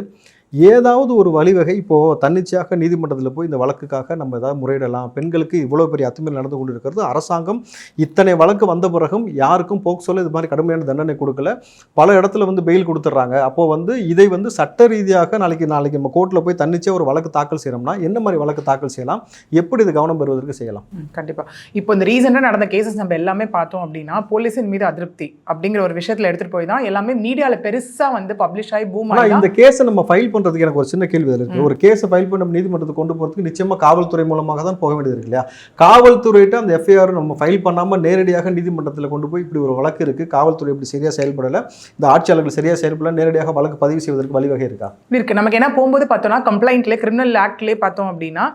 ஏதாவது ஒரு வழிவகை இப்போது தன்னிச்சையாக நீதிமன்றத்தில் போய் இந்த வழக்குக்காக நம்ம ஏதாவது முறையிடலாம், பெண்களுக்கு இவ்வளோ பெரிய அத்துமீறல் நடந்து கொண்டு இருக்கிறது, அரசாங்கம் இத்தனை வழக்கு வந்த பிறகும் யாருக்கும் போக்சோல இது மாதிரி கடுமையான தண்டனை கொடுக்கல, பல இடத்துல வந்து பெயில் கொடுத்துட்றாங்க. அப்போது வந்து இதை வந்து சட்ட ரீதியாக நாளைக்கு நம்ம கோர்ட்டில் போய் தன்னிச்சையாக ஒரு வழக்கு தாக்கல் செய்யணும்னா என்ன மாதிரி வழக்கு தாக்கல் செய்யலாம், எப்படி இது கவனம் பெறுவதற்கு செய்யலாம்? கண்டிப்பாக இப்போ இந்த ரீசெண்டாக நடந்த கேசஸ் நம்ம எல்லாமே பார்த்தோம் அப்படின்னா போலீஸின் மீது அதிருப்தி அப்படிங்கிற ஒரு விஷயத்தில் எடுத்துகிட்டு போய் தான் எல்லாமே மீடியாவில் பெருசாக வந்து பப்ளிஷ் ஆகி பூம் ஆகி. இந்த கேஸை நம்ம ஃபைல் பண்ணுறதுக்கு எனக்கு ஒரு சின்ன கேள்வி இருக்குது. ஒரு கேஸை ஃபைல் பண்ணி நம்ம நீதிமன்றத்துக்கு கொண்டு போகிறதுக்கு நிச்சயமாக காவல்துறை மூலமாக தான் போக வேண்டியது இருக்கு இல்லையா? காவல்துறையிட்ட அந்த எஃப்ஐஆர் நம்ம ஃபைல் பண்ணாமல் நேரடியாக நீதிமன்றத்தில் கொண்டு போய் இப்படி ஒரு வழக்கு இருக்குது, காவல்துறை இப்படி சரியாக செயல்படலை, இந்த ஆட்சியாளர்கள் சரியாக செயல்படல, நேரடியாக வழக்கு பதிவு செய்வதற்கு வழிவகை இருக்கா? இருக்கு. நமக்கு என்ன போகும்போது பார்த்தோம்னா கம்ப்ளைண்ட்லேயே கிரிமினல் ஆக்ட்லேயே பார்த்தோம் அப்படின்னா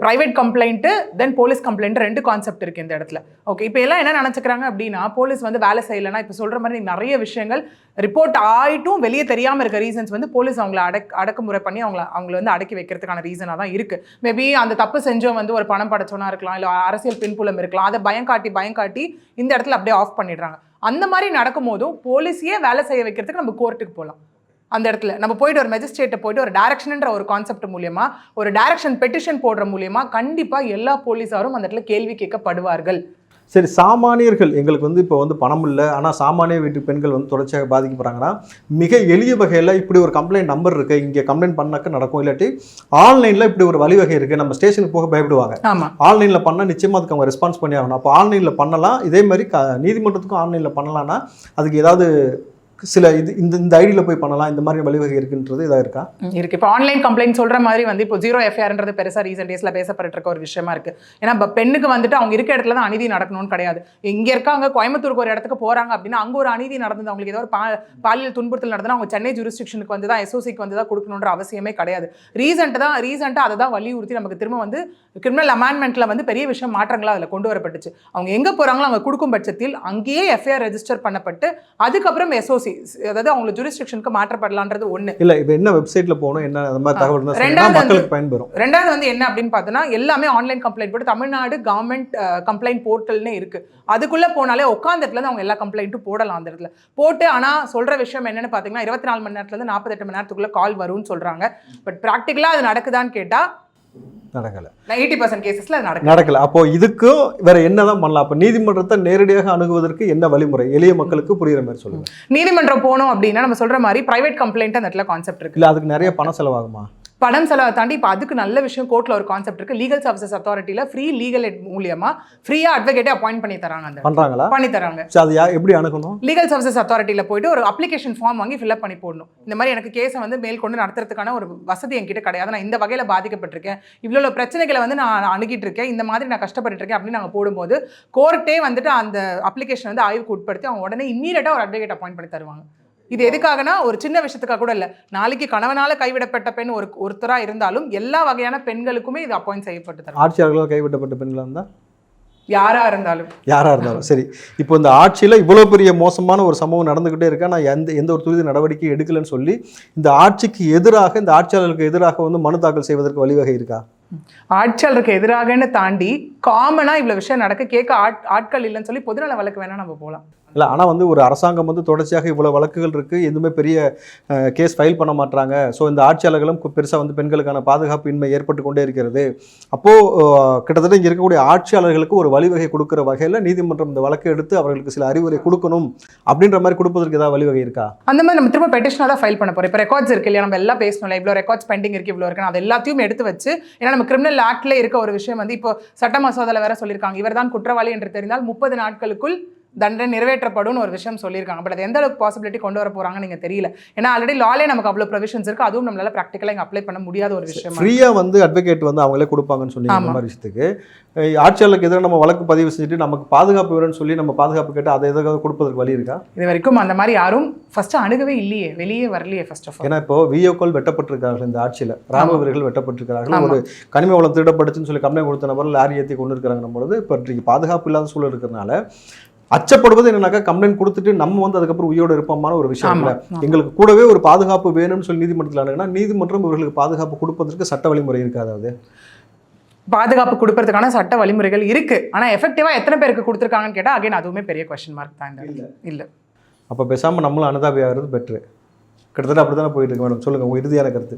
ப்ரைவேட் கம்ப்ளைண்ட்டு தென் போலீஸ் கம்ப்ளைண்ட் 2 கான்செப்ட் இருக்குது இந்த இடத்துல. ஓகே, இப்போ எல்லாம் என்ன நினச்சிக்கிறாங்க அப்படின்னா போலீஸ் வந்து வேலை செய்யலைன்னா இப்போ சொல்கிற மாதிரி நிறைய விஷயங்கள் ரிப்போர்ட் ஆகிட்டும் வெளியே தெரியாமல் இருக்க ரீசன்ஸ் வந்து போலீஸ் அவங்கள அடக்குமுறை பண்ணி அவங்கள வந்து அடக்கி வைக்கிறதுக்கான ரீசனாக தான் இருக்குது. மேபி அந்த தப்பு செஞ்சவங்க வந்து ஒரு பணம் படைச்சோன்னா இருக்கலாம், இல்லை அரசியல் பின்புலம் இருக்கலாம், அதை பயம் காட்டி இந்த இடத்துல அப்படியே ஆஃப் பண்ணிடுறாங்க. அந்த மாதிரி நடக்கும் போதும் போலீஸையே வேலை செய்ய வைக்கிறதுக்கு நம்ம கோர்ட்டுக்கு போகலாம். அந்த இடத்துல நம்ம போயிட்டு ஒரு மெஜிஸ்ட்ரேட்டை போயிட்டு ஒரு டைரக்ஷன்ன்ற ஒரு கான்செப்ட் மூலியமா ஒரு டைரக்ஷன் பெட்டிஷன் போடுற மூலியமா கண்டிப்பாக எல்லா போலீஸாரும் அந்த இடத்துல கேள்வி கேட்கப்படுவார்கள். சரி, சாமானியர்கள் எங்களுக்கு வந்து இப்போ வந்து பணம் இல்லை, ஆனால் சாமானிய வீட்டு பெண்கள் வந்து தொடர்ச்சியாக பாதிக்கப்படுறாங்கன்னா மிக எளிய வகையில் இப்படி ஒரு கம்ப்ளைண்ட் நம்பர் இருக்குது, இங்கே கம்ப்ளைண்ட் பண்ணாக்க நடக்கும், இல்லாட்டி ஆன்லைனில் இப்படி ஒரு வழிவகை இருக்குது, நம்ம ஸ்டேஷனுக்கு போக பயப்படுவாங்க, ஆன்லைனில் பண்ணால் நிச்சயமாக அதுக்கு அவங்க ரெஸ்பான்ஸ் பண்ணி ஆகணும். அப்போ ஆன்லைனில் பண்ணலாம், இதே மாதிரி நீதிமன்றத்துக்கும் ஆன்லைனில் பண்ணலான்னா அதுக்கு ஏதாவது சில இந்த ஐடியில் போய் பண்ணலாம், இந்த மாதிரி வழிவகை இருக்குன்றது இதாக இருக்கா? இருக்கு. இப்போ ஆன்லைன் கம்ப்ளைண்ட் சொல்கிற மாதிரி வந்து இப்போ 0 எஃப்ஐஆர்ன்றது பெருசாக ரீசெண்ட் டேஸில் பேசப்பட்டு இருக்க ஒரு விஷயமா இருக்குது. ஏன்னா பெண்ணுக்கு வந்துட்டு அவங்க இருக்க இடத்துல தான் அநீதி நடக்கணும்னு கிடையாது. இங்கே இருக்காங்க கோயம்புத்தூருக்கு ஒரு இடத்துக்கு போகிறாங்க அப்படின்னா அங்கே ஒரு அநீதி நடந்தது, அவங்களுக்கு ஏதோ ஒரு பாலியல் துன்புறுத்தல் நடந்ததுன்னா அவங்க சென்னை ஜூரிஸ்டிக்ஷனுக்கு வந்து தான் எஸ்ஓசிக்கு வந்து தான் கொடுக்கணுன்ற அவசியமே கிடையாது. ரீசெண்டாக அதை தான் வலியுறுத்தி நமக்கு திரும்ப வந்து கிரிமினல் அமெண்ட்மெண்ட்டில் வந்து பெரிய விஷயம் மாற்றங்களாக அதில் கொண்டு வரப்பட்டுச்சு. அவங்க எங்கே போகிறாங்களோ அவங்க கொடுக்கும் பட்சத்தில் அங்கேயே எஃப்ஐஆர் ரெஜிஸ்டர் பண்ணப்பட்டு அதுக்கப்புறம் எஸ்ஓசி அதாவது அவங்க ஜூரிஸ்டிக்ஷனுக்கு மாற்றப்படலான்றது ஒண்ணு. இல்ல இப்போ என்ன வெப்சைட்ல போகணும், என்ன அந்த மாதிரி தகவல் இருந்தா மக்களுக்கு பயன்பெறும். ரெண்டாவது வந்து என்ன அப்படின்னு பார்த்தோன்னா எல்லாமே ஆன்லைன் கம்ப்ளைண்ட் போட்டு தமிழ்நாடு கவர்மெண்ட் கம்ப்ளைண்ட் போர்ட்டல்னே இருக்கு, அதுக்குள்ள போனாலே உட்காந்துட்டுல இருந்து அவங்க எல்லா கம்ப்ளைண்ட்டும் போடலாம் அந்த இடத்துல போட்டு. ஆனா சொல்ற விஷயம் என்னன்னு பாத்தீங்கன்னா 24 மணி நேரத்துல இருந்து 48 மணி நேரத்துக்குள்ள கால் வரும்னு சொல்றாங்க. பட் பிராக்டிகலா அது நடக்குதான்னு கேட்டா நடக்கல. 80% கேசஸ்ல நடக்கல. அப்போ இதுக்கும் வேற என்னதான் பண்ணலாம்? அப்ப நீதிமன்றத்தை நேரடியாக அணுகுவதற்கு என்ன வழிமுறை எளிய மக்களுக்கு புரியுற மாதிரி சொல்லுங்க. நீதிமன்றம் போனோம் அப்படின்னா நம்ம சொல்ற மாதிரி பிரைவேட் கம்ப்ளைண்ட் அந்த இடத்துல கான்செப்ட் இருக்கு. இல்ல அதுக்கு நிறைய பணம் செலவாகுமா? பணம் செலவை தாண்டி இப்போ அதுக்கு நல்ல விஷயம் கோர்ட்டில் ஒரு கான்செப்ட் இருக்குது. லீகல் சர்வீசஸ் அத்தாரிட்டியில் ஃப்ரீ லீகல் எட் மூலியமாக ஃப்ரீயாக அட்வொகேட்டே அப்பாயிண்ட் பண்ணி தராங்க. அந்த பண்ணுறாங்களா? பண்ணி தராங்க. அது எப்படி அணுகணும்? லீகல் சர்வீசஸ் அத்தாரிட்டியில் போயிட்டு ஒரு அப்ளிகேஷன் ஃபார்ம் வாங்கி ஃபில்அப் பண்ணி போடணும். இந்த மாதிரி எனக்கு கேஸை வந்து மேற்கொண்டு நடத்துறதுக்கான ஒரு வசதி என்கிட்ட கிடையாது, நான் இந்த வகையில் பாதிக்கப்பட்டிருக்கேன், இவ்வளோ பிரச்சனைகளை வந்து நான் அணுகிட்டு இருக்கேன், இந்த மாதிரி நான் கஷ்டப்பட்டு இருக்கேன் அப்படின்னு நாங்கள் போடும்போது கோர்ட்டே வந்துட்டு அந்த அப்ளிகேஷன் வந்து ஆய்வுக்கு உட்படுத்தி அவங்க உடனே இம்மீடியட்டாக ஒரு அட்வொகேட் அப்பாயிண்ட் பண்ணி தருவாங்க. இது எதுக்காகனா ஒரு சின்ன விஷயத்துக்காக கூட இல்லை, நாளைக்கு கணவனால கைவிடப்பட்ட பெண் ஒருத்தராக இருந்தாலும் எல்லா வகையான பெண்களுக்குமே இது அப்பாயிண்ட் செய்யப்பட்டு தரும். ஆட்சியாளர்களால் கைவிடப்பட்ட பெண்களாக இருந்தால் யாரா இருந்தாலும் சரி. இப்போ இந்த ஆட்சியில் இவ்வளோ பெரிய மோசமான ஒரு சம்பவம் நடந்துகிட்டே இருக்கா, நான் எந்த ஒரு துரித நடவடிக்கை எடுக்கலன்னு சொல்லி இந்த ஆட்சிக்கு எதிராக இந்த ஆட்சியாளர்களுக்கு எதிராக வந்து மனு தாக்கல் செய்வதற்கு வழிவகை இருக்கா? ஆட்சியாளருக்கு எதிராகன்னு தாண்டி காமனா இவ்வளவு விஷயம் நடக்க கேட்க ஆட்கள் இல்லைன்னு சொல்லி பொதுநல வழக்கு வேணா நம்ம போகலாம். இல்லை, ஆனால் வந்து ஒரு அரசாங்கம் வந்து தொடர்ச்சியாக இவ்வளோ வழக்குகள் இருக்குது, எதுவுமே பெரிய கேஸ் ஃபைல் பண்ண மாட்டாங்க. ஸோ இந்த ஆட்சியாளர்களும் பெருசாக வந்து பெண்களுக்கான பாதுகாப்பு இன்மை ஏற்பட்டு கொண்டே இருக்கிறது. அப்போது கிட்டத்தட்ட இங்கே இருக்கக்கூடிய ஆட்சியாளர்களுக்கு ஒரு வழிவகை கொடுக்குற வகையில் நீதிமன்றம் இந்த வழக்கு எடுத்து அவர்களுக்கு சில அறிவுரை கொடுக்கணும் அப்படின்ற மாதிரி கொடுப்பதற்கு ஏதாவது வழிவகை இருக்கா? அந்த மாதிரி நம்ம திரும்ப பெட்டிஷனாக தான் ஃபைல் பண்ண போகிறோம். இப்போ ரெக்கார்ட்ஸ் இருக்கு இல்லையா, நம்ம எல்லாம் பேசணும்ல, இவ்வளோ ரெக்கார்ட்ஸ் பெண்டிங் இருக்குது, இவ்வளோ இருக்குன்னு அது எல்லாத்தையும் எடுத்து வச்சு, ஏன்னா நம்ம கிரிமினல் ஆக்ட்ல இருக்க ஒரு விஷயம் வந்து இப்போ சட்ட மசோதாவில் வேற சொல்லியிருக்காங்க, இவர் தான் குற்றவாளி என்று தெரிந்தால் 30 நாட்களுக்குள் தண்டனை நிறைவேற்றப்படும் ஒரு விஷயம் சொல்லியிருக்காங்க. பட் அது எந்த அளவுக்கு பாசிபிலிட்டி கொண்டு வர போறாங்கன்னு நீங்க தெரியல. ஏன்னா ஆல்ரெடி லாலே நமக்கு அவ்வளவு ப்ரொவிஷன்ஸ் இருக்கு, அதுவும் நம்மளால ப்ராக்டிகலா இங்க அப்ளை பண்ண முடியாத ஒரு விஷயம். ஃப்ரீயா வந்து அட்வொகேட் வந்து அவங்களே கொடுப்பாங்கன்னு சொன்னீங்க. இந்த மாதிரி விஷயத்துக்கு ஆட்சியாளருக்கு எதிராக நம்ம வழக்கு பதிவு செஞ்சுட்டு நமக்கு பாதுகாப்பு வேணும்னு சொல்லி நம்ம பாதுகாப்பு கேட்டு அதை எதாவது கொடுப்பதற்கு வழி இருக்கா? இது வரைக்கும் அந்த மாதிரி யாரும் ஃபர்ஸ்ட் அணுகவே இல்லையே, வெளியே வரலையே ஃபர்ஸ்ட் ஆஃப் ஆல். ஏன்னா இப்போ விஓக்கள் வெட்டப்பட்டிருக்கார்கள் இந்த ஆட்சியில், ராணுவ வீரர்கள் வெட்டப்பட்டிருக்கிறார்கள், ஒரு கனிம வளம் திருடப்பட்டுச்சுன்னு சொல்லி கம்ப்ளைண்ட் கொடுத்த நபர் லாரி ஏற்றி கொண்டு இருக்கிறாங்க. பொழுது இப்போ பாதுகாப்பு இல்லாத சூழல் இருக்கிறதுனால அச்சப்படுவது என்னன்னாக்கா கம்ப்ளைண்ட் கொடுத்துட்டு நம்ம வந்து அதுக்கப்புறம் உயிரோடு இருப்போமான ஒரு விஷயம் இல்லை. எங்களுக்கு கூடவே ஒரு பாதுகாப்பு வேணும்னு சொல்லி நீதிமன்றத்தில் அணுகுனா நீதிமன்றம் இவர்களுக்கு பாதுகாப்பு கொடுப்பதற்கு சட்ட வழிமுறை இருக்காது. அதாவது பாதுகாப்பு கொடுப்பதற்கான சட்ட வழிமுறைகள் இருக்கு, ஆனால் எஃபெக்டிவா எத்தனை பேருக்கு கொடுத்துருக்காங்கன்னு கேட்டால் அகைன் அதுவுமே பெரிய கொஸ்டின் மார்க் தான். இல்லை அப்போ பேசாமல் நம்மளும் அனுதாபியாகிறது பெட்ரு. கிட்டத்தட்ட அப்படி தானே போயிட்டு இருக்கு மேடம். சொல்லுங்க உங்க இறுதியான கருத்து.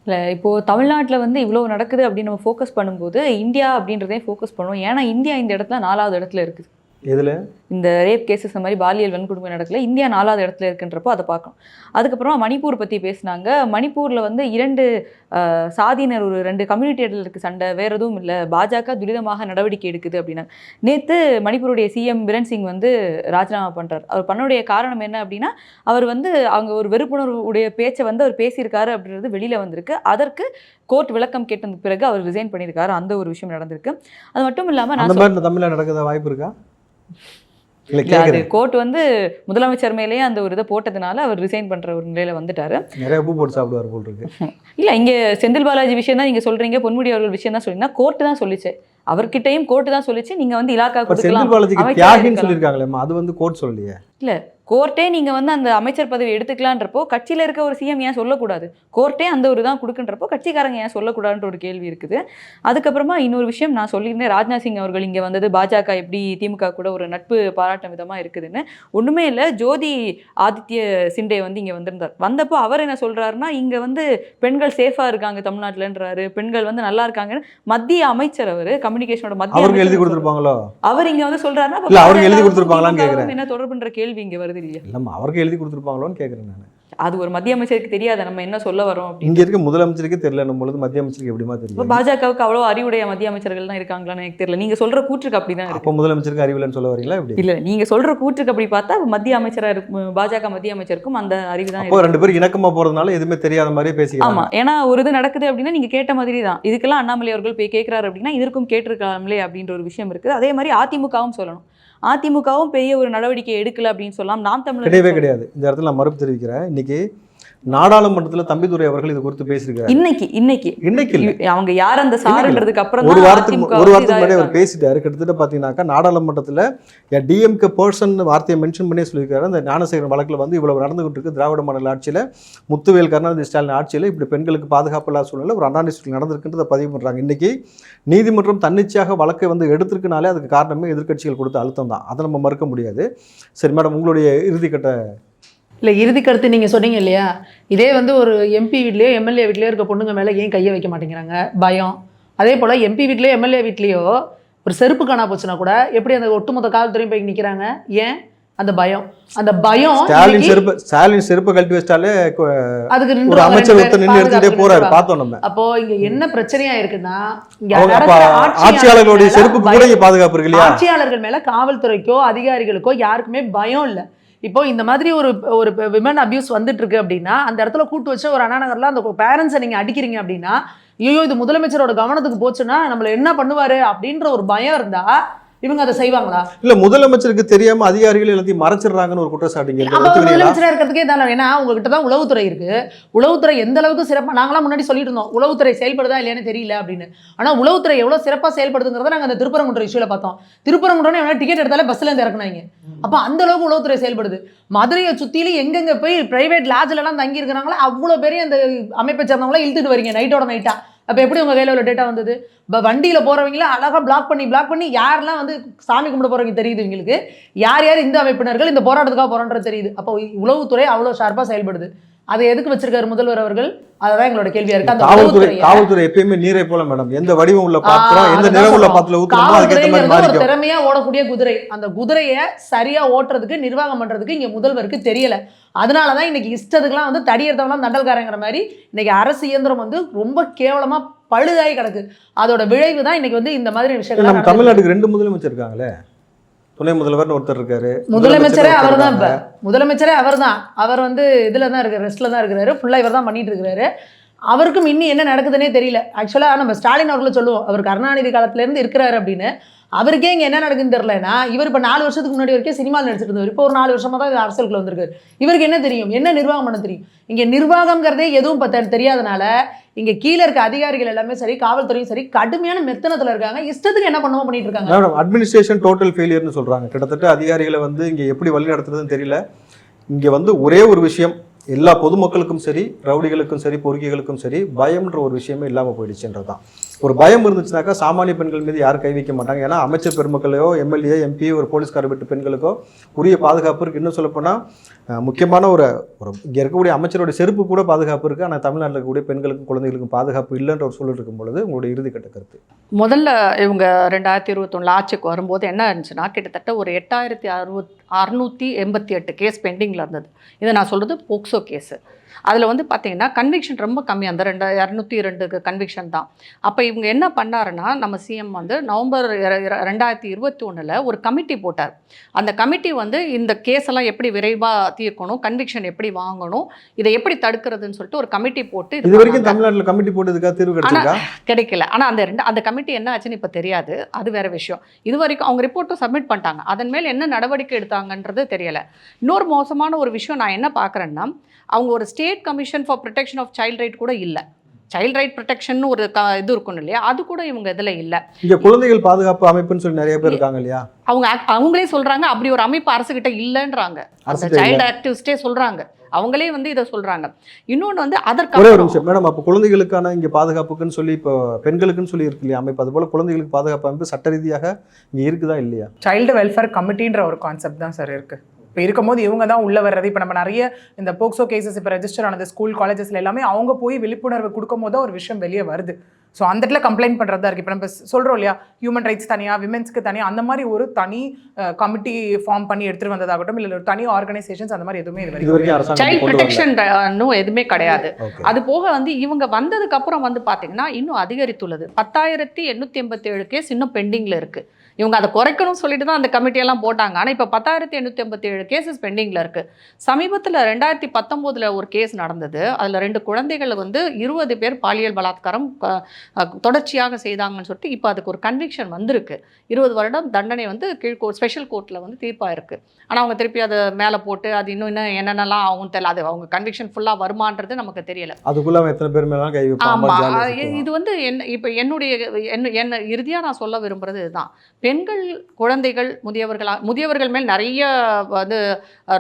இல்லை இப்போது தமிழ்நாட்டில் வந்து இவ்வளோ நடக்குது அப்படின்னு நம்ம ஃபோக்கஸ் பண்ணும்போது இந்தியா அப்படின்றதே ஃபோக்கஸ் பண்ணுவோம். ஏன்னா இந்தியா இந்த இடத்துல 4வது இடத்துல இருக்குது. எதில் இந்த ரேப் கேசஸ் இந்த மாதிரி பாலியல் வன்கொடுமை நடக்கல, இந்தியா 4வது இடத்துல இருக்குன்றப்போ அதை பார்க்கணும். அதுக்கப்புறமா மணிப்பூர் பற்றி பேசினாங்க. மணிப்பூரில் வந்து 2 சாதியினர் ஒரு 2 கம்யூனிட்டியில் இருக்க சண்டை, வேறு எதுவும் இல்லை, பாஜக துரிதமாக நடவடிக்கை எடுக்குது அப்படின்னா. நேற்று மணிப்பூருடைய சிஎம் பிரன் சிங் வந்து ராஜினாமா பண்ணுறார். அவர் பண்ணக்கூடிய காரணம் என்ன அப்படின்னா, அவர் வந்து அவங்க ஒரு வெறுப்புணர்வு உடைய பேச்சை வந்து அவர் பேசியிருக்காரு அப்படின்றது வெளியில் வந்திருக்கு. அதற்கு கோர்ட் விளக்கம் கேட்டதுக்கு பிறகு அவர் ரிசைன் பண்ணியிருக்காரு. அந்த ஒரு விஷயம் நடந்திருக்கு. அது மட்டும் இல்லாமல் அந்த மாதிரி தமிழ்ல நடக்குத வாய்ப்பு இருக்கா? அது கோர்ட் வந்து முதலமைச்சர் மேலேயே அந்த ஒரு இதை போட்டதுனால அவர் ரிசைன் பண்ற ஒரு நிலையில வந்துட்டாரு. நிறைய உப்பு போட்டு சாப்பிடுவார் போல் இருக்கு. இல்ல இங்க செந்தில் பாலாஜி விஷயம் தான் நீங்க சொல்றீங்க, பொன்முடி அவர்கள் விஷயம் தான் சொல்றீங்கன்னா கோர்ட் தான் சொல்லிச்சு. அவர்கிட்டயும் கோர்ட் தான் சொல்லிச்சு நீங்க வந்து இலாக்கா கொடுக்கலாம். செந்தில் பாலாஜிக்கு தியாகின்னு சொல்லியிருக்காங்களேம்மா, அது வந்து கோர்ட் சொல்லலையே. இல்ல கோர்ட்டே நீங்க வந்து அந்த அமைச்சர் பதவி எடுத்துக்கலான்றப்போ கட்சியில இருக்க ஒரு சிஎம் ஏன் சொல்லக்கூடாது? கோர்ட்டே அந்த ஒரு தான் கொடுக்குன்றப்போ கட்சிக்காரங்க ஏன் சொல்லக்கூடாதுன்ற ஒரு கேள்வி இருக்குது. அதுக்கப்புறமா இன்னொரு விஷயம் நான் சொல்லியிருந்தேன், ராஜ்நாத் சிங் அவர்கள் இங்கே வந்தது பாஜக எப்படி திமுக கூட ஒரு நட்பு பாராட்டும் விதமாக இருக்குதுன்னு. ஒன்றுமே இல்லை, ஜோதி ஆதித்ய சிண்டே வந்து இங்கே வந்திருந்தார். வந்தப்போ அவர் என்ன சொல்கிறாருன்னா, இங்கே வந்து பெண்கள் சேஃபாக இருக்காங்க தமிழ்நாட்டிலன்றாரு, பெண்கள் வந்து நல்லா இருக்காங்கன்னு மத்திய அமைச்சர் அவர் கம்யூனிகேஷனோட மத்திய எழுதி கொடுத்துருப்பாங்களோ அவர் இங்கே வந்து சொல்கிறாருன்னா அவருக்கு எழுதி கொடுத்துருப்பாங்களான்னு கேட்குறேன். என்ன தொடர்புன்ற கேள்வி இங்கே வருது இல்லையா? இல்லைம்மா அவருக்கு எழுதி கொடுத்துருப்பாங்களோன்னு கேட்குறேன் நான். அது ஒரு மத்திய அமைச்சருக்கு தெரியாத நம்ம என்ன சொல்ல வரோம். இங்க இருக்க முதலமைச்சருக்கு தெரியல, பொழுது மத்திய அமைச்சருக்கு எப்படிமா தெரியும்? பாஜகவுக்கு அவ்வளோ அறிவுடைய மத்திய அமைச்சர்கள் தான் இருக்காங்களான்னு எனக்கு தெரியல. நீங்க சொல்ற கூற்றுக்கு அப்படிதான் இருக்கு. அப்போ முதலமைச்சருக்கு அறிவில்லைன்னு சொல்ல வரீங்களா? எப்படி இல்ல, நீங்க சொல்ற கூற்றுக்கு அப்படி பார்த்தா மத்திய அமைச்சரா பாஜக மத்திய அமைச்சருக்கும் அந்த அறிவு தான் இருக்கு. 2 பேரும் இணக்கமா போறதுனால எதுவுமே தெரியாத மாதிரியே பேசிக்கலாம். ஆமா, ஏன்னா ஒரு இது நடக்குது அப்படின்னா நீங்க கேட்ட மாதிரி தான் இதுக்கெல்லாம் அண்ணாமலை அவர்கள் போய் கேட்கிறாரு அப்படின்னா இதற்கும் கேட்டிருக்கலாம்லே அப்படின்ற ஒரு விஷயம் இருக்குது. அதே மாதிரி அதிமுகவும் சொல்லணும். அதிமுகவும் பெரிய ஒரு நடவடிக்கை எடுக்கல அப்படின்னு சொல்லலாம். நாம் தமிழர் கிடையவே கிடையாது. இந்த இடத்துல நான் மறுப்பு தெரிவிக்கிறேன். இன்னைக்கு நாடாளுமன்றத்தில் தம்பிதுரை அவர்கள் இது குறித்து பேசியிருக்காரு. இன்னைக்கு அவங்க யார் அந்த சாருன்றதுக்கு அப்புறம் ஒரு வாரத்துக்கு முன்னாடி அவர் பேசிட்டாரு. கிட்டத்தட்ட பார்த்தீங்கன்னாக்கா நாடாளுமன்றத்தில் டிஎம்கே பர்சன் வார்த்தையை மென்ஷன் பண்ணி சொல்லியிருக்காரு. அந்த ஞானசேகரன் வழக்கில் வந்து இவ்வளவு நடந்துகிட்டு இருக்கு, திராவிட மாடல் ஆட்சியில் முத்துவேல் கருணாநிதி ஸ்டாலின் ஆட்சியில் இப்படி பெண்களுக்கு பாதுகாப்பு இல்லாத சூழ்நிலை ஒரு அண்ணா டிஸ்ட்ரிக்ட் நடந்திருக்குன்றதை பதிவு பண்ணுறாங்க. இன்னைக்கு நீதிமன்றம் தன்னிச்சையாக வழக்கை வந்து எடுத்திருக்குனாலே அதுக்கு காரணமே எதிர்க்கட்சிகள் கொடுத்த அழுத்தம் தான். அதை நம்ம மறுக்க முடியாது. சரி மேடம், உங்களுடைய இறுதிக்கட்ட இல்லை இறுதி கருத்து நீங்கள் சொன்னீங்க இல்லையா, இதே வந்து ஒரு எம்பி வீட்லேயோ எம்எல்ஏ வீட்லேயோ இருக்க பொண்ணுங்க மேலே ஏன் கையை வைக்க மாட்டேங்கிறாங்க? பயம். அதே போல் எம்பி வீட்லேயோ எம்எல்ஏ வீட்லேயோ ஒரு செருப்பு காணா போச்சுன்னா கூட எப்படி அந்த ஒட்டுமொத்த காவல்துறையும் போய் நிற்கிறாங்க? ஏன்? அந்த பயம். அந்த பயம் ஸ்டாலின் செருப்பு கழட்டி வச்சாலே அதுக்கு ஒரு அமைச்சர் நின்று எடுத்துட்டே போறாரு பார்த்தோம் நம்ம. அப்போ இங்க என்ன பிரச்சனையா இருக்குன்னா, ஆட்சியாளர்களுடைய செருப்புக்கு கூட பாதுகாப்பு இருக்கு இல்லையா? ஆட்சியாளர்கள் மேல காவல்துறைக்கோ அதிகாரிகளுக்கோ யாருக்குமே பயம் இல்லை. இப்போ இந்த மாதிரி ஒரு விமன் அபியூஸ் வந்துட்டு இருக்கு அப்படின்னா அந்த இடத்துல கூட்டு வச்சு ஒரு அண்ணா நகர்ல அந்த பேரண்ட்ஸை நீங்க அடிக்கிறீங்க அப்படின்னா, ஐயோ இது முதலமைச்சரோட கவனத்துக்கு போச்சுன்னா நம்மள என்ன பண்ணுவாரு அப்படின்ற ஒரு பயம் இருந்தா இவங்க அதை செய்வாங்களா? இல்ல முதலமைச்சருக்கு தெரியாம அதிகாரிகள் எல்லாத்தையும் மறைச்சிடுறாங்கன்னு ஒரு குற்றச்சாட்டு. முதலமைச்சரா இருக்கிறதுக்கே தானே. ஏன்னா உங்ககிட்ட தான் உளவுத்துறை இருக்கு. உளவுத்துறை எந்த அளவுக்கு சிறப்பா, நாங்களாம் முன்னாடி சொல்லிட்டு இருந்தோம் உளவுத்துறை செயல்படுதா இல்லையான்னு தெரியல அப்படின்னு. ஆனா உளவுத்துறை எவ்வளவு சிறப்பா செயல்படுதுங்கிறத நாங்க அந்த திருப்பரங்குன்ற இஷ்யூல பார்த்தோம். திருப்பரங்குன்றோன்னு டிக்கெட் எடுத்தாலே பஸ்ல இருந்து இறக்குனாங்க. அப்ப அந்த அளவுக்கு உளவுத்துறை செயல்படுது. மதுரையை சுத்திலும் எங்கெங்க போய் பிரைவேட் லாட்ஜ்ல எல்லாம் தங்கி இருக்கிறாங்களோ அவ்வளவு பேரையும் அந்த அமைப்பை சேர்ந்தவங்களா இழுத்துட்டு வரீங்க நைட்டோட நைட்டா. அப்போ எப்படி உங்கள் கையில் உள்ள டேட்டா வந்தது? வண்டியில் போகிறவங்கள அழகாக பிளாக் பண்ணி யாரெல்லாம் வந்து சாமி கும்பிட போகிறவங்க தெரியுது, இவங்களுக்கு யார் யார் இந்த அமைப்பினர்கள் இந்த போராட்டத்துக்காக போராடுறது தெரியுது. அப்போ உளவுத்துறை அவ்வளோ ஷார்ப்பாக செயல்படுது. அதை எதுக்கு வச்சிருக்காரு முதல்வர் அவர்கள்? அதுதான் எங்களோட கேள்வியா இருக்கு. அந்த காவல்துறை எப்பயுமே நீரை போல மேடம், எந்த வடிவம் உள்ள பாத்திரம் எந்த நிறம் உள்ள பாத்திரம் ஊத்துறோமோ அதுக்கு ஏத்த மாதிரி மாறிக்கும். ஒரு திறமையா ஓடக்கூடிய குதிரை. அந்த குதிரையை சரியா ஓட்டுறதுக்கு நிர்வாகம் பண்றதுக்கு இங்க முதல்வருக்கு தெரியல. அதனாலதான் இன்னைக்கு இஷ்டத்துக்குலாம் வந்து தடியறதவெல்லாம் தண்டல்காரங்கிற மாதிரி இன்னைக்கு அரசு இயந்திரம் வந்து ரொம்ப கேவலமா பழுதாகி கிடக்கு. அதோட விளைவு தான் இன்னைக்கு வந்து இந்த மாதிரி விஷயங்கள். நம்ம தமிழ்நாட்டுக்கு 2 முதலமைச்சர் இருக்காங்களே, துணை முதல்வர்னு ஒருத்தர் இருக்காரு. முதலமைச்சரே அவர் தான். இப்ப முதலமைச்சரே அவர் தான். அவர் வந்து இதுல தான் இருக்காரு, ரெஸ்ட்ல தான் இருக்கிறாரு. ஃபுல்லா இவர் தான் பண்ணிட்டு இருக்காரு. அவருக்கும் இன்னும் என்ன நடக்குதுன்னே தெரியல. ஆக்சுவலா நம்ம ஸ்டாலின் அவர்களை சொல்லுவோம் அவர் கருணாநிதி காலத்துல இருந்து இருக்கிறாரு அப்படின்னு. அவருக்கே இங்கே என்ன நடக்குதுன்னு தெரியலனா, இவர் இப்போ 4 வருஷத்துக்கு முன்னாடி வரைக்கும் சினிமாவில் நடிச்சிட்டு இருந்தவர். இப்போ ஒரு 4 வருஷமாக தான் அரசியலுக்குள்ள வந்திருக்காரு. இவருக்கு என்ன தெரியும்? என்ன நிர்வாகம் பண்ண தெரியும்? இங்கே நிர்வாகம்ங்கிறதே எதுவும் தெரியாதனால இங்கே கீழே இருக்க அதிகாரிகள் எல்லாமே சரி, காவல்துறையும் சரி, கடுமையான மெத்தனத்தில் இருக்காங்க. இஷ்டத்துக்கு என்ன பண்ணுவோம் பண்ணிட்டு இருக்காங்க. அட்மினிஸ்ட்ரேஷன் டோட்டல் ஃபெயிலியர்னு சொல்றாங்க. கிட்டத்தட்ட அதிகாரிகளை வந்து இங்கே எப்படி வழி நடத்துறதுன்னு தெரியல. இங்கே வந்து ஒரே ஒரு விஷயம், எல்லா பொதுமக்களுக்கும் சரி, ரவுடிகளுக்கும் சரி, பொறுக்கிகளுக்கும் சரி, பயம்ன்ற ஒரு விஷயமே இல்லாமல் போயிடுச்சுன்றதான். ஒரு பயம் இருந்துச்சுனாக்கா சாமானிய பெண்கள் மீது யாரும் கை வைக்க மாட்டாங்க. ஏன்னா அமைச்சர் பெருமக்களையோ எம்எல்ஏ எம்பி ஒரு போலீஸ்கார வீட்டு பெண்களுக்கோ உரிய பாதுகாப்பு இருக்குது. இன்னும் சொல்லப்போனால் முக்கியமான ஒரு இங்கே இருக்கக்கூடிய அமைச்சருடைய செருப்பு கூட பாதுகாப்பு இருக்குது. ஆனால் தமிழ்நாட்டில் இருக்கக்கூடிய பெண்களுக்கும் குழந்தைகளுக்கும் பாதுகாப்பு இல்லைன்ற ஒரு சூழல் இருக்கும் பொழுது உங்களுடைய இறுதிக்கட்ட கருத்து? முதல்ல இவங்க 2021 ஆட்சிக்கு வரும்போது என்ன இருந்துச்சுன்னா, கிட்டத்தட்ட ஒரு 8688 கேஸ் பெண்டிங்கில் இருந்தது. இதை நான் சொல்கிறது போக்சோ கேஸு. அதில் வந்து பார்த்தீங்கன்னா கன்விக்ஷன் ரொம்ப கம்மி, அந்த 202 கன்விக்ஷன் தான். அப்போ இவங்க என்ன பண்ணாருன்னா, நம்ம சிஎம் வந்து நவம்பர் 2021 ஒரு கமிட்டி போட்டார். அந்த கமிட்டி வந்து இந்த கேஸ் எல்லாம் எப்படி விரைவாக தீர்க்கணும், கன்விக்ஷன் எப்படி வாங்கணும், இதை எப்படி தடுக்கிறதுன்னு சொல்லிட்டு ஒரு கமிட்டி போட்டு இது வரைக்கும் தமிழ்நாட்டில் கமிட்டி போட்டதுக்காக தீர்வு கிடைக்கல. ஆனால் அந்த கமிட்டி என்ன ஆச்சுன்னு இப்போ தெரியாது, அது வேற விஷயம். இது வரைக்கும் அவங்க ரிப்போர்ட்டும் சப்மிட் பண்ணிட்டாங்க, அதன் மேல் என்ன நடவடிக்கை எடுத்தாங்கன்றது தெரியல. இன்னொரு மோசமான ஒரு விஷயம் நான் என்ன பார்க்குறேன்னா, அவங்க ஒரு state commission for protection of child right கூட இல்லை. சைல்ட் ரைட் ப்ரொடெக்ஷன் ஒரு இது இருக்கணும் இல்லையா, அது கூட இவங்க இதில் இல்லை. இங்கே குழந்தைகள் பாதுகாப்பு அமைப்புன்னு சொல்லி நிறைய பேர் இருக்காங்க இல்லையா, அவங்களே சொல்கிறாங்க அப்படி ஒரு அமைப்பு அரசுகிட்ட இல்லைன்றாங்க. அந்த சைல்டு ஆக்டிவிஸ்டே சொல்கிறாங்க, அவங்களே வந்து இதை சொல்கிறாங்க. இன்னொன்று வந்து அதற்கு ஒரே ஒரு நிமிஷம் மேடம், அப்போ குழந்தைகளுக்கான இங்கே பாதுகாப்புக்குன்னு சொல்லி இப்போ பெண்களுக்குன்னு சொல்லி இருக்கு இல்லையா அமைப்பு, அதுபோல் குழந்தைகளுக்கு பாதுகாப்பு அமைப்பு சட்ட ரீதியாக இங்கே இருக்குதா இல்லையா? சைல்டு வெல்ஃபேர் கமிட்டின்ற ஒரு கான்செப்ட் தான் சார் இருக்குது. இப்போ இருக்கும்போது இவங்க தான் உள்ளே வர்றது. இப்போ நம்ம நிறைய இந்த போக்சோ கேசஸ் இப்போ ரெஜிஸ்டர் ஆனது ஸ்கூல் காலேஜஸில் எல்லாமே அவங்க போய் விழிப்புணர்வு கொடுக்கும் போது ஒரு விஷயம் வெளியே வருது. ஸோ அந்த இடத்துல கம்ப்ளைண்ட் பண்ணுறது தான் இருக்குது. இப்போ நம்ம சொல்கிறோம் இல்லையா, ஹியூமன் ரைட்ஸ் தனியாக, விமென்ஸ்க்கு தனியாக, அந்த மாதிரி ஒரு தனி கமிட்டி ஃபார்ம் பண்ணி எடுத்துகிட்டு வந்ததாகட்டும், இல்லை ஒரு தனி ஆர்கனைசேஷன்ஸ் அந்த மாதிரி எதுவுமே இது வரைக்கும் சைல்ட் ப்ரொடெக்ஷன் எதுவுமே கிடையாது. அது போக வந்து இவங்க வந்ததுக்கு அப்புறம் வந்து பார்த்தீங்கன்னா இன்னும் அதிகரித்துள்ளது. 10,887 கேஸ் இன்னும் பெண்டிங்கில் இருக்குது. இவங்க அதை குறைக்கணும்னு சொல்லிட்டு தான் அந்த கமிட்டியெல்லாம் போட்டாங்க. ஆனால் இப்போ 10,887 கேசஸ் பெண்டிங்கில் இருக்குது. சமீபத்தில் 2019 ஒரு கேஸ் நடந்தது. அதில் 2 குழந்தைகள் வந்து 20 பேர் பாலியல் பலாத்காரம் தொடர்ச்சியாக செய்தாங்கன்னு சொல்லிட்டு இப்போ அதுக்கு ஒரு கன்விக்ஷன் வந்திருக்கு. 20 வருடம் தண்டனை வந்து கீழ்கோர்ட் ஸ்பெஷல் கோர்ட்டில் வந்து தீர்ப்பாக இருக்குது. ஆனால் அவங்க திருப்பி அதை மேலே போட்டு அது இன்னும் என்னென்னலாம் ஆகும் தெரியல. அது அவங்க கன்விக்ஷன் ஃபுல்லாக வருமானது நமக்கு தெரியல. அதுக்குள்ள எத்தனை பேர் மேலாம் கை வைப்பாங்க? ஆமாம், இது வந்து இப்போ என்ன இறுதியாக நான் சொல்ல விரும்புகிறது இதுதான். பெண்கள், குழந்தைகள், முதியவர்கள் மேல் நிறைய வந்து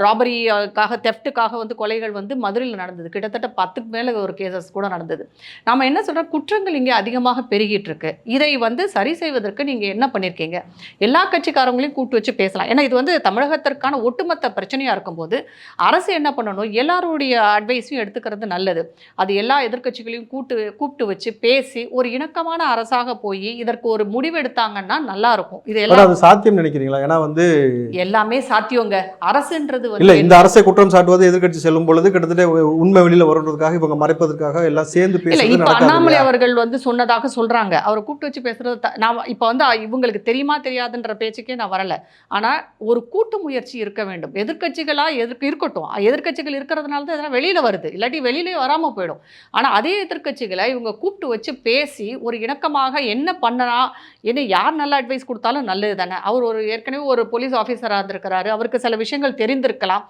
ராபரிக்காக, தெஃப்ட்டுக்காக வந்து கொலைகள் வந்து மதுரையில் நடந்தது. கிட்டத்தட்ட 10க்கு மேலே ஒரு கேசஸ் கூட நடந்தது. நாம் என்ன சொல்கிறோம், குற்றங்கள் இங்கே அதிகமாக பெருகிட்டு இருக்கு. இதை வந்து சரி செய்வதற்கு நீங்கள் என்ன பண்ணியிருக்கீங்க? எல்லா கட்சிக்காரங்களையும் கூட்டு வச்சு பேசலாம். ஏன்னா இது வந்து தமிழகத்திற்கான ஒட்டுமொத்த பிரச்சனையாக இருக்கும்போது அரசு என்ன பண்ணணும், எல்லாருடைய அட்வைஸையும் எடுத்துக்கிறது நல்லது. அது எல்லா எதிர்கட்சிகளையும் கூப்பிட்டு வச்சு பேசி ஒரு இணக்கமான அரசாக போய் இதற்கு ஒரு முடிவு எடுத்தாங்கன்னா நல்லா இருக்கும். இது எல்லாம் சாத்தியம் நினைக்கிறீங்களா? ஏன்னா வந்து எல்லாமே சாத்தியங்க. அரசுன்றது இல்ல, இந்த அரசை குற்றம் சாட்டுவது எதிர்கட்சி செல்லும் பொழுது கிட்டத்தட்ட உண்மை வெளியில வருவதற்காக இவங்க மறைப்பதற்காக எல்லாம் சேர்ந்து பேசுறது. இப்ப அண்ணாமலை அவர்கள் வந்து சொன்னதாக சொல்றாங்க, அவரை கூப்பிட்டு வச்சு பேசுறது. நான் இப்ப வந்து இவங்களுக்கு தெரியுமா தெரியாதுன்ற பேச்சுக்கே நான் வரல. ஆனா ஒரு கூட்டு முயற்சி இருக்க வேண்டும். எதிர்கட்சிகளா இருக்கட்டும், எதிர்கட்சிகள் இருக்கிறதுனால தான் இதெல்லாம் வெளியில வருது, இல்லாட்டி வெளியிலே வராம போயிடும். ஆனா அதே எதிர்கட்சிகளை இவங்க கூப்பிட்டு வச்சு பேசி ஒரு இணக்கமாக என்ன பண்ணனா, என்ன யார் நல்ல அட்வைஸ் கொடுத்தாலும் நல்லது தானே. அவர் ஏற்கனவே ஒரு போலீஸ் ஆஃபீஸராக இருந்திருக்கிறாரு, அவருக்கு சில விஷயங்கள் தெரிந்திருக்கலாம்.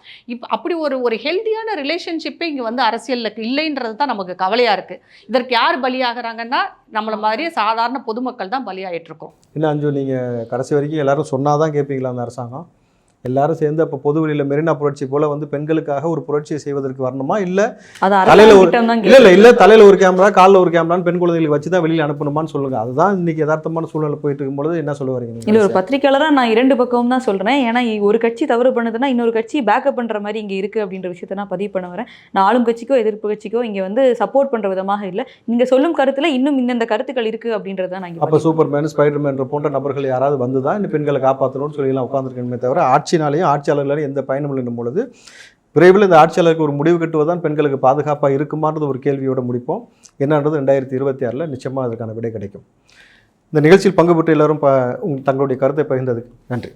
அப்படி ஒரு ஹெல்த்தியான ரிலேஷன்ஷிப்பே இங்கே வந்து அரசியலுக்கு இல்லைன்றது தான் நமக்கு கவலையாக இருக்குது. இதற்கு யார் பலியாகிறாங்கன்னா நம்மள மாதிரியே சாதாரண பொதுமக்கள் தான் பலியாகிட்டு இருக்கோம். இல்லை அஞ்சு, நீங்கள் கடைசி வரைக்கும் எல்லாரும் சொன்னாதான் கேட்பீங்களா அந்த அரசாங்கம்? எல்லாரும் சேர்ந்து அப்போ பொது வெளியில் மெரினா புரட்சி போல வந்து பெண்களுக்காக ஒரு புரட்சியை செய்வதற்கு வரணுமா? இல்லை தலையில் ஒரு கேமரா, காலில் ஒரு கேமரான்னு பெண் குழந்தைகளுக்கு வச்சு தான் வெளியில் அனுப்பணுமான்னு சொல்லுங்க. அதுதான் இன்னைக்கு யதார்த்தமான சூழ்நிலை போயிட்டு இருக்கும்போது என்ன சொல்ல வரீங்க? இல்லை, ஒரு பத்திரிகையாளராக நான் 2 பக்கமும் தான் சொல்கிறேன். ஏன்னா ஒரு கட்சி தவறு பண்ணுதுன்னா இன்னொரு கட்சி பேக்கப் பண்ணுற மாதிரி இங்கே இருக்குது அப்படின்ற விஷயத்தை நான் பதிவு பண்ண வரேன். நான் ஆளும் கட்சிக்கோ எதிர்ப்பு கட்சிக்கோ இங்கே வந்து சப்போர்ட் பண்ணுற விதமாக இல்லை. நீங்கள் சொல்லும் கருத்தில் இன்னும் இந்தந்த கருத்துக்கள் இருக்குது அப்படின்றத நான் இங்கே. அப்போ சூப்பர்மேன், ஸ்பைடர்மேன் போன்ற நபர்கள் யாராவது வந்து தான் இந்த பெண்களை காப்பாற்றணும்னு சொல்லி உட்காந்துருக்கணுமே தவிர ஆட்சினாலையும் ஆட்சியாளர்களாலையும் எந்த பயனும் இல்லைன்னும் பொழுது விரைவில் இந்த ஆட்சியாளருக்கு ஒரு முடிவு கட்டுவதுதான் பெண்களுக்கு பாதுகாப்பாக இருக்குமான்றது ஒரு கேள்வியோடு முடிப்போம். என்னன்றது 2026 நிச்சயமாக அதுக்கான விடை கிடைக்கும். இந்த நிகழ்ச்சியில் பங்கு பெற்று எல்லாரும் தங்களுடைய கருத்தை பகிர்ந்ததுக்கு நன்றி.